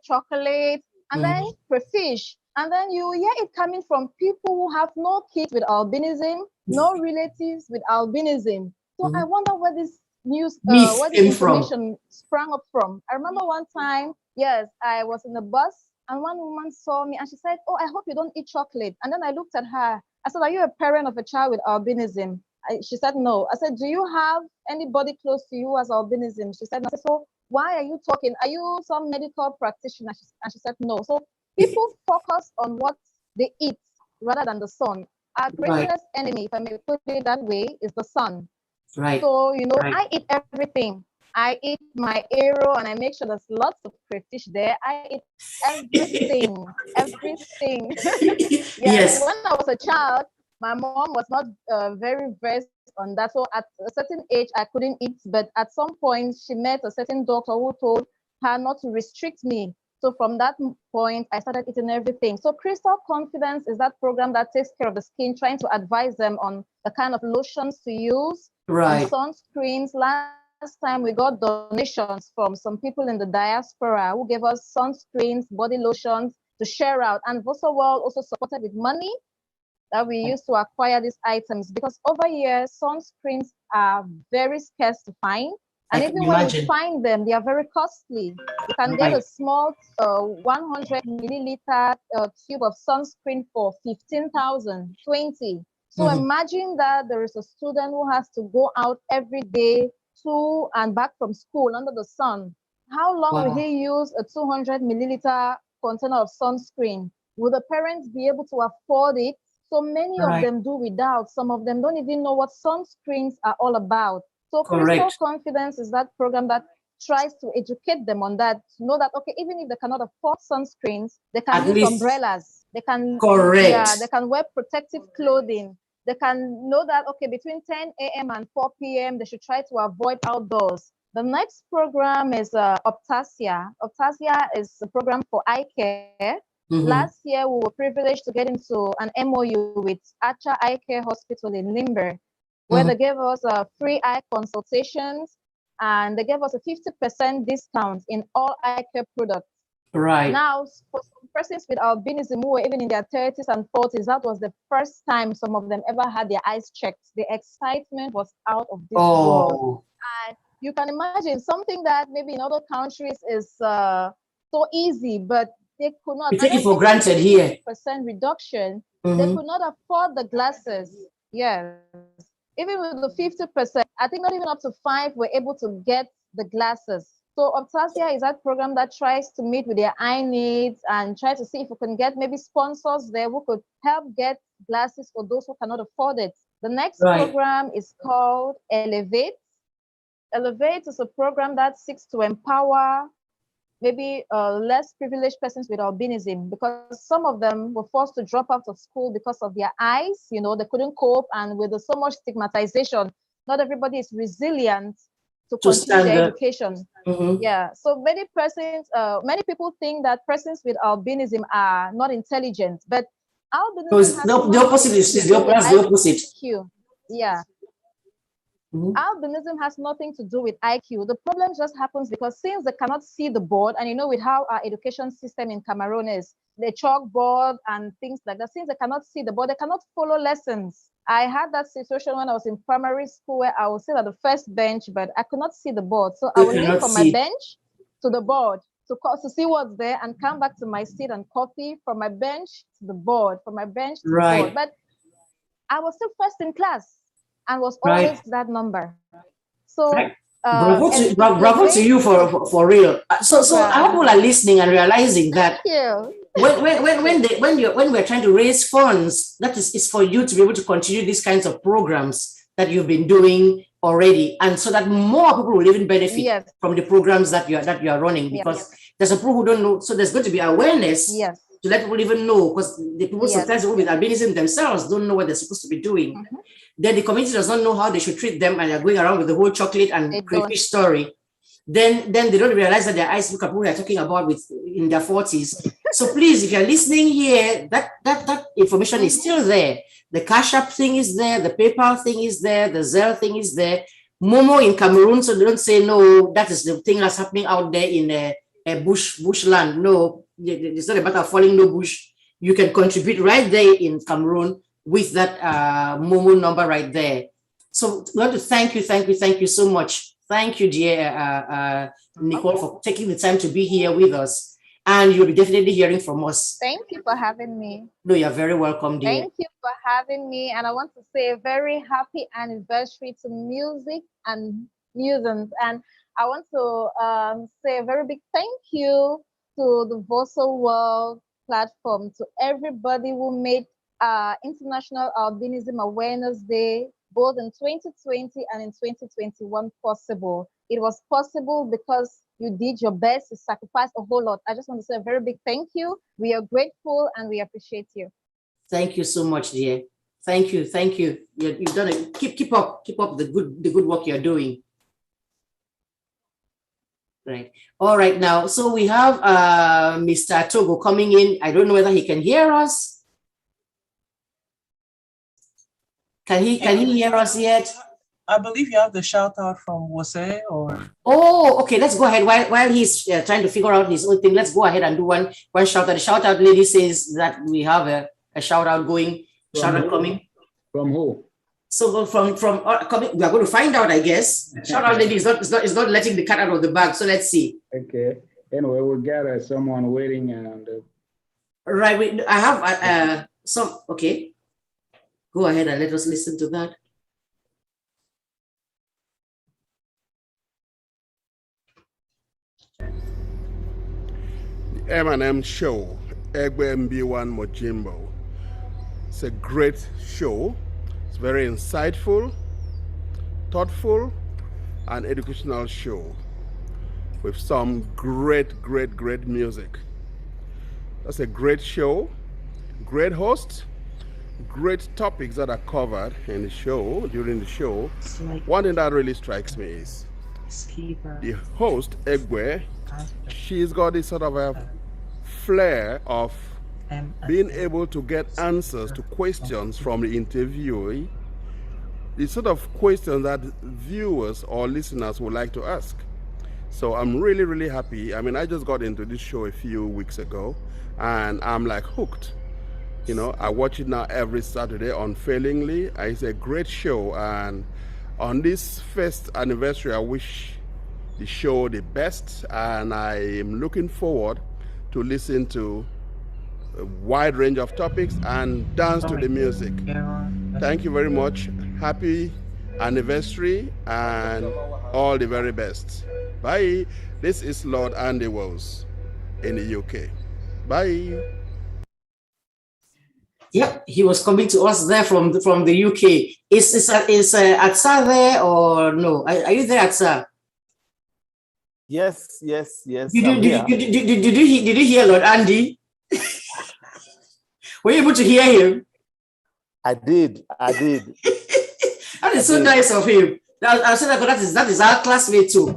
chocolate, and then crayfish. And then you hear it coming from people who have no kids with albinism, no relatives with albinism. So I wonder where this news, where this information sprang up from. I remember one time, yes, I was in the bus and one woman saw me and she said, oh, I hope you don't eat chocolate. And then I looked at her. I said, are you a parent of a child with albinism? She said, no. I said, do you have anybody close to you who has albinism? She said, no. I said, so why are you talking? Are you some medical practitioner? And she said, no. So people focus on what they eat rather than the sun. Our greatest enemy, if I may put it that way, is the sun. Right. So, you know, I eat everything. I eat my arrow and I make sure there's lots of crayfish there. I eat everything, everything. Yes. When I was a child, my mom was not very versed on that. So at a certain age, I couldn't eat. But at some point, she met a certain doctor who told her not to restrict me. So from that point, I started eating everything. So Crystal Confidence is that program that takes care of the skin, trying to advise them on the kind of lotions to use, on sunscreens. Last time we got donations from some people in the diaspora who gave us sunscreens, body lotions to share out. And Vosaworld also supported with money that we use to acquire these items, because over here, sunscreens are very scarce to find. And even when you find them, they are very costly. You can get a small 100 milliliter tube of sunscreen for 15,000, 20. So imagine that there is a student who has to go out every day to and back from school under the sun. How long will he use a 200 milliliter container of sunscreen? Will the parents be able to afford it? So many of them do without. Some of them don't even know what sunscreens are all about. So Crystal Confidence is that program that tries to educate them on that, to know that, okay, even if they cannot afford sunscreens, they can use umbrellas. They can, they can wear protective clothing. They can know that, okay, between 10 a.m. and 4 p.m., they should try to avoid outdoors. The next program is Optasia. Optasia is a program for eye care. Last year, we were privileged to get into an MOU with Acha Eye Care Hospital in Limber, where they gave us free eye consultations, and they gave us a 50% discount in all eye care products. Now, for some persons with albinism who were even in their 30s and 40s, that was the first time some of them ever had their eyes checked. The excitement was out of this world. And you can imagine something that maybe in other countries is so easy, but they could not. We take it for granted here. Percent reduction. They could not afford the glasses. Yes. Even with the 50%, I think not even up to 5 were able to get the glasses. So Optasia is that program that tries to meet with their eye needs and try to see if we can get maybe sponsors there who could help get glasses for those who cannot afford it. The next program is called Elevate. Elevate is a program that seeks to empower maybe less privileged persons with albinism, because some of them were forced to drop out of school because of their eyes. You know, they couldn't cope, and with so much stigmatization, not everybody is resilient to continue their education. Yeah, so many persons, many people think that persons with albinism are not intelligent, but albinism has the opposite is the opposite. Yeah. Albinism has nothing to do with IQ. The problem just happens because since they cannot see the board, and you know with how our education system in Cameroon is, the chalkboard and things like that, since they cannot see the board, they cannot follow lessons. I had that situation when I was in primary school where I was sit at the first bench, but I could not see the board. So I would leave from my bench to the board to see what's there and come back to my seat and copy from my bench to the board, from my bench to the board. But I was still first in class and was always that number. So bravo to you for real. So I hope people are listening and realizing that when we're trying to raise funds, that is for you to be able to continue these kinds of programs that you've been doing already, and so that more people will even benefit from the programs that you are running, because there's a people who don't know, so there's going to be awareness to let people even know, because the people sometimes with albinism themselves don't know what they're supposed to be doing. Then the community does not know how they should treat them, and they're going around with the whole chocolate and crayfish story. Then they don't realize that their eyes look at who we are talking about in their 40s. So please, if you're listening here, that information is still there. The Cash App thing is there, the PayPal thing is there, the Zelle thing is there. Momo in Cameroon, so they don't say, no, that is the thing that's happening out there in a bushland. No, it's not a matter of falling no bush. You can contribute right there in Cameroon with that Momo number right there. So we want to thank you so much. Thank you, dear Nicole, for taking the time to be here with us. And you'll be definitely hearing from us. Thank you for having me. No, you're very welcome, dear. Thank you for having me. And I want to say a very happy anniversary to Music and Musings. And I want to say a very big thank you to the Vosaworld platform, to everybody who made International Albinism Awareness Day, both in 2020 and in 2021 possible. It was possible because you did your best to sacrifice a whole lot. I just want to say a very big thank you. We are grateful and we appreciate you. Thank you so much, dear. Thank you. You've done it. Keep up the good work you're doing. Right. All right now. So we have Mr. Togo coming in. I don't know whether he can hear us. Can he hear us yet? I believe you have the shout out from Wose or. Oh, okay. Let's go ahead while he's trying to figure out his own thing. Let's go ahead and do one shout out. The shout out lady says that we have a shout out going. Shout out coming. From who? So from coming, we are going to find out, I guess. Shout out lady is not letting the cat out of the bag. So let's see. Okay. Anyway, we'll get someone waiting and. Right. I have some. Okay. Go ahead and let us listen to that. The M&M show, Egbe MB1 Mojimbo. It's a great show. It's very insightful, thoughtful, and educational show with some great music. That's a great show, great host, great topics that are covered in the show, during the show. One thing that really strikes me is the host, Egbe. She's got this sort of a flair of being able to get answers to questions from the interviewee, the sort of questions that viewers or listeners would like to ask. So I'm really happy. I mean, I just got into this show a few weeks ago and I'm like hooked. You know, I watch it now every Saturday unfailingly. It's a great show, and on this first anniversary, I wish the show the best, and I am looking forward to listen to a wide range of topics and dance to the music. Thank you very much. Happy anniversary and all the very best. Bye. This is Lord Andy Wells in the UK. Bye. Yeah, he was coming to us there from the UK. Is Atsa there or no? Are you there, Atsa? Yes. Did you hear Lord Andy? Were you able to hear him? I did. That is so nice of him. That is our classmate too.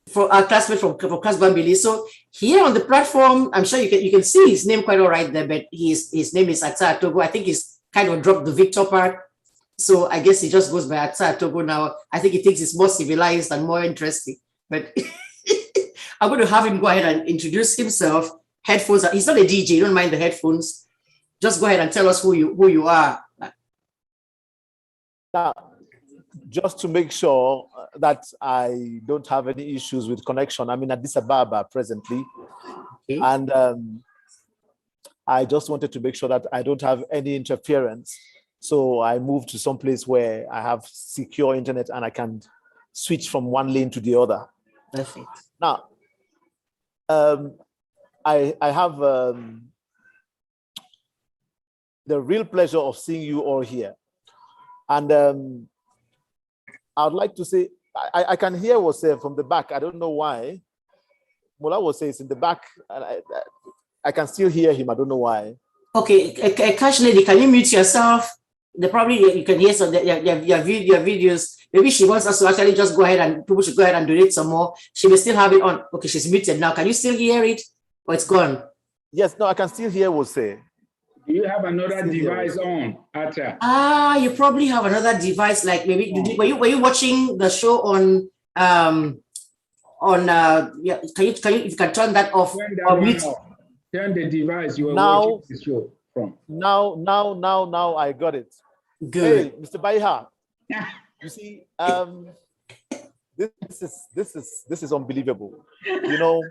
For our classmate from Kasbambili. So here on the platform, I'm sure you can see his name quite all right there, but his name is Atsa Togo. I think he's kind of dropped the Victor part. So I guess he just goes by Atsa Togo now. I think he thinks it's more civilized and more interesting. But I'm going to have him go ahead and introduce himself. Headphones. He's not a DJ. You don't mind the headphones. Just go ahead and tell us who you are. Now, just to make sure that I don't have any issues with connection, I'm in Addis Ababa presently. Okay. And I just wanted to make sure that I don't have any interference. So I moved to some place where I have secure internet and I can switch from one lane to the other. Perfect. Now, I have the real pleasure of seeing you all here. And I would like to say, I can hear Wose from the back. I don't know why. Mola Wose is in the back. And I can still hear him. I don't know why. Okay, Cash Lady, can you mute yourself? Probably you can hear some your videos. Maybe she wants us to actually just go ahead and people should go ahead and donate some more. She may still have it on. Okay, she's muted now. Can you still hear it? Or it's gone? Yes, no, I can still hear Wose. Do you have another device on, Atta? You probably have another device. Like maybe were you watching the show on yeah? Can you if you can turn that off? Turn the device you were now, watching the show from. Now I got it. Good. Hey, Mr. Baiha. You see, this is unbelievable. You know,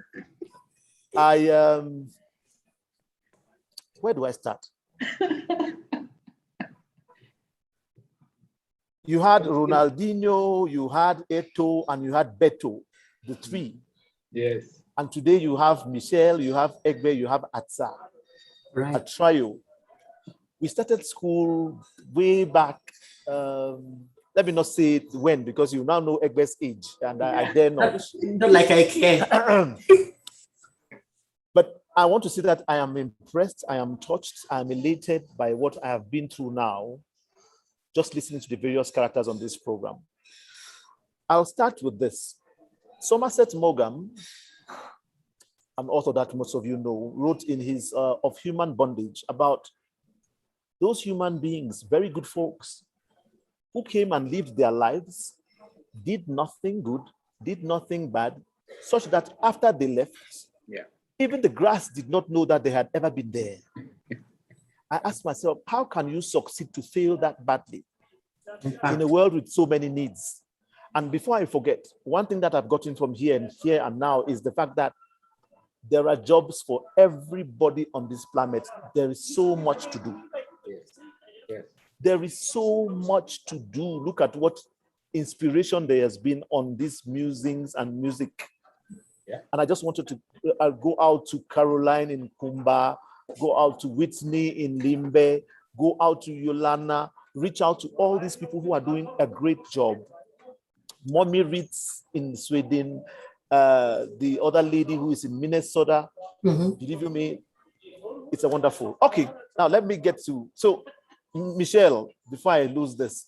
where do I start? You had Ronaldinho, you had Eto'o, and you had Beto, the three. Yes. And today you have Michelle, you have Egbe, you have Atsa, right. A trio. We started school way back. Let me not say it when, because you now know Egbe's age, and I dare not. Not like I care. But I want to say that I am impressed, I am touched, I am elated by what I have been through now, just listening to the various characters on this program. I'll start with this. Somerset Maugham, an author that most of you know, wrote in his Of Human Bondage about those human beings, very good folks, who came and lived their lives, did nothing good, did nothing bad, such that after they left, even the grass did not know that they had ever been there. I asked myself, how can you succeed to fail that badly in a world with so many needs? And before I forget, one thing that I've gotten from here and now is the fact that there are jobs for everybody on this planet. There is so much to do. Yes. There is so much to do. Look at what inspiration there has been on these musings and music. Yeah. And I just wanted to go out to Caroline in Kumba, go out to Whitney in Limbe, go out to Yolana, reach out to all these people who are doing a great job. Mommy Ritz in Sweden, the other lady who is in Minnesota. Believe you me, it's a wonderful. Okay, now let me get to, so Michelle, before I lose this,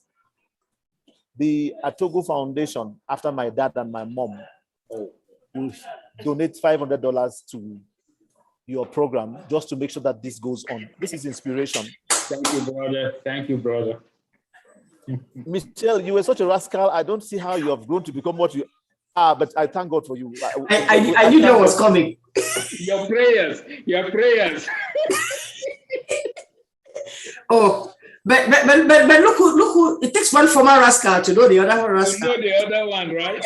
the Atogo Foundation, after my dad and my mom, will donate $500 to your program just to make sure that this goes on. This is inspiration. Thank you, brother. Thank you, brother. Michelle, you were such a rascal. I don't see how you have grown to become what you are, but I thank God for you. I knew that was coming. Your prayers. Oh, but look who, it takes one former rascal to know the other rascal. To know the other one, right?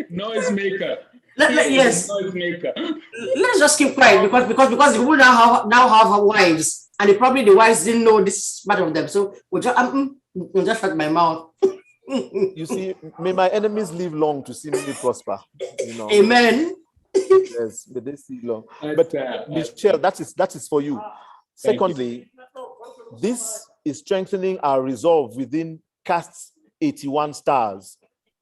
Noise maker. Yes. Noise maker. Let's just keep quiet because the people now have wives. And probably the wives didn't know this part of them. So we'll just shut my mouth. You see, may my enemies live long to see me prosper. You know. Amen. Yes, may they see long. But Michelle, that is for you. Secondly, this is strengthening our resolve within Cast 81 Stars.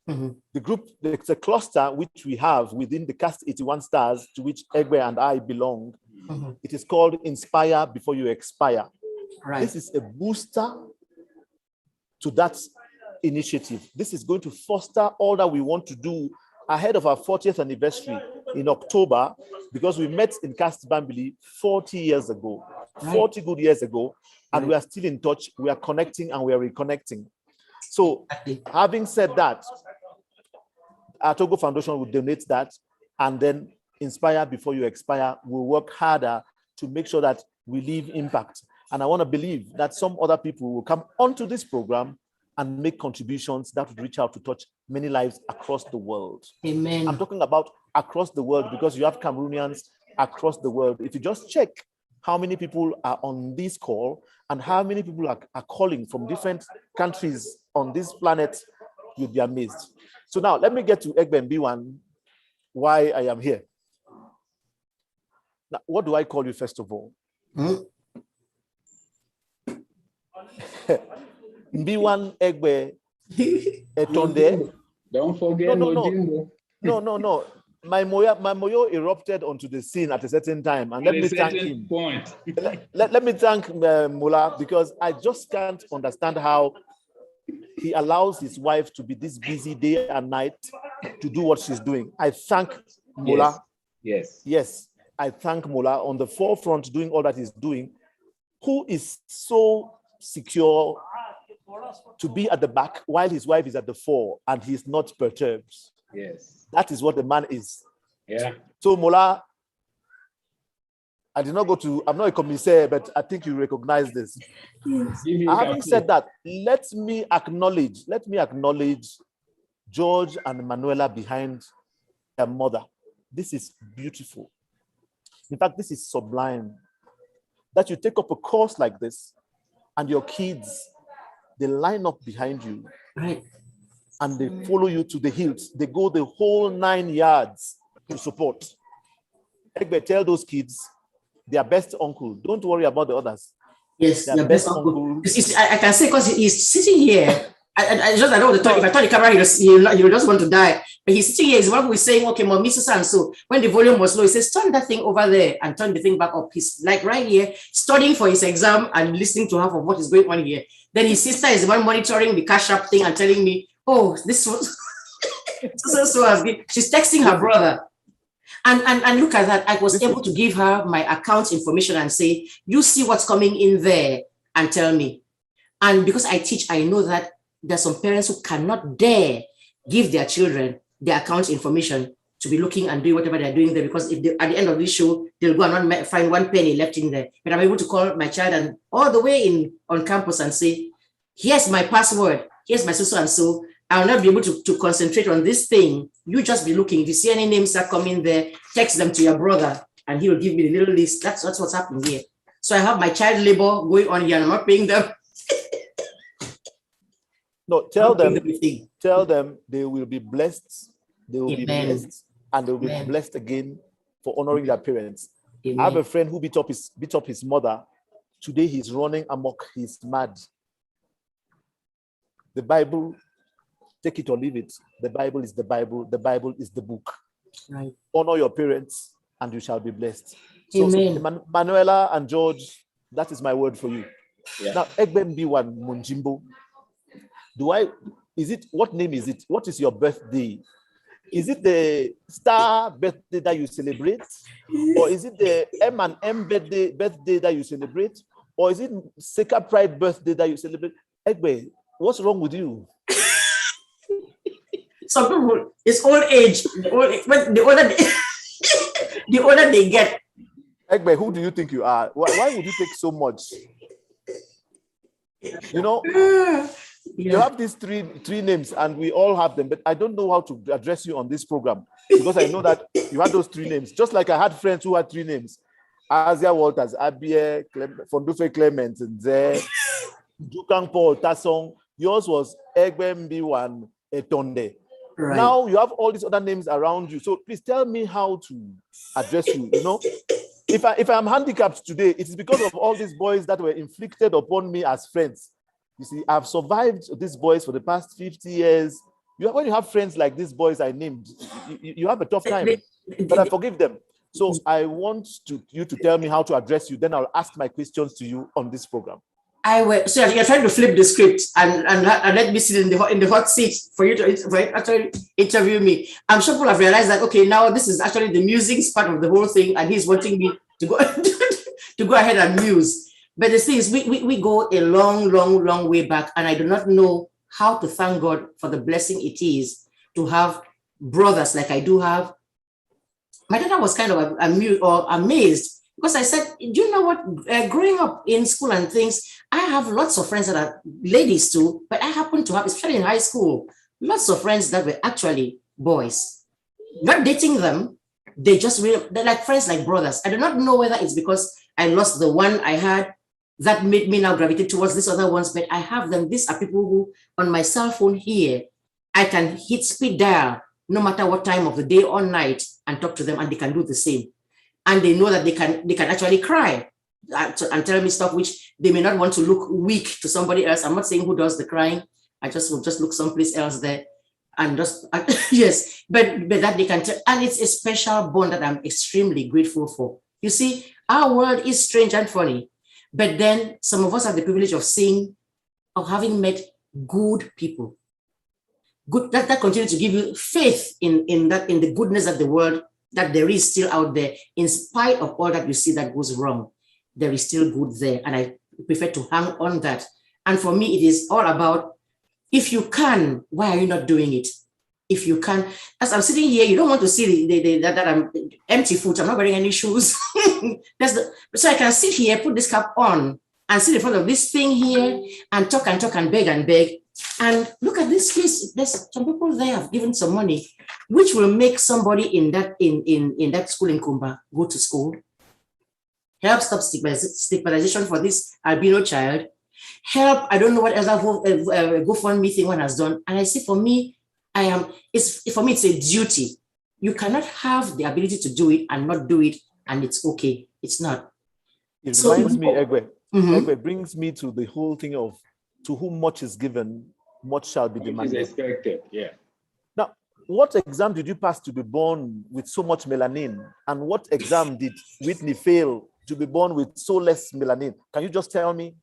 The group, it's a cluster which we have within the Cast 81 Stars, to which Egbe and I belong. It is called Inspire Before You Expire. Right. This is a booster to that initiative. This is going to foster all that we want to do ahead of our 40th anniversary in October, because we met in Cast Bambili 40 years ago. 40 good years ago, and we are still in touch. We are connecting and we are reconnecting. So having said that, our Togo Foundation will donate that, and then Inspire Before You Expire will work harder to make sure that we leave impact. And I want to believe that some other people will come onto this program and make contributions that would reach out to touch many lives across the world. Amen. I'm talking about across the world because you have Cameroonians across the world. If you just check how many people are on this call and how many people are calling from different countries on this planet, you'll be amazed. So now let me get to Egbe Mbiwan, why I am here. Now, what do I call you first of all? Mbiwan Egbe Etonde. Don't forget Mojimbo. No. My moyo erupted onto the scene at a certain time, and let me thank him. Let me thank Mola, because I just can't understand how he allows his wife to be this busy day and night to do what she's doing. I thank Mola. Yes, I thank Mola on the forefront doing all that he's doing, who is so secure to be at the back while his wife is at the fore and he's not perturbed. Yes. That is what the man is. Yeah. So Mola, I did not go to, I'm not a commissaire, but I think you recognize this. Yes. Having said that, let me acknowledge George and Manuela behind their mother. This is beautiful. In fact, this is sublime. That you take up a course like this and your kids, they line up behind you. Right. And they follow you to the hills. They go the whole 9 yards to support. Egbe, tell those kids, their best uncle. Don't worry about the others. Yes, their best uncle. I can say because he's sitting here. I just I don't want to talk. If I turn the camera, he'll just want to die. But he's sitting here. He's one who is saying, "Okay, Mom, Mrs. And so." When the volume was low, he says, "Turn that thing over there and turn the thing back up." He's like right here, studying for his exam and listening to half of what is going on here. Then his sister is the one monitoring the cash app thing and telling me, "Oh, this was so has been." She's texting her brother. And look at that. I was able to give her my account information and say, "You see what's coming in there and tell me." And because I teach, I know that there's some parents who cannot dare give their children their account information to be looking and doing whatever they're doing there, because if they, at the end of this show, they'll go and not find one penny left in there. But I'm able to call my child and all the way on campus and say, "Here's my password. Here's my so and so. I'll not be able to concentrate on this thing. You just be looking. If you see any names that come in there, text them to your brother and he will give me the little list." That's what's happening here. So I have my child labor going on here and I'm not paying them. No, tell them they will be blessed. They will be blessed, and they will be blessed again for honoring their parents. Amen. I have a friend who beat up his mother. Today he's running amok. He's mad. The Bible, take it or leave it. The Bible is the Bible. The Bible is the book. Right. Honor your parents, and you shall be blessed. So Manuela and George, that is my word for you. Yeah. Now, Egbe Mbiwan Munjimbo. What name is it? What is your birthday? Is it the star birthday that you celebrate? Or is it the M&M birthday that you celebrate? Or is it Seka Pride birthday that you celebrate? Egbe, what's wrong with you? Some people, it's old age. The older they get. Egbe, who do you think you are? Why would you take so much? You know? You have these three names, and we all have them, but I don't know how to address you on this program because I know that you had those three names. Just like I had friends who had three names: Asia Walters, Abie, Fondufe Clement, and Jukang Paul Tasong. Yours was Egbe Mbiwan Etonde. Right. Now you have all these other names around you. So please tell me how to address you. You know, if I'm handicapped today, it is because of all these boys that were inflicted upon me as friends. You see, I've survived these boys for the past 50 years. When you have friends like these boys I named, you have a tough time, but I forgive them. So I want you to tell me how to address you. Then I'll ask my questions to you on this program. So you're trying to flip the script and let me sit in the hot seat for you to actually interview me. I'm sure people have realized that, okay, now this is actually the musings part of the whole thing, and he's wanting me to go to go ahead and muse. But the thing is, we go a long way back, and I do not know how to thank God for the blessing it is to have brothers like I do have. My daughter was kind of amused or amazed because I said, do you know what, growing up in school and things, I have lots of friends that are ladies too, but I happen to have, especially in high school, lots of friends that were actually boys. Not dating them, they're like friends, like brothers. I do not know whether it's because I lost the one I had that made me now gravitate towards these other ones, but I have them. These are people who, on my cell phone here, I can hit speed dial no matter what time of the day or night and talk to them, and they can do the same. And they know that they can actually cry and tell me stuff which they may not want to look weak to somebody else. I'm not saying who does the crying. I just will just look someplace else there and just, yes, but that they can tell. And it's a special bond that I'm extremely grateful for. You see, our world is strange and funny, but then some of us have the privilege of having met good people. Good, that continue to give you faith in the goodness of the world, that there is still out there, in spite of all that you see that goes wrong. There is still good there, and I prefer to hang on that. And for me, it is all about, if you can, why are you not doing it? If you can, as I'm sitting here, you don't want to see that I'm empty foot. I'm not wearing any shoes. So I can sit here, put this cap on, and sit in front of this thing here, and talk and beg. And look at this case. There's some people there have given some money, which will make somebody in that school in Kumba go to school. Help stop stigmatization for this albino child. Help, I don't know what other GoFundMe thing one has done. And I say, for me, it's a duty. You cannot have the ability to do it and not do it, and it's okay. It's not. It reminds me, Egwe. Egwe brings me to the whole thing of, to whom much is given, much shall be demanded. Is expected, yeah. Now, what exam did you pass to be born with so much melanin? And what exam did Whitney fail to be born with so less melanin? Can you just tell me?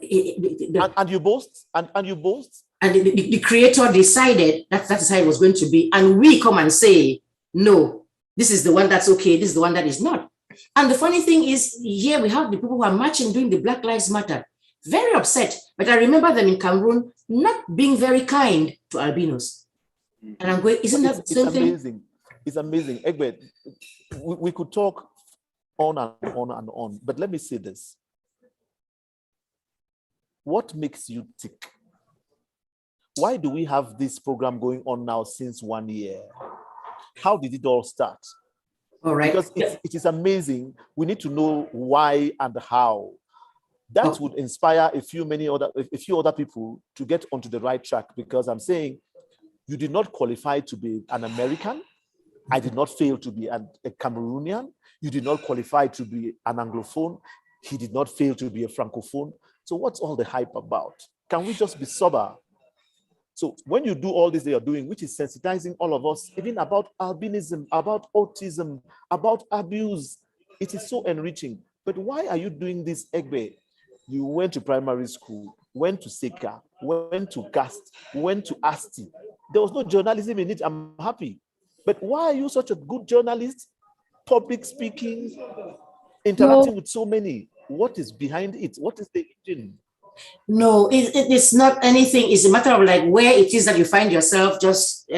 And you boast? And you boast? And the creator decided that is how it was going to be. And we come and say, no, this is the one that's okay, this is the one that is not. And the funny thing is, here we have the people who are marching, doing the Black Lives Matter. Very upset, but I remember them in Cameroon not being very kind to albinos. And I'm going, isn't that the same thing? It's amazing. Egbe, we could talk on and on, but let me say this. What makes you tick? Why do we have this program going on now since 1 year? How did it all start? All right. Because it is amazing. We need to know why and how. That would inspire a few other people to get onto the right track, because I'm saying you did not qualify to be an American. I did not fail to be a Cameroonian. You did not qualify to be an Anglophone. He did not fail to be a Francophone. So what's all the hype about? Can we just be sober? So when you do all this that you're doing, which is sensitizing all of us, even about albinism, about autism, about abuse, it is so enriching. But why are you doing this, Egbe? You went to primary school, went to Seka, went to CAST, went to ASTI. There was no journalism in it. I'm happy. But why are you such a good journalist? Public speaking, interacting with so many. What is behind it? What is the engine? No, it's not anything. It's a matter of like where it is that you find yourself. Just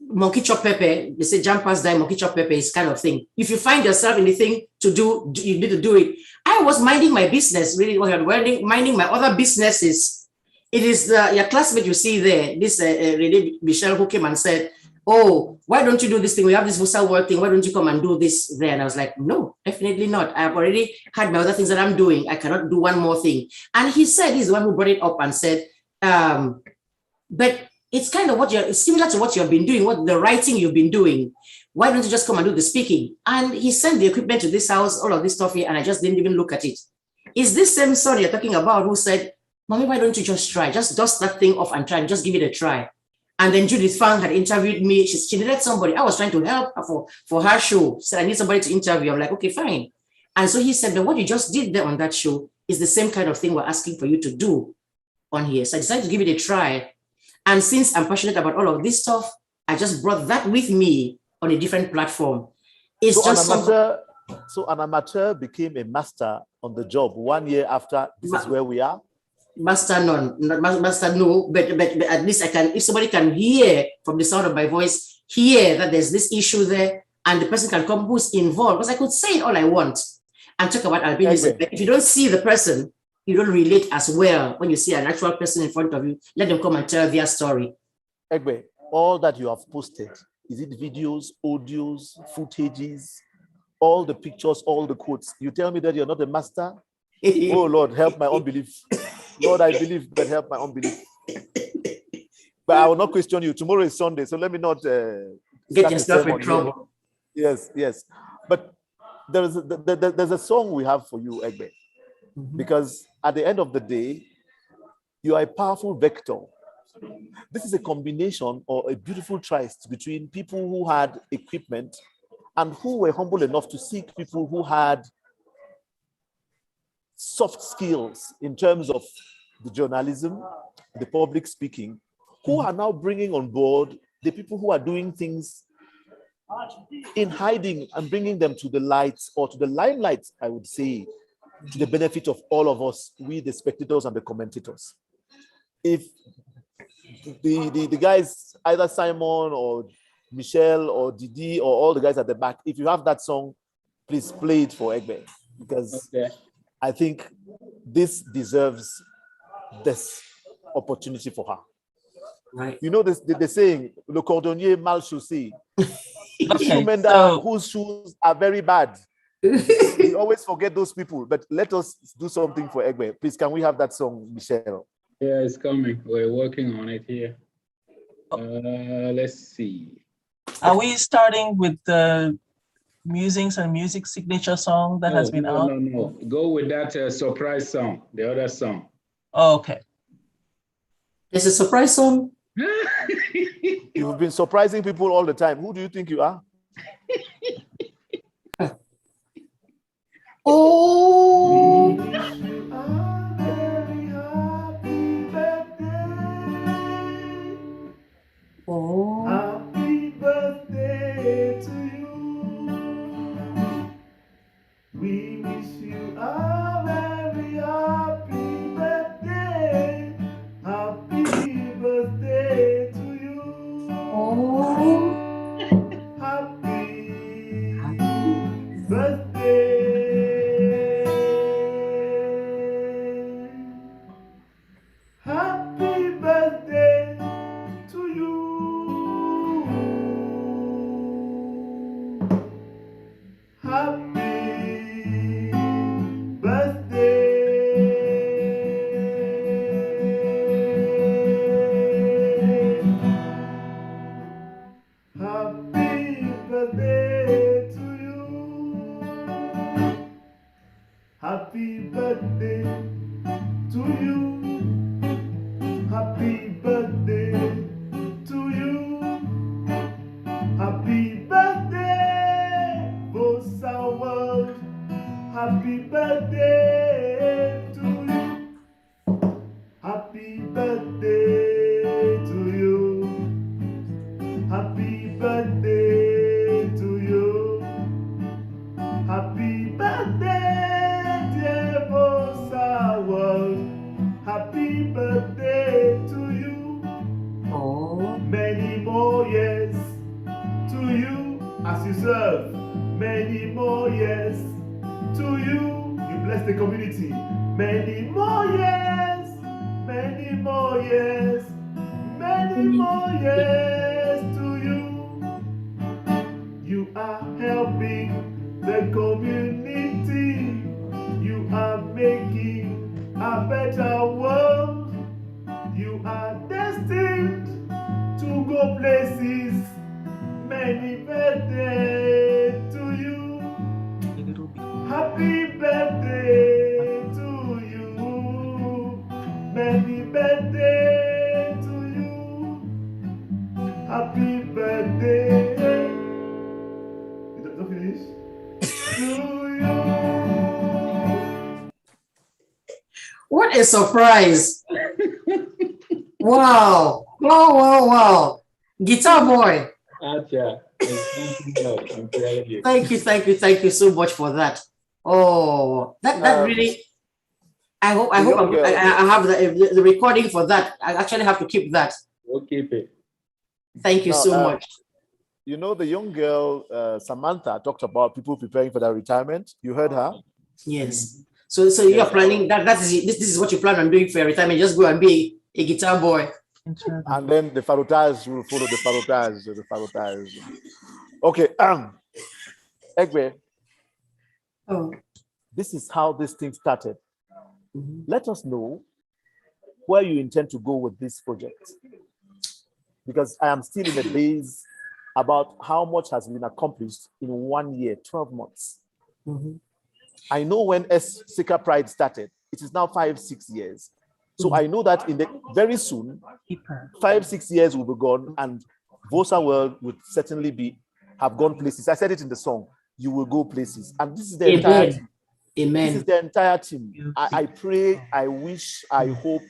monkey chop pepper. They say jump past die, monkey chop pepper is kind of thing. If you find yourself in the thing to do, you need to do it. I was minding my business, really, minding my other businesses. It is your classmate you see there, this Renee Michelle, who came and said, oh, why don't you do this thing? We have this Vosaworld thing. Why don't you come and do this there? And I was like, no, definitely not. I've already had my other things that I'm doing. I cannot do one more thing. And he said, he's the one who brought it up and said, but it's kind of it's similar to what you've been doing, what the writing you've been doing. Why don't you just come and do the speaking? And he sent the equipment to this house, all of this stuff here, and I just didn't even look at it. Is this same son you're talking about who said, Mommy, why don't you just try? Just dust that thing off and try and just give it a try. And then Judith Fang had interviewed me. She needed somebody. I was trying to help her for her show. She said, I need somebody to interview. I'm like, okay, fine. And so he said, but what you just did there on that show is the same kind of thing we're asking for you to do on here. So I decided to give it a try. And since I'm passionate about all of this stuff, I just brought that with me on a different platform. It's so just So an amateur became a master on the job 1 year after. This is where we are. Master no, but at least I can, if somebody can hear from the sound of my voice, hear that there's this issue there, and the person can come who's involved, because I could say it all I want and talk about albinism. But if you don't see the person, you don't relate as well when you see an actual person in front of you. Let them come and tell their story. Egbe, all that you have posted, is it videos, audios, footages, all the pictures, all the quotes? You tell me that you're not a master? Oh Lord, help my unbelief. Lord, I believe, but help my unbelief. But I will not question you. Tomorrow is Sunday, so let me not get yourself in trouble. Yes, yes. But there's a song we have for you, Egbe, because at the end of the day, you are a powerful vector. This is a combination or a beautiful tryst between people who had equipment and who were humble enough to seek people who had soft skills in terms of the journalism, the public speaking, who are now bringing on board the people who are doing things in hiding and bringing them to the light, or to the limelight, I would say, to the benefit of all of us, we the spectators and the commentators. If the guys, either Simon or Michelle or Didi or all the guys at the back, if you have that song, please play it for Egbe, because I think this deserves this opportunity for her. Right. You know this, the saying, le cordonnier mal chaussé. Okay, Whose shoes are very bad. We always forget those people, but let us do something for Egbe. Please, can we have that song, Michelle? Yeah, it's coming. We're working on it here. Let's see. Are we starting with the Musings and Music signature song that has been out? No. Go with that surprise song, the other song. Oh, okay. There's a surprise song. You've been surprising people all the time. Who do you think you are? Oh. Oh. Happy birthday to you. We wish you a very happy birthday. Happy birthday to you. Oh. Happy birthday. Happy birthday to you. Happy birthday. Happy birthday to you. Happy birthday to you. Happy birthday to you. Happy birthday, Vosaworld. Happy birthday to you. Happy birthday to you. Happy birthday to you. Happy birthday, dear Vosaworld. Happy birthday to you. Oh. Many more years to you as you serve. Many more years to you. You bless the community. Many more years. Many more years. Many more years to you. You are helping the community. You are making a better world. You are destined to go places. Many birthday to you. Happy birthday to you. Many birthday to you. Happy birthday. Is that finish? To you. What a surprise. Wow. Wow. Guitar boy. Acha. Thank you so much for that. Oh, that really. I hope I have the recording for that. I actually have to keep that. We'll keep it. Thank you so much. You know, the young girl Samantha talked about people preparing for their retirement. You heard her? Yes. So you're planning that. This is what you plan on doing for your retirement. Just go and be a guitar boy. And then the farotage will follow the farotage. Okay. Egbe. Oh. This is how this thing started. Let us know where you intend to go with this project. Because I am still in the days about how much has been accomplished in 1 year, 12 months. I know when Sika Pride started, it is now 5-6 years. So I know that very soon, 5-6 years will be gone, and Vosaworld would certainly have gone places. I said it in the song, you will go places. And this is the entire team. Amen. This is the entire team. I pray, I wish, I hope,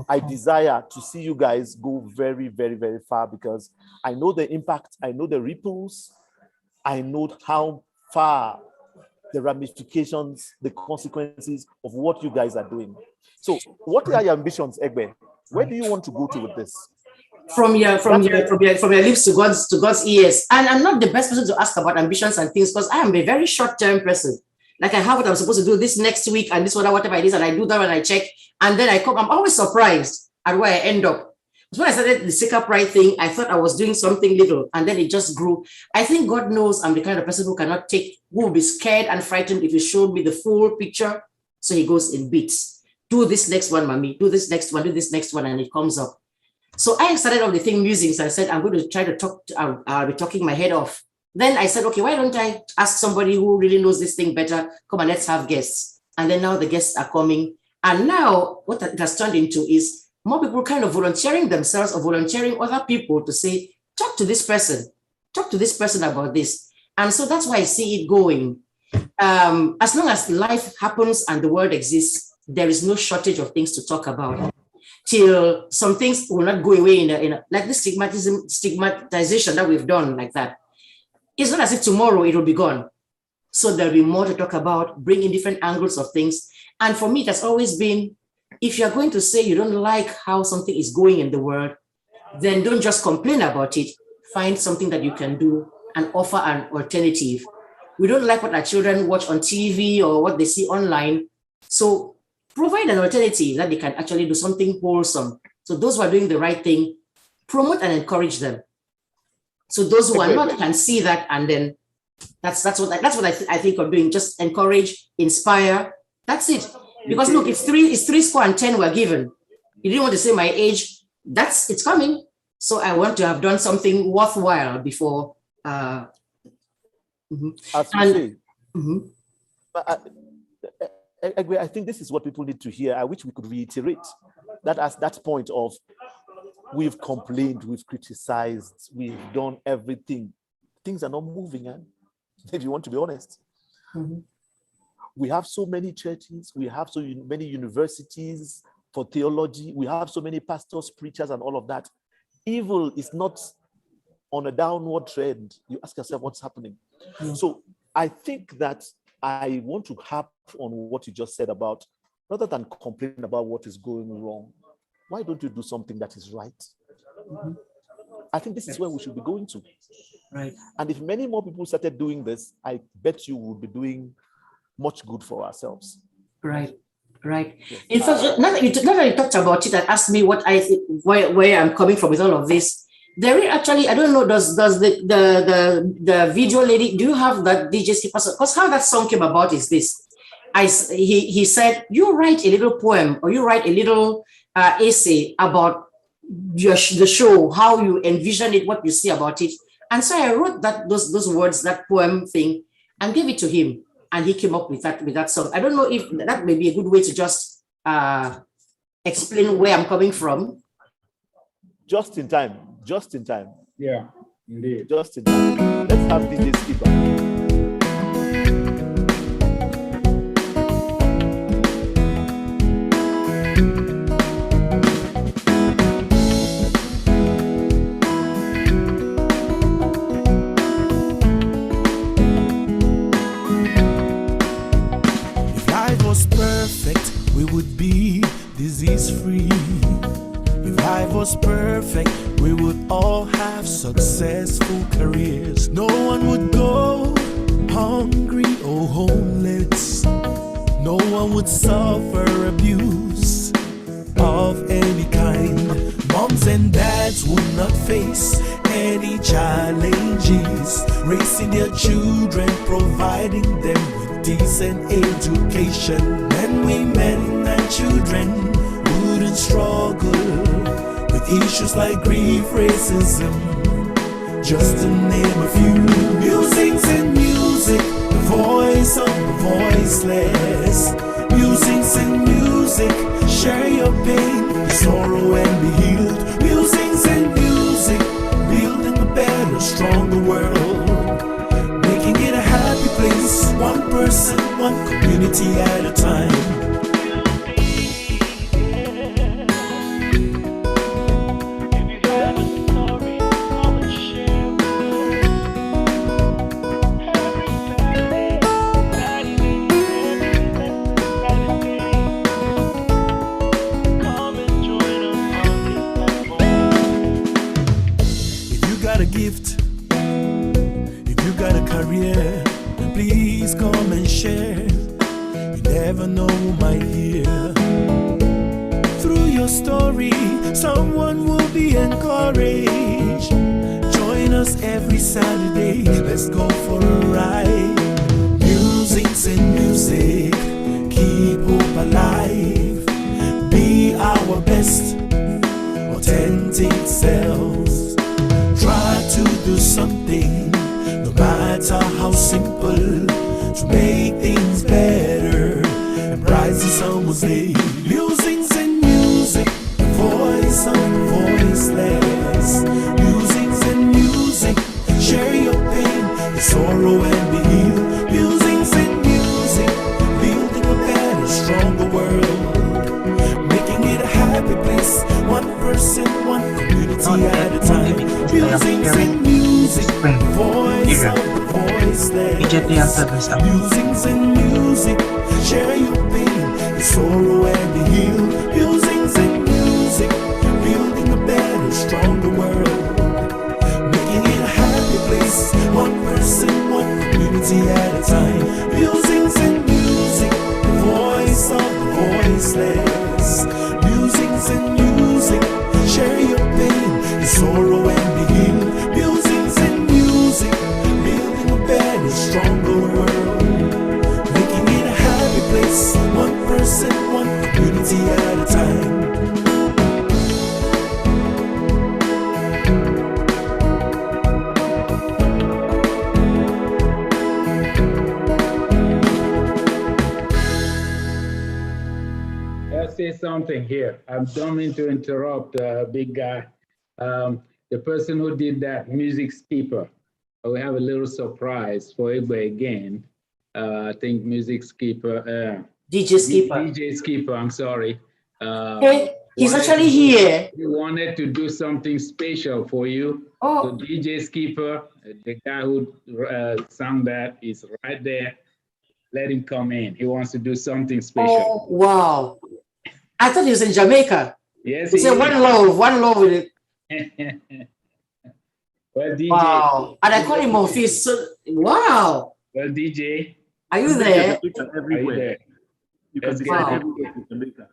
I desire to see you guys go very, very, very far, because I know the impact, I know the ripples, I know how far the ramifications, the consequences of what you guys are doing. So what are your ambitions, Egbe? Where do you want to go to with this? From your lips to God's ears. And I'm not the best person to ask about ambitions and things, because I am a very short-term person. Like, I have what I'm supposed to do this next week and this whatever it is, and I do that and I check, and then I come. I'm always surprised at where I end up. When I started the Sika Pride thing, I thought I was doing something little, and then it just grew. I think God knows I'm the kind of person who will be scared and frightened if you showed me the full picture. So he goes in bits. Do this next one, mommy. Do this next one. Do this next one, and it comes up. So I started off the thing Musings. I said, I'm going to try to talk. I'll be talking my head off. Then I said, okay, why don't I ask somebody who really knows this thing better? Come and let's have guests. And then now the guests are coming. And now what it has turned into is more people kind of volunteering themselves or volunteering other people to say, talk to this person about this. And so that's why I see it going. As long as life happens and the world exists, there is no shortage of things to talk about. Till some things will not go away like this stigmatization that we've done like that. It's not as if tomorrow it will be gone. So there'll be more to talk about, bring in different angles of things. And for me, it has always been, if you're going to say you don't like how something is going in the world, then don't just complain about it. Find something that you can do and offer an alternative. We don't like what our children watch on TV or what they see online. So provide an alternative that they can actually do something wholesome. So those who are doing the right thing, promote and encourage them. So those who are not can see that, and then that's what I think of doing. Just encourage, inspire. That's it. Because look, it's 3 were given. You didn't want to say my age. It's coming. So I want to have done something worthwhile before. As you say, I think this is what people need to hear. I wish we could reiterate that as that point of, we've complained, we've criticized, we've done everything. Things are not moving, if you want to be honest. We have so many churches, we have so many universities for theology, we have so many pastors, preachers, and all of that. Evil is not on a downward trend. You ask yourself what's happening. So I think that I want to harp on what you just said about, rather than complain about what is going wrong, why don't you do something that is right? I think this is where we should be going to. Right. And if many more people started doing this, I bet you we'll be doing much good for ourselves. Right. Yes. In fact, now that you talked about it and asked me what I think, where I'm coming from with all of this, there is actually, I don't know, does the video lady, do you have that DJ skipper? Because how that song came about is this. He said, you write a little poem or you write a little essay about the show, how you envision it, what you see about it. And so I wrote those words, that poem thing, and gave it to him. And he came up with that song. I don't know if that may be a good way to just explain where I'm coming from. Just in time. Yeah, indeed. Just in time. Let's have DJ skipper. free. If life was perfect, we would all have successful careers. No one would go hungry or homeless. No one would suffer abuse of any kind. Moms and dads would not face any challenges, raising their children, providing them with decent education. Men, women, and children wouldn't struggle with issues like grief, racism, just to name a few. Musings and music, the voice of the voiceless. Musings and music, share your pain, your sorrow, and be healed. Musings and music, building a better, stronger world, making it a happy place, one person, one community at a time. Please come and share. You never know who might hear. Through your story, someone will be encouraged. Join us every Saturday. Let's go for a ride. Musings and music, keep hope alive. Be our best, authentic selves. Try to do something, no matter how simple, to make things better and brighten someone's day. Musings and music, the voice of the voiceless. Musings and music, share your pain, your sorrow, and be healed. Musings and music, building a better, stronger world, making it a happy place, one person, one community at a time. Musings and music, voice of the voiceless. Musings and music, share your pain, your sorrow, and be healed. Musings and music, building a better, stronger world, making it a happy place, one person, one community at a time. Musings and music, voice of the voiceless. Musings and music, share your pain, your sorrow, and be healed. Musings and music, building a better, stronger world, making it a happy place, one person, one community at a time. Let's say something here. I don't mean to interrupt, big guy. The person who did that, music skipper. We have a little surprise for Igwe again. I think music skipper. DJ skipper. DJ skipper, I'm sorry. Hey, he's actually here. He wanted to do something special for you. Oh. So DJ skipper, the guy who sang that is right there. Let him come in. He wants to do something special. Oh, wow. I thought he was in Jamaica. Yes, he said one love with it. Well, DJ. Wow. And I call him Office. So, wow. Well, DJ. Are you there? Everywhere. You can get it everywhere in Jamaica.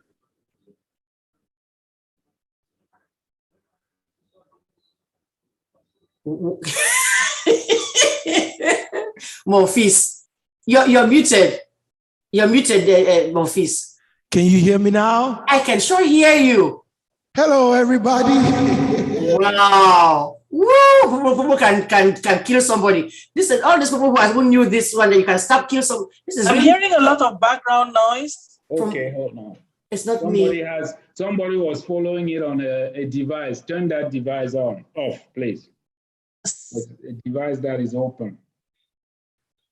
Morphis, you're muted. You're muted, Morphis. Can you hear me now? I can sure hear you. Hello, everybody. Wow. Woo! People can kill somebody. This is all these people who knew this one that you can stop kill some. This is I'm really hearing a lot of background noise. Okay, hold on. It's not Somebody me. Somebody was following it on a device. Turn that device off, please. A device that is open.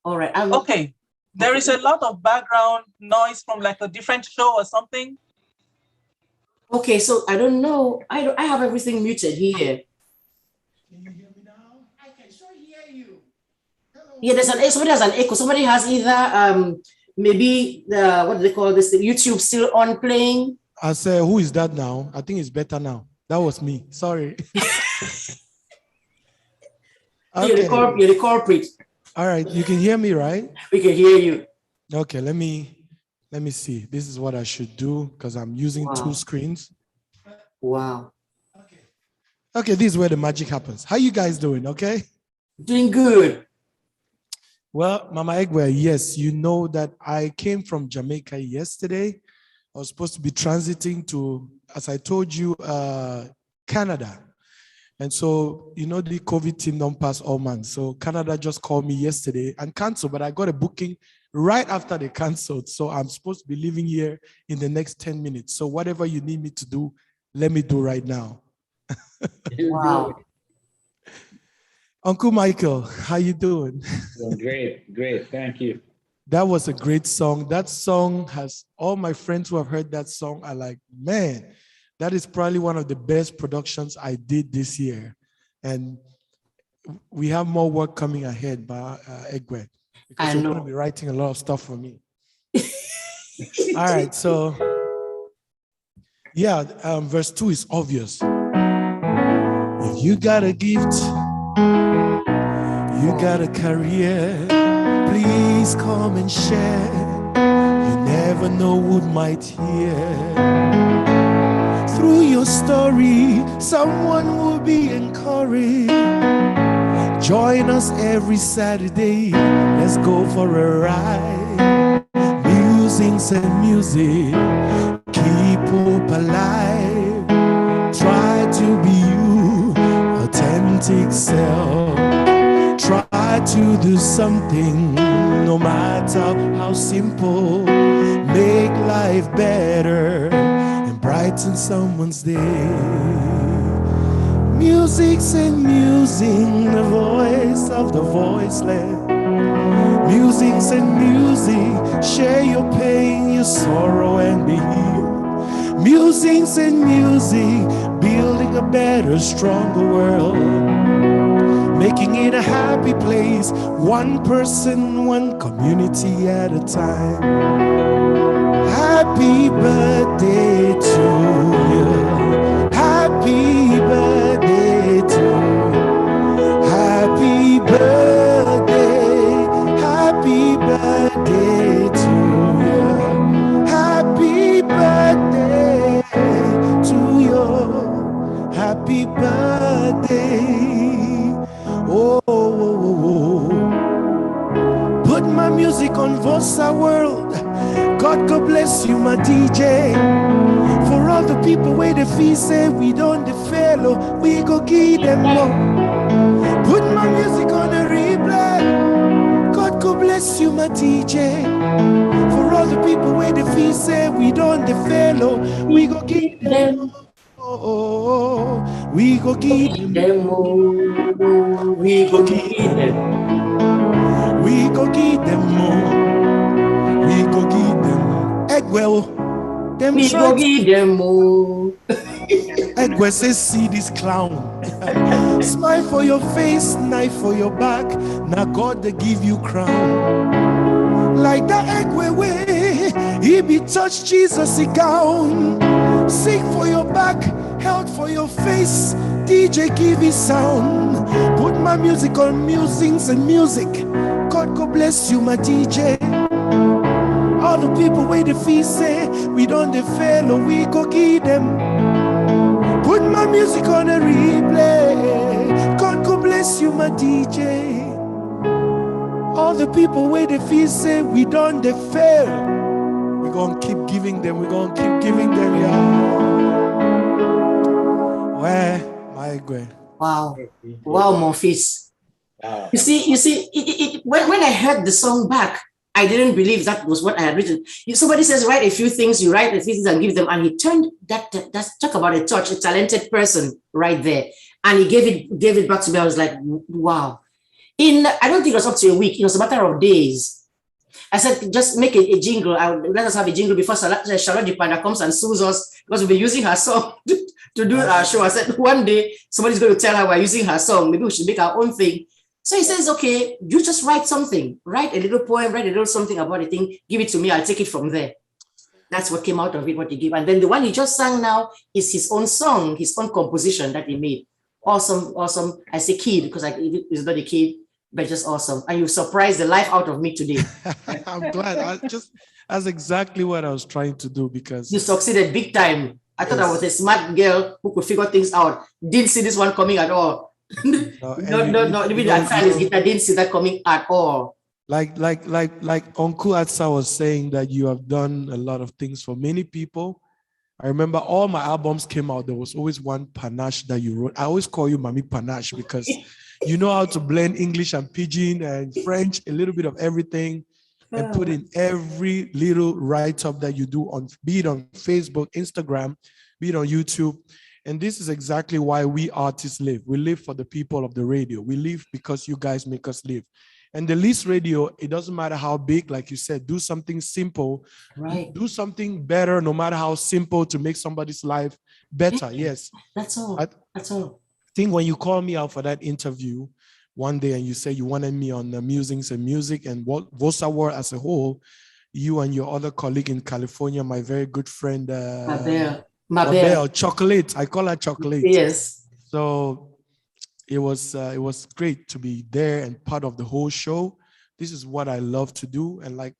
All right. Okay. There is a lot of background noise from like a different show or something. Okay, so I don't know. I have everything muted here. Can you hear me now? I can sure hear you. Yeah, somebody has an echo. Somebody has either maybe what do they call this? The YouTube still on playing. I said, who is that now? I think it's better now. That was me. Sorry. Okay. You're the culprit. All right. You can hear me, right? We can hear you. Okay. Let me see. This is what I should do because I'm using two screens. Wow. Okay. This is where the magic happens. How you guys doing? Okay. Doing good. Well, Mama Egwe, yes, you know that I came from Jamaica yesterday. I was supposed to be transiting to, as I told you, Canada. And so, you know, the COVID team don't pass all months. So Canada just called me yesterday and canceled, but I got a booking right after they canceled. So I'm supposed to be leaving here in the next 10 minutes. So whatever you need me to do, let me do right now. Wow. Uncle Michael, how you doing? Great. Thank you. That was a great song. That song has, all my friends who have heard that song are like, man, that is probably one of the best productions I did this year. And we have more work coming ahead by Egwe, because you're going to be writing a lot of stuff for me. All right, so yeah, verse 2 is obvious. If you got a gift, you got a career, please come and share. You never know who might hear. Through your story, someone will be encouraged. Join us every Saturday. Let's go for a ride. Musings and music, keep hope alive. Try to be you, authentic self. Try to do something, no matter how simple. Make life better and brighten someone's day. Music's and musing, the voice of the voiceless. Music's and music, share your pain, your sorrow, and be healed. Music's and music, building a better, stronger world. Making it a happy place, one person, one community at a time. Happy birthday to you. Happy birthday to you. Happy birthday. Happy birthday to you. Happy birthday to you. Happy birthday. Put my music on Vosaworld. God bless you, my DJ. For all the people where the fee say we don't the fellow, we go give them more. Put my music on a replay. God bless you, my DJ. For all the people where the fee say we don't the fellow, we go give them more. Oh, we go give them more. We go give them. We go give them more. We go give them. Egwell, them we go give them more. Egwell says, see this clown. Smile for your face, knife for your back. Now God they give you crown. Like the Egwell way, he be touched Jesus he gown. Sick for your back, health for your face. DJ give his sound. Put my music on musings and music. God bless you, my DJ. All the people where the fee say we don't the fellow, we go give them. Put my music on a replay. God bless you, my DJ. All the people where the fee say we don't the fail. We're gonna keep giving them. We're gonna keep giving them, yeah. Where my God? Wow, wow, Monfils. You see, when I heard the song back, I didn't believe that was what I had written. Somebody says, write a few things, you write a few things and give them, and he turned that's talk about a talented person right there. And he gave it back to me. I was like, wow. I don't think it was up to a week, it was a matter of days. I said, just make a jingle. Let us have a jingle before Charlotte Dipanda comes and sues us because we'll be using her song to do our show. I said, one day somebody's going to tell her we're using her song. Maybe we should make our own thing. So he says, okay, you just write something. Write a little poem, write a little something about a thing. Give it to me. I'll take it from there. That's what came out of it, what he gave. And then the one he just sang now is his own song, his own composition that he made. Awesome, awesome. I say kid because he's not a kid, but just awesome. And you surprised the life out of me today. I'm glad. That's exactly what I was trying to do because you succeeded big time. I thought I was a smart girl who could figure things out. Didn't see this one coming at all. No. Even at I didn't see that coming at all. Like Uncle Atsa was saying that you have done a lot of things for many people. I remember all my albums came out. There was always one panache that you wrote. I always call you Mami Panache because you know how to blend English and Pidgin and French, a little bit of everything, and put in every little write-up that you do on, be it on Facebook, Instagram, be it on YouTube. And this is exactly why we artists live. We live for the people of the radio. We live because you guys make us live. And the least radio, it doesn't matter how big, like you said, do something simple, right? Do something better, no matter how simple, to make somebody's life better. Yes. That's all. That's all. I think when you called me out for that interview one day and you said you wanted me on the Musings and Music and Vosaworld as a whole, you and your other colleague in California, my very good friend, Mabel, Chocolate. I call her Chocolate. Yes. So it was great to be there and part of the whole show. This is what I love to do. And like,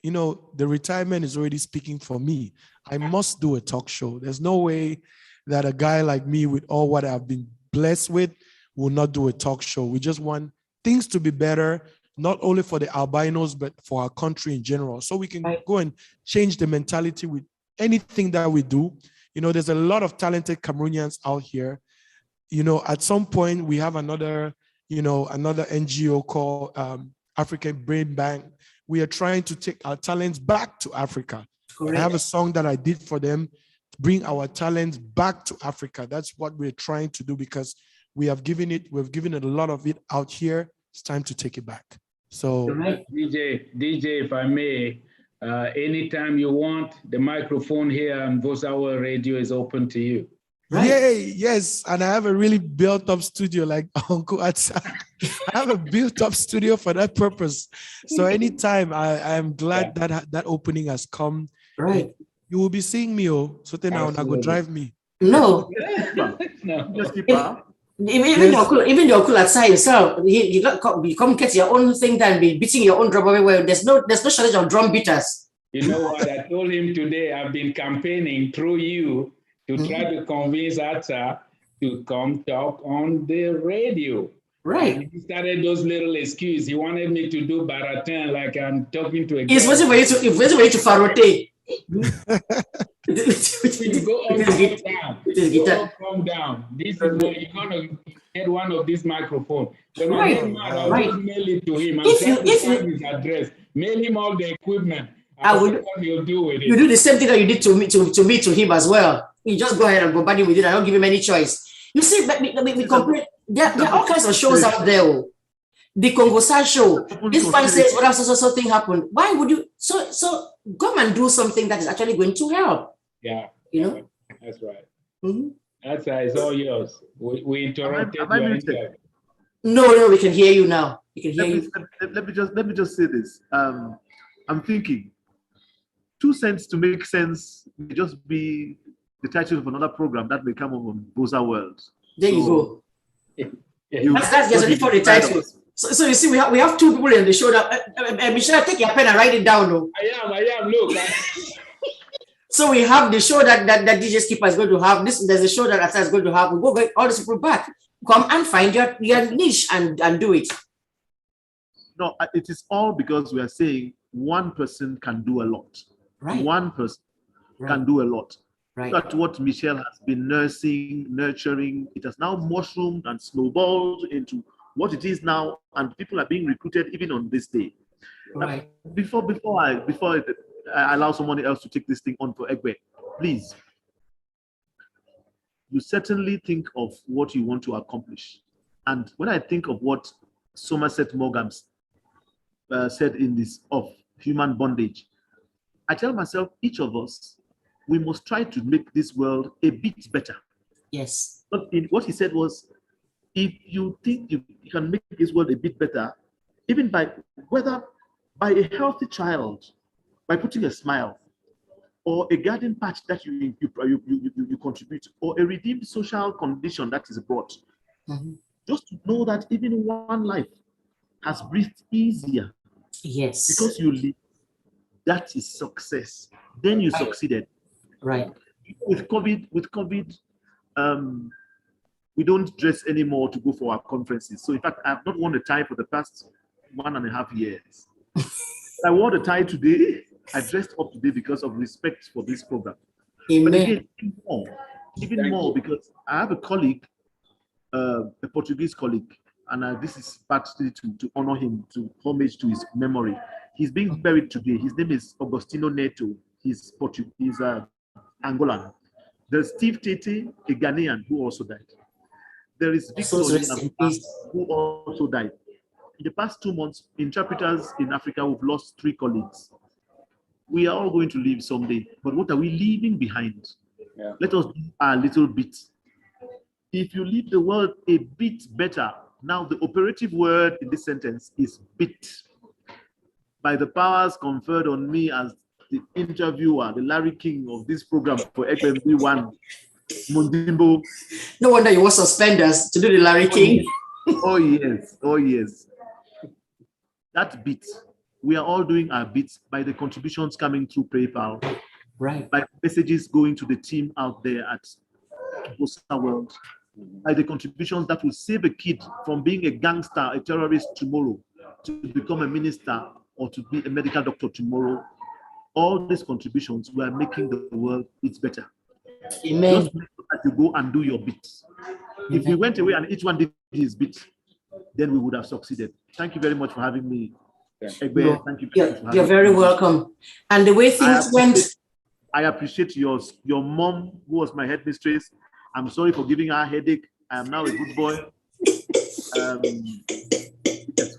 you know, the retirement is already speaking for me. I must do a talk show. There's no way that a guy like me with all what I've been blessed with will not do a talk show. We just want things to be better, not only for the albinos, but for our country in general. So we can go and change the mentality with anything that we do. You know, there's a lot of talented Cameroonians out here. You know, at some point we have another NGO called African Brain Bank. We are trying to take our talents back to Africa. I have a song that I did for them to bring our talents back to Africa. That's what we're trying to do because we've given it a lot of it out here. It's time to take it back. So DJ, if I may, anytime you want, the microphone here on Vosaworld Radio is open to you. Right. Yay, yes. And I have a really built up studio like Uncle Atsa. I have a built up studio for that purpose. So anytime I am glad that opening has come. Right. You will be seeing me, so then now go drive me. No. Just keep up. Even the Uncle Atsa himself, you come get your own thing done, be beating your own drum everywhere. There's no shortage of drum beaters. You know what? I told him today, I've been campaigning through you to try to convince Atsa to come talk on the radio. Right. And he started those little excuses. He wanted me to do baratin like I'm talking to a He's waiting for you to farote. Calm down. This is where you're gonna get one of these microphones. When I get mad, I'll just mail it to him. I'm trying to find his address. Mail him all the equipment. I will. What he'll do with it. You do the same thing that you did to him as well. You just go ahead and bombard him with it. I don't give him any choice. You see, we complain. There are all kinds of shows out there. The Congo Side show. This one says, "What else? So thing happened." Why would you? So come and do something that is actually going to help. Yeah. You know. That's right. That's right. It's all yours. We interrupted you. No, we can hear you now. We can hear you. Let me just say this. I'm thinking 2 cents to make sense may just be the title of another program that may come on Vosaworld. There you go. That's just for the title. So you see, we have 2 people in the show that Michelle, take your pen and write it down. No? I am. Look. So we have the show that DJ Skipper is going to have. There's a show that Atsa is going to have. We go get all these people back. Come and find your niche and do it. No, it is all because we are saying one person can do a lot. Right. One person can do a lot. Right. That's what Michelle has been nurturing. It has now mushroomed and snowballed into what it is now, and people are being recruited even on this day. Right. Before I allow someone else to take this thing on for Egbe, please. You certainly think of what you want to accomplish. And when I think of what Somerset Maugham said in this of human bondage, I tell myself, each of us, we must try to make this world a bit better. Yes. But what he said was, if you think you can make this world a bit better, even by a healthy child, by putting a smile, or a garden patch that you contribute, or a redeemed social condition that is brought. Just to know that even one life has breathed easier. Yes. Because you live, that is success. Then you succeeded. Right. With COVID, we don't dress anymore to go for our conferences. So in fact, I've not worn a tie for the past 1.5 years. I wore the tie today. I dressed up today because of respect for this program. Amen. But again, even more, because I have a colleague, a Portuguese colleague, and this is partly to honor him, to homage to his memory. He's being buried today. His name is Agostinho Neto. He's Portuguese, Angolan. There's Steve Tete, a Ghanaian, who also died. There is Victor who also died. In the past 2 months, interpreters in Africa, we've lost 3 colleagues. We are all going to leave someday, but what are we leaving behind? Let us do a little bit. If you leave the world a bit better, now the operative word in this sentence is bit. By the powers conferred on me as the interviewer, the Larry King of this program for FMB1, Mundimbo. No wonder you wore suspenders to do the Larry King. Oh yes, oh yes. That bit, we are all doing our bits by the contributions coming through PayPal, right? By messages going to the team out there at Vosaworld, by the contributions that will save a kid from being a gangster, a terrorist tomorrow, to become a minister or to be a medical doctor tomorrow. All these contributions were making the world better. Amen. Just make sure that you go and do your bits. If we went away and each one did his bit, then we would have succeeded. Thank you very much for having me. No, thank you. You're very welcome. And the way things went. I appreciate your mom, who was my headmistress. I'm sorry for giving her a headache. I am now a good boy. Yes,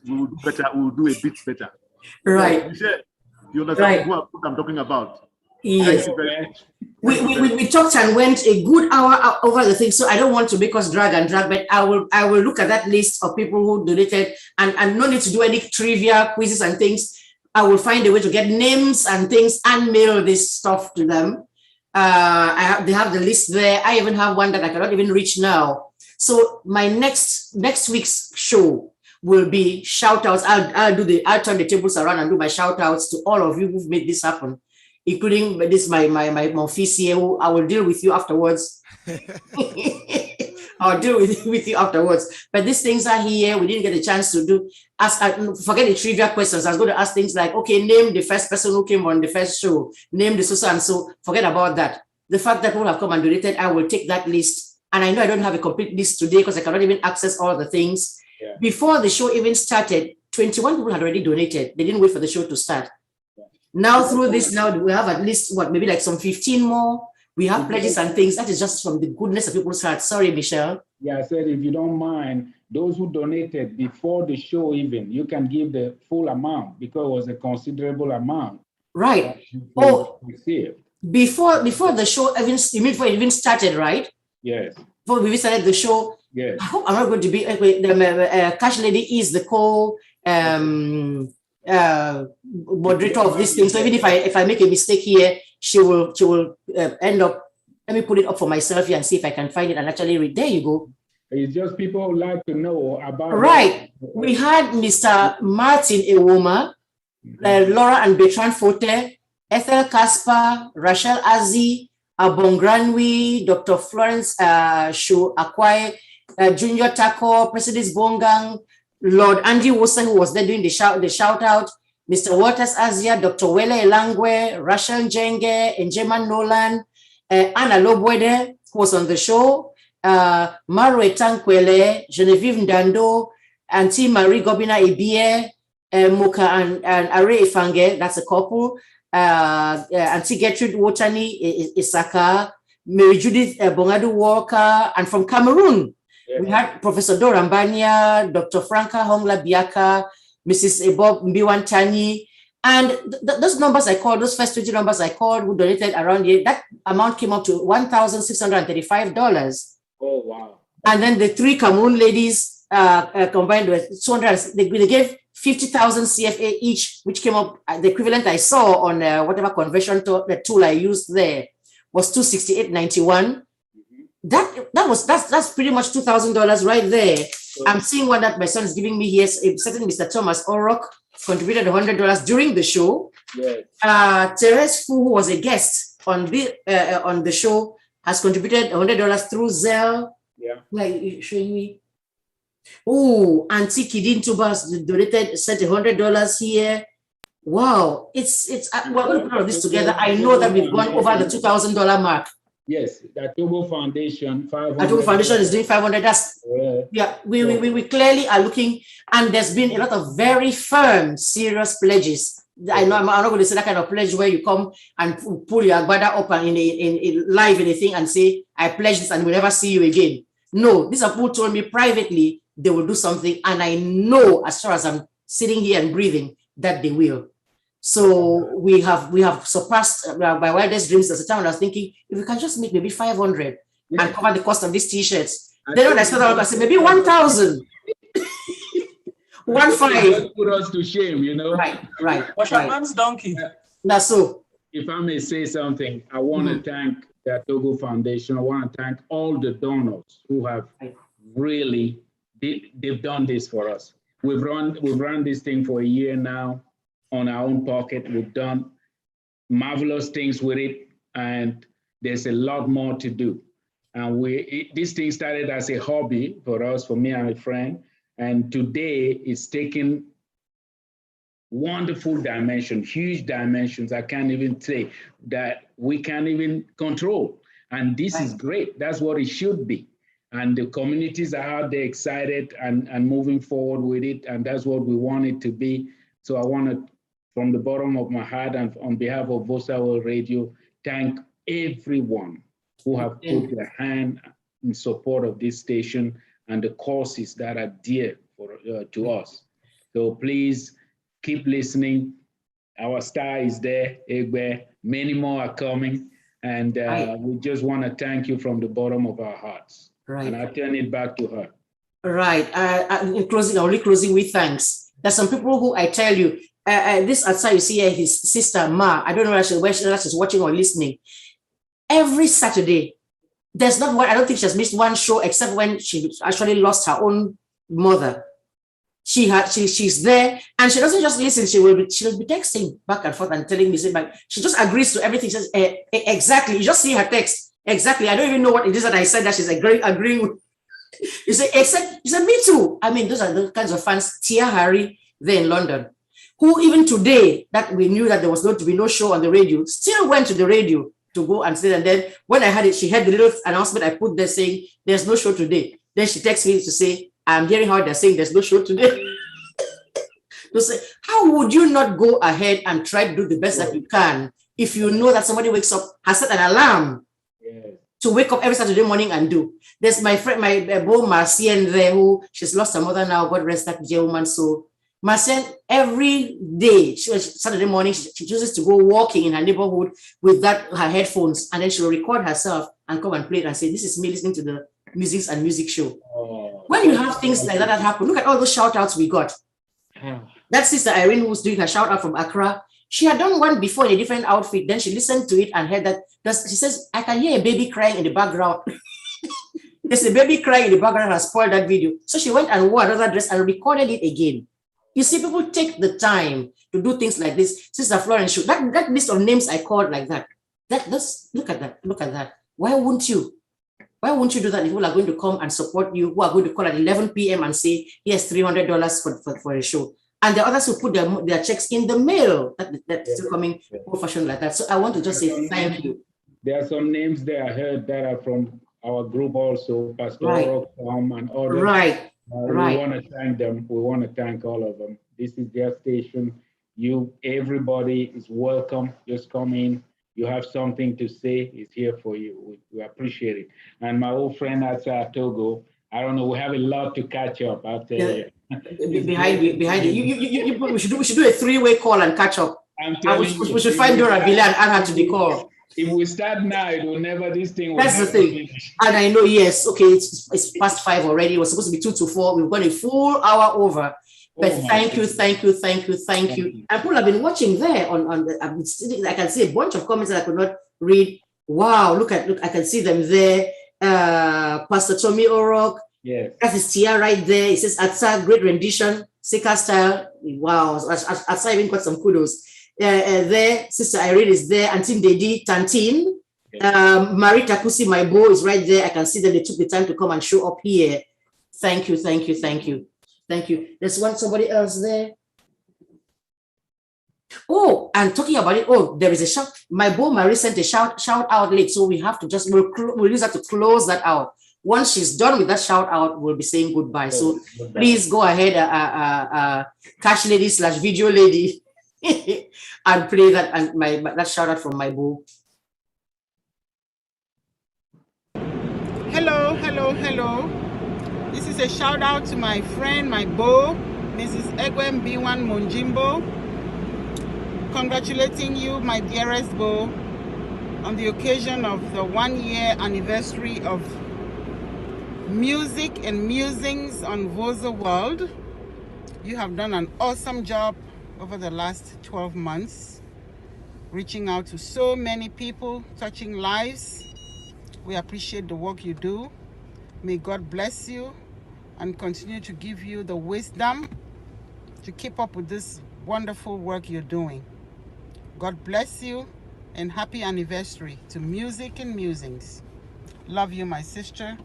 we will do better. We will do a bit better. Right. You understand what I'm talking about? Yes. We talked and went a good hour over the thing, so I don't want to make us drag, but I will look at that list of people who donated and no need to do any trivia quizzes and things. I will find a way to get names and things and mail this stuff to them. They have the list there. I even have one that I cannot even reach now. So my next week's show will be shout outs. I'll turn the tables around and do my shout outs to all of you who've made this happen, including this my office who I will deal with you afterwards. I'll deal with you afterwards. But these things are here. We didn't get a chance to do. Forget the trivia questions. I was going to ask things like, okay, name the first person who came on the first show. Name the so and so. Forget about that. The fact that people have come and donated, I will take that list. And I know I don't have a complete list today because I cannot even access all the things. Yeah. Before the show even started, 21 people had already donated. They didn't wait for the show to start. Now through this, now we have at least maybe like some 15 more. We have pledges and things. That is just from the goodness of people's hearts. Sorry, Michelle. Yeah, I said, if you don't mind, those who donated before the show even, you can give the full amount because it was a considerable amount. Right. Oh, before the show even, you mean before it even started, right? Yes. Before we started the show. Yes. I hope I'm not going to be, the Cash Lady is the moderator of this thing. So even if I make a mistake here, she will end up. Let me put it up for myself here and see if I can find it and actually read. There you go. It's just people who like to know about. Right. We had Mr. Martin Ewoma, Laura and Bertrand Forte, Ethel Kasper, Rachel Azi, Abongranwi, Dr. Florence Shu Akwai, Junior Tako, President Bongang, Lord Andy Wosa, who was there doing the shout out, Mr. Waters Asia, Dr. Wele Elangwe, Rachel Njenge, Enjeman Nolan, Anna Lobwede, who was on the show, Marwe Tankwele, Genevieve Ndando, Auntie Marie Gobina Ebie, Muka and Are Ifange, that's a couple, Auntie Gertrude Wotani Isaka, Mary Judith Bongadu Walker, and from Cameroon, we had Professor Dorambania, Dr. Franca Hongla Biaka, Mrs. Ebob Mbiwantani, and those numbers I called, those first 20 numbers I called, who donated around here, that amount came up to $1,635. Oh, wow. And then the 3 Cameroon ladies combined with 200, they gave 50,000 CFA each, which came up, the equivalent I saw on whatever conversion the tool I used there was 268.91. That's pretty much $2,000 right there. I'm seeing one that my son is giving me here. A certain Mr. Thomas Orok contributed $100 during the show. Yes. Therese Fu, who was a guest on the show, has contributed $100 through Zelle. Yeah. Where are you showing me? Oh, Auntie Kidin Tubas donated, sent $100 here. Wow, it's well, we'll put all of this together. I know that we've gone over the $2,000 mark. Yes, the Atogo Foundation, 500. Atogo Foundation is doing 500. That's we clearly are looking, and there's been a lot of very firm, serious pledges. I know I'm not going to say that kind of pledge where you come and pull your agbada up and in live anything and say, I pledge this and we'll never see you again. No, these are people told me privately they will do something, and I know as far as I'm sitting here and breathing that they will. So we have surpassed my wildest dreams. At the time when I was thinking, if we can just make maybe 500 and cover the cost of these t-shirts, then when I started out, I said maybe 1,000. 1,500. Put us to shame, you know. Right. What's your man's donkey? That's so. If I may say something, I want to thank the Togo Foundation. I want to thank all the donors who have really they've done this for us. We've run this thing for a year now on our own pocket. We've done marvelous things with it, and there's a lot more to do. And this thing started as a hobby for us, for me and a friend, and today it's taken wonderful dimensions, huge dimensions. I can't even say that we can't even control. And this is great. That's what it should be. And the communities are out there excited and moving forward with it. And that's what we want it to be. So I want to, from the bottom of my heart and on behalf of Vosaworld Radio, thank everyone who have put their hand in support of this station and the causes that are dear to us. So please keep listening. Our star is there, Egbe. Many more are coming. And we just want to thank you from the bottom of our hearts. Right. And I turn it back to her. Right. In closing, only closing with thanks. There's some people who I tell you, this outside you see his sister Ma. I don't know whether she's watching or listening. Every Saturday, there's not one. I don't think she has missed one show except when she actually lost her own mother. She's there, and she doesn't just listen. She'll be texting back and forth and telling me. She just agrees to everything. She says exactly. You just see her text exactly. I don't even know what it is that I said that she's agreeing with. You say except. You said me too. I mean, those are the kinds of fans. Tia Harry there in London, who even today that we knew that there was going to be no show on the radio, still went to the radio to go and say. And then when I heard it, she heard the little announcement I put there saying there's no show today. Then she texts me to say, I'm hearing how they're saying there's no show today. To say, how would you not go ahead and try to do the best that you can if you know that somebody wakes up, has set an alarm to wake up every Saturday morning and do? There's my friend, my boy Marcienne there, who she's lost her mother now, God rest that dear woman. So Marcienne, every day, Saturday morning, she chooses to go walking in her neighborhood with her headphones, and then she'll record herself and come and play it and say, this is me listening to the Musings and Music show. When you have things like that happen, look at all those shout outs we got. That sister Irene, who was doing her shout out from Accra, she had done one before in a different outfit. Then she listened to it and heard that. She says, I can hear a baby crying in the background. There's a baby crying in the background, has spoiled that video. So she went and wore another dress and recorded it again. You see, people take the time to do things like this. Sister Florence, that list of names I called like that. Look at that. Why won't you? Why won't you do that if people are going to come and support you, who are going to call at 11 p.m. and say, here's $300 for a show? And the others who put their checks in the mail, that's still coming old-fashioned like that. So I want to just say thank you. There are some names there I heard that are from our group also, Pastor Rockcom and others. Right. We want to thank them. We want to thank all of them. This is their station. Everybody is welcome. Just come in. You have something to say, it's here for you. We appreciate it. And my old friend outside Togo, I don't know, we have a lot to catch up after. Behind you. We should do a three-way call and catch up. I'm telling you. We should find Dora Bila and add her to the call. If we start now, it will never, this thing will That's the thing. And I know, yes, okay, it's past 5 already. It was supposed to be 2 to 4. We've gone a full hour over. But Oh, thank you. And people have been watching there on the. I can see a bunch of comments that I could not read. Wow, look! I can see them there. Pastor Tommy Orok. Yes. That is Tia right there. It says Atsa, great rendition, Sika style. Wow, Atsa even got some kudos. There, Sister Irene is there. Auntie Dedi, Tantine. Marie Takusi, my boy, is right there. I can see that they took the time to come and show up here. Thank you. There's somebody else there. Oh, and talking about it, there is a shout. My boy Marie sent a shout out late, so we have to we'll use that to close that out. Once she's done with that shout out, we'll be saying goodbye. So please go ahead, cash lady / video lady, and play that and that shout out from my boo. Hello. This is a shout out to my friend, my beau, Mrs. Egwem B1 Monjimbo. Congratulating you, my dearest beau, on the occasion of the 1-year anniversary of Music and Musings on Vosaworld. You have done an awesome job over the last 12 months, reaching out to so many people, touching lives. We appreciate the work you do. May God bless you and continue to give you the wisdom to keep up with this wonderful work you're doing. God bless you and happy anniversary to Music and Musings. Love you, my sister.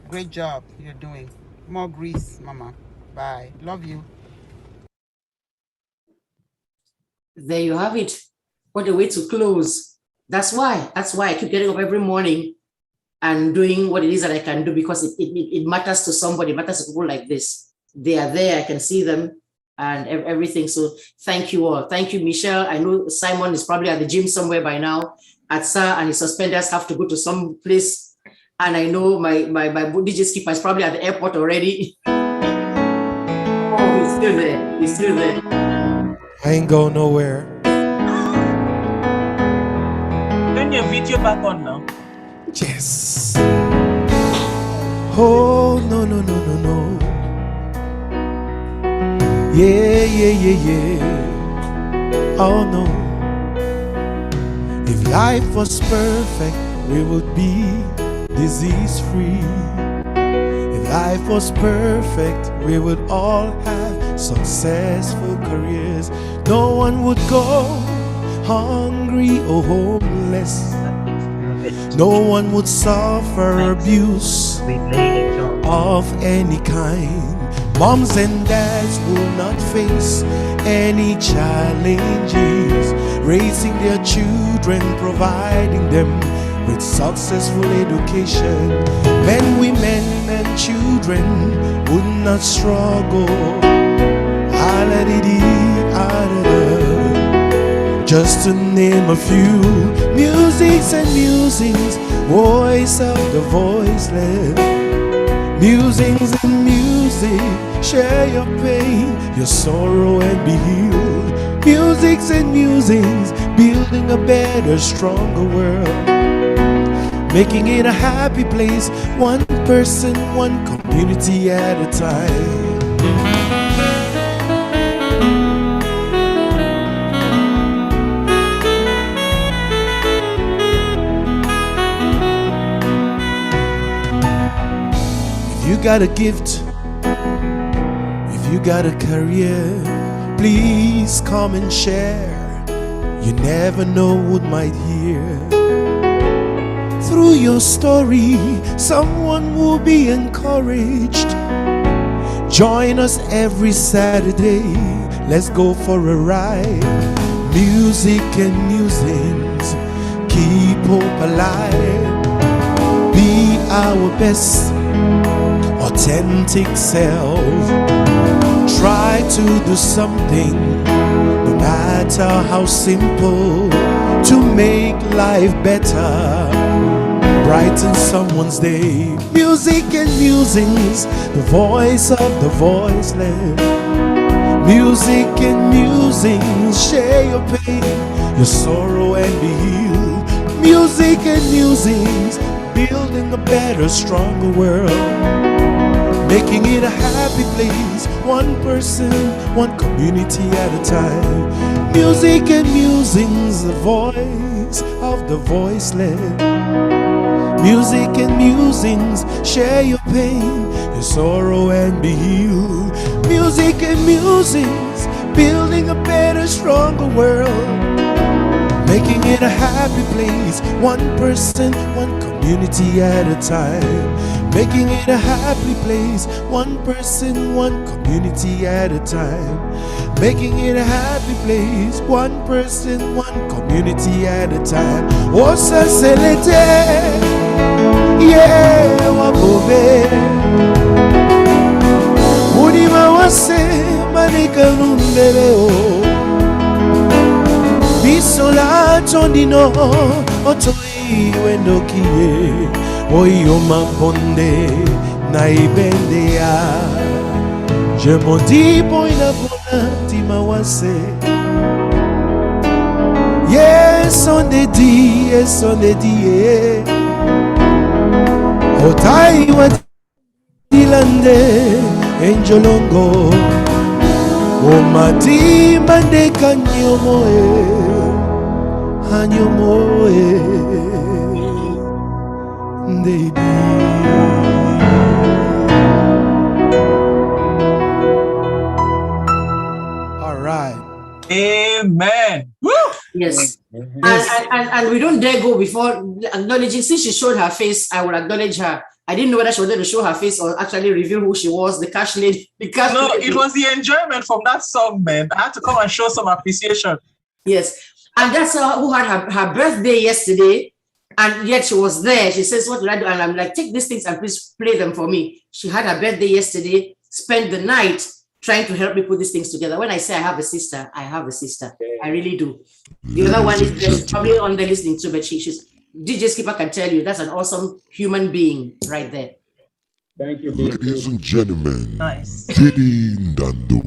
Great job you're doing. More grease, Mama. Bye. Love you. There you have it. What a way to close. That's why I keep getting up every morning and doing what it is that I can do, because it matters to somebody, it matters to people like this. They are there, I can see them and everything. So thank you all. Thank you, Michelle. I know Simon is probably at the gym somewhere by now. Atsa and his suspenders have to go to some place. And I know my DJ skipper is probably at the airport already. Oh, he's still there. I ain't going nowhere. Turn your video back on now. Yes. Oh, no. Yeah. Oh, no. If life was perfect, we would be disease-free. If life was perfect, we would all have successful careers. No one would go hungry or homeless. No one would suffer abuse of any kind. Moms and dads will not face any challenges raising their children, providing them with successful education. Men, women, and children would not struggle. Just to name a few. Musics and musings, voice of the voiceless. Musings and music, share your pain, your sorrow, and be healed. Musics and musings, building a better, stronger world, making it a happy place, one person, one community at a time. If you got a gift, if you got a career, please come and share. You never know what might hear. Through your story, someone will be encouraged. Join us every Saturday. Let's go for a ride. Music and musings, keep hope alive. Be our best, authentic self. Try to do something, no matter how simple, to make life better, brighten someone's day. Music and musings, the voice of the voiceless. Music and musings, share your pain, your sorrow, and be healed. Music and musings, building a better, stronger world, making it a happy place, one person, one community at a time. Music and musings, the voice of the voiceless. Music and musings, share your pain, your sorrow, and be healed. Music and musings, building a better, stronger world, making it a happy place, one person, one community at a time. Making it a happy place, one person, one community at a time. Making it a happy place, one person, one community at a time. Osa selete, yeah, wabobe. Unima wase manika numbele o. Bisola tondino otoi wendokie. Oyo maponde na ibendea. Je modi poina pona timawase. Yes on the D, yes on the D. Otai wa dilande enjolongo. O mati mande kanyomoe, hanyomoe. All right. Amen. Woo! Yes. And we don't dare go before acknowledging. Since she showed her face, I will acknowledge her. I didn't know whether she wanted to show her face or actually reveal who she was, the cash lady. No, it was the enjoyment from that song, man. I had to come and show some appreciation. Yes. And that's who had her birthday yesterday. And yet she was there. She says, what did I do? And I'm like, take these things and please play them for me. She had her birthday yesterday, spent the night trying to help me put these things together. When I say I have a sister, I have a sister. I really do. The other one is probably on the listening too, but she's DJ Skipper can tell you that's an awesome human being right there. Thank you. Ladies and gentlemen, nice. Diddy Dando.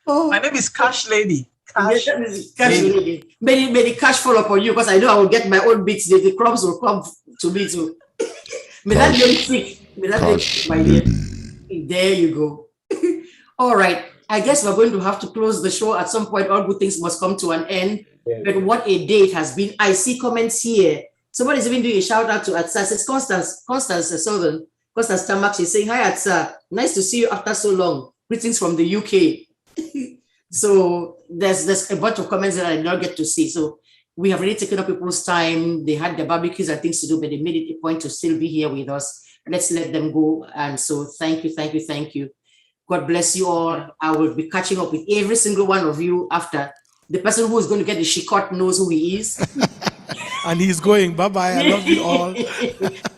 My name is Cash Lady. Cash lady. May the cash fall upon you, because I know I will get my own beats. The crumbs will come to me too. May that make sick. May that make sick, my dear. There you go. All right. I guess we're going to have to close the show at some point. All good things must come to an end. Yes. But what a day it has been. I see comments here. Somebody's even doing a shout out to Atsa. It's Constance Southern. Constance Tamak. She's saying, hi, Atsa. Nice to see you after so long. Greetings from the UK. So there's a bunch of comments that I did not get to see. So we have really taken up people's time. They had their barbecues and things to do, but they made it a point to still be here with us. Let's let them go. And so thank you. God bless you all. I will be catching up with every single one of you after. The person who is going to get the shikot knows who he is. And he's going, bye-bye, I love you all.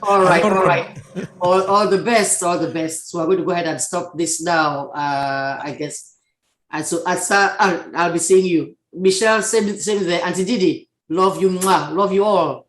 All right. All the best. So I'm going to go ahead and stop this now, I guess. And so I'll be seeing you. Michelle, same there. Auntie Didi, love you, mwah. Love you all.